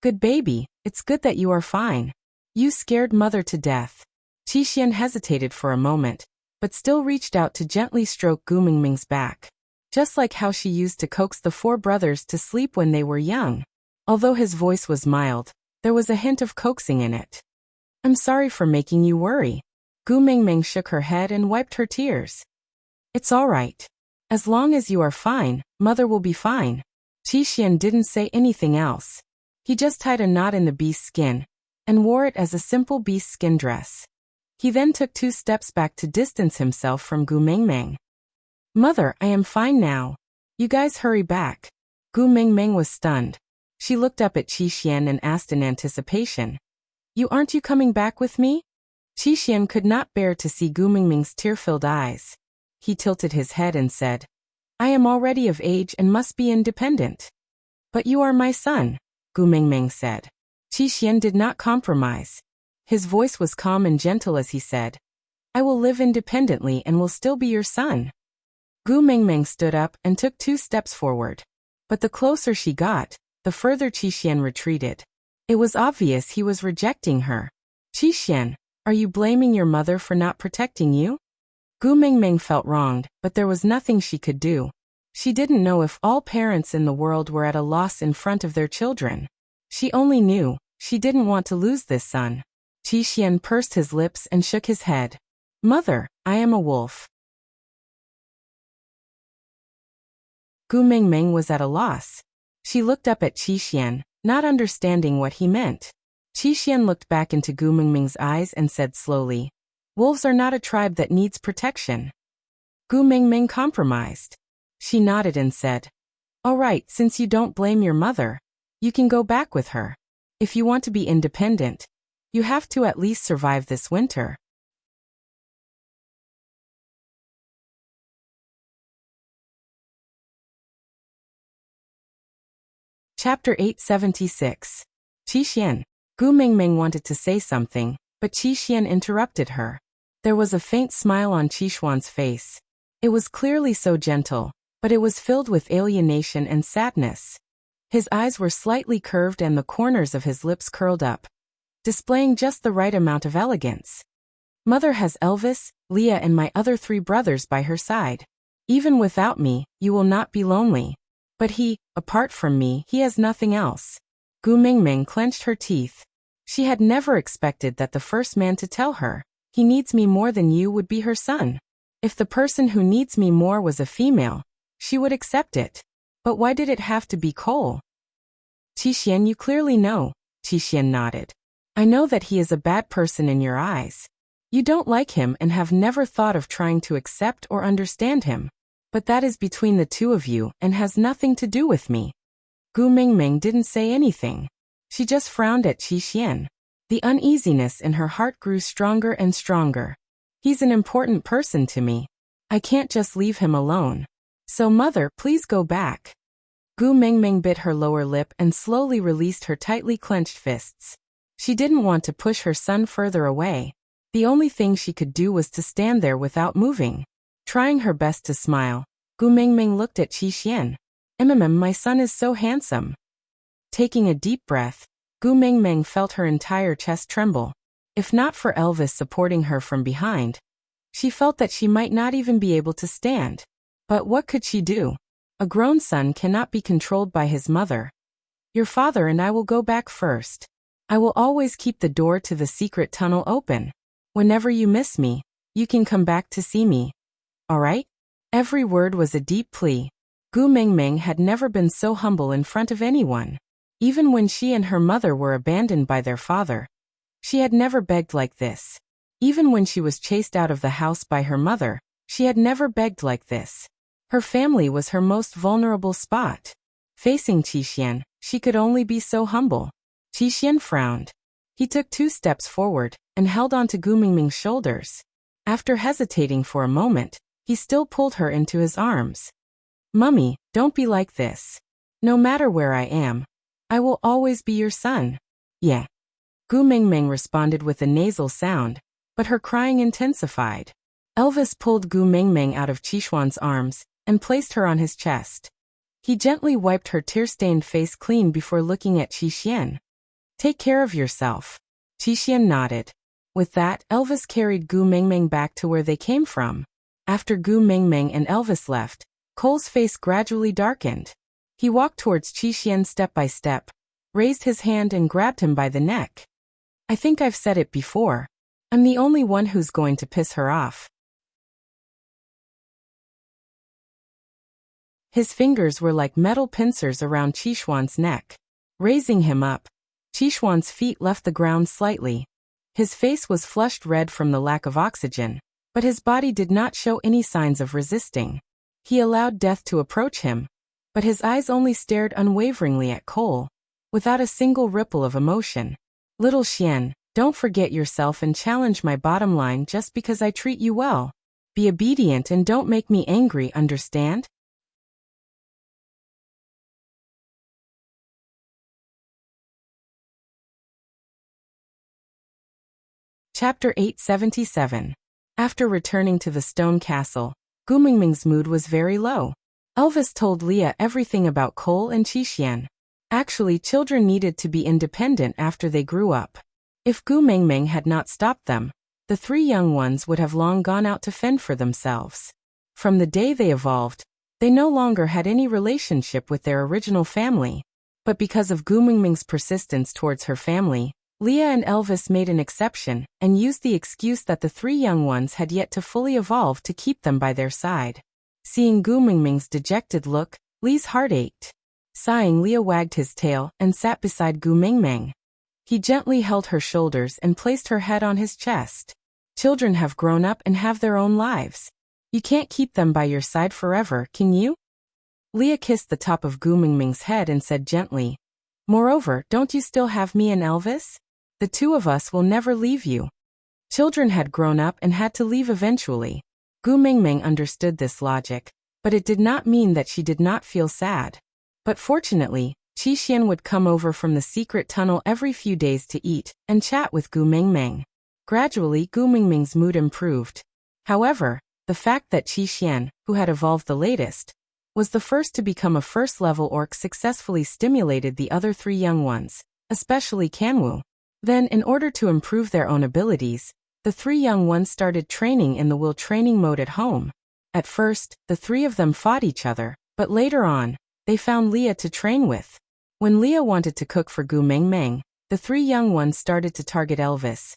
Good baby, it's good that you are fine. You scared Mother to death. Qixian hesitated for a moment, but still reached out to gently stroke Gu Mingming's back. Just like how she used to coax the 4 brothers to sleep when they were young. Although his voice was mild, there was a hint of coaxing in it. I'm sorry for making you worry. Gu Mingming shook her head and wiped her tears. It's all right. As long as you are fine, Mother will be fine. Qixian didn't say anything else. He just tied a knot in the beast skin and wore it as a simple beast skin dress. He then took 2 steps back to distance himself from Gu Mingming. Mother, I am fine now. You guys hurry back. Gu Mingming was stunned. She looked up at Qixian and asked in anticipation. Aren't you coming back with me? Qixian could not bear to see Gu Mingming's tear-filled eyes. He tilted his head and said, I am already of age and must be independent. But you are my son, Gu Mingming said. Qixian did not compromise. His voice was calm and gentle as he said, I will live independently and will still be your son. Gu Mingming stood up and took 2 steps forward. But the closer she got, the further Qixian retreated. It was obvious he was rejecting her. Qixian, Are you blaming your mother for not protecting you? Gu Mingming felt wronged, but there was nothing she could do. She didn't know if all parents in the world were at a loss in front of their children. She only knew she didn't want to lose this son. Qi Xian pursed his lips and shook his head. Mother, I am a wolf. Gu Mingming was at a loss. She looked up at Qi Xian, not understanding what he meant. Qi Xian looked back into Gu Mingming's eyes and said slowly, wolves are not a tribe that needs protection. Gu Mingming compromised. She nodded and said, all right, since you don't blame your mother, you can go back with her. If you want to be independent, you have to at least survive this winter. Chapter 876. Qi Xian. Gu Mingming wanted to say something, but Qi Xian interrupted her. There was a faint smile on Qi Xuan's face. It was clearly so gentle, but it was filled with alienation and sadness. His eyes were slightly curved and the corners of his lips curled up, displaying just the right amount of elegance. Mother has Elvis, Leah and my other 3 brothers by her side. Even without me, you will not be lonely. But apart from me, he has nothing else. Gu Mingming clenched her teeth. She had never expected that the first man to tell her, he needs me more than you, would be her son. If the person who needs me more was a female, she would accept it. But why did it have to be Cole? Qi Xian, you clearly know. Qi Xian nodded. I know that he is a bad person in your eyes. You don't like him and have never thought of trying to accept or understand him. But that is between the 2 of you and has nothing to do with me. Gu Mingming didn't say anything. She just frowned at Qi Xian. The uneasiness in her heart grew stronger and stronger. He's an important person to me. I can't just leave him alone. So mother, please go back. Gu Mingming bit her lower lip and slowly released her tightly clenched fists. She didn't want to push her son further away. The only thing she could do was to stand there without moving. Trying her best to smile, Gu Mingming looked at Qi Xian. My son is so handsome. Taking a deep breath, Gu Mingming felt her entire chest tremble. If not for Elvis supporting her from behind, she felt that she might not even be able to stand. But what could she do? A grown son cannot be controlled by his mother. Your father and I will go back first. I will always keep the door to the secret tunnel open. Whenever you miss me, you can come back to see me. All right? Every word was a deep plea. Gu Mingming had never been so humble in front of anyone. Even when she and her mother were abandoned by their father, she had never begged like this. Even when she was chased out of the house by her mother, she had never begged like this. Her family was her most vulnerable spot. Facing Qi Xian, she could only be so humble. Qi Xian frowned. He took 2 steps forward and held onto Gu Mingming's shoulders. After hesitating for a moment, he still pulled her into his arms. Mummy, don't be like this. No matter where I am, I will always be your son. Yeah. Gu Mingming responded with a nasal sound, but her crying intensified. Elvis pulled Gu Mingming out of Qi Xuan's arms and placed her on his chest. He gently wiped her tear-stained face clean before looking at Qi Xian. Take care of yourself. Qi Xian nodded. With that, Elvis carried Gu Mingming back to where they came from. After Gu Mingming and Elvis left, Cole's face gradually darkened. He walked towards Qi Xian step by step, raised his hand and grabbed him by the neck. I think I've said it before. I'm the only one who's going to piss her off. His fingers were like metal pincers around Qi Xuan's neck. Raising him up, Qi Xuan's feet left the ground slightly. His face was flushed red from the lack of oxygen, but his body did not show any signs of resisting. He allowed death to approach him, but his eyes only stared unwaveringly at Cole, without a single ripple of emotion. Little Xian, don't forget yourself and challenge my bottom line just because I treat you well. Be obedient and don't make me angry, understand? Chapter 877. After returning to the stone castle, Gu Mingming's mood was very low. Elvis told Leah everything about Cole and Qi Xian. Actually, children needed to be independent after they grew up. If Gu Mingming had not stopped them, the three young ones would have long gone out to fend for themselves. From the day they evolved, they no longer had any relationship with their original family. But because of Gu Mingming's persistence towards her family, Leah and Elvis made an exception and used the excuse that the three young ones had yet to fully evolve to keep them by their side. Seeing Gu Mingming's dejected look, Lee's heart ached. Sighing, Leah wagged his tail and sat beside Gu Mingming. He gently held her shoulders and placed her head on his chest. Children have grown up and have their own lives. You can't keep them by your side forever, can you? Leah kissed the top of Gu Mingming's head and said gently, "Moreover, don't you still have me and Elvis? The two of us will never leave you." Children had grown up and had to leave eventually. Gu Mingming understood this logic, but it did not mean that she did not feel sad. But fortunately, Qi Xian would come over from the secret tunnel every few days to eat and chat with Gu Mingming. Gradually, Gu Mingming's mood improved. However, the fact that Qi Xian, who had evolved the latest, was the first to become a first-level orc successfully stimulated the other three young ones, especially Kanwu. Then, in order to improve their own abilities, the three young ones started training in the will training mode at home. At first, the three of them fought each other, but later on, they found Leah to train with. When Leah wanted to cook for Gu Mingming, the three young ones started to target Elvis.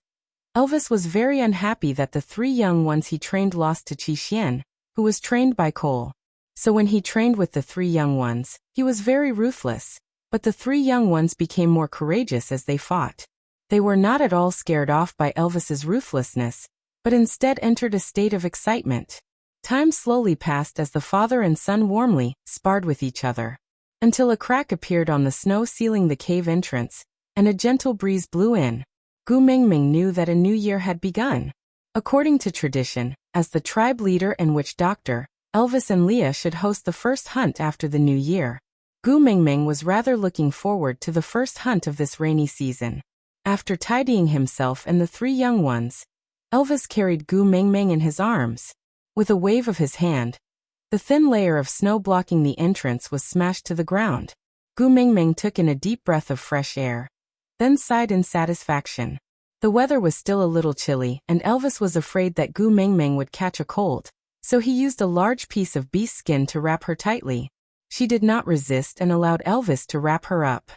Elvis was very unhappy that the three young ones he trained lost to Qi Xian, who was trained by Cole. So when he trained with the three young ones, he was very ruthless, but the three young ones became more courageous as they fought. They were not at all scared off by Elvis's ruthlessness, but instead entered a state of excitement. Time slowly passed as the father and son warmly sparred with each other, until a crack appeared on the snow sealing the cave entrance, and a gentle breeze blew in. Gu Mingming knew that a new year had begun. According to tradition, as the tribe leader and witch doctor, Elvis and Leah should host the first hunt after the new year. Gu Mingming was rather looking forward to the first hunt of this rainy season. After tidying himself and the three young ones, Elvis carried Gu Mingming in his arms. With a wave of his hand, the thin layer of snow blocking the entrance was smashed to the ground. Gu Mingming took in a deep breath of fresh air, then sighed in satisfaction. The weather was still a little chilly, and Elvis was afraid that Gu Mingming would catch a cold, so he used a large piece of beast skin to wrap her tightly. She did not resist and allowed Elvis to wrap her up.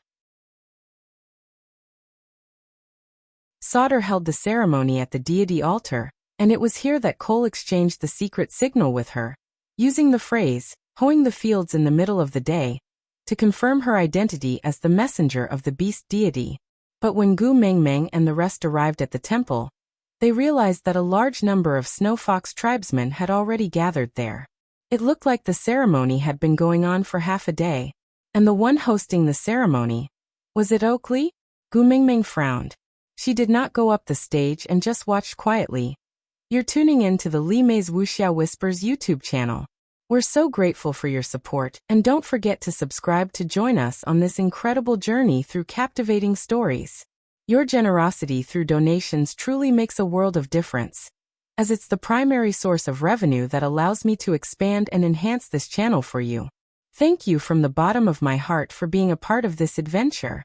Sauter held the ceremony at the deity altar, and it was here that Cole exchanged the secret signal with her, using the phrase, "hoeing the fields in the middle of the day," to confirm her identity as the messenger of the beast deity. But when Gu Mingming and the rest arrived at the temple, they realized that a large number of Snow Fox tribesmen had already gathered there. It looked like the ceremony had been going on for half a day, and the one hosting the ceremony, was it Oakley? Gu Mingming frowned. She did not go up the stage and just watched quietly. You're tuning in to the Li Mei's Wuxia Whispers YouTube channel. We're so grateful for your support, and don't forget to subscribe to join us on this incredible journey through captivating stories. Your generosity through donations truly makes a world of difference, as it's the primary source of revenue that allows me to expand and enhance this channel for you. Thank you from the bottom of my heart for being a part of this adventure.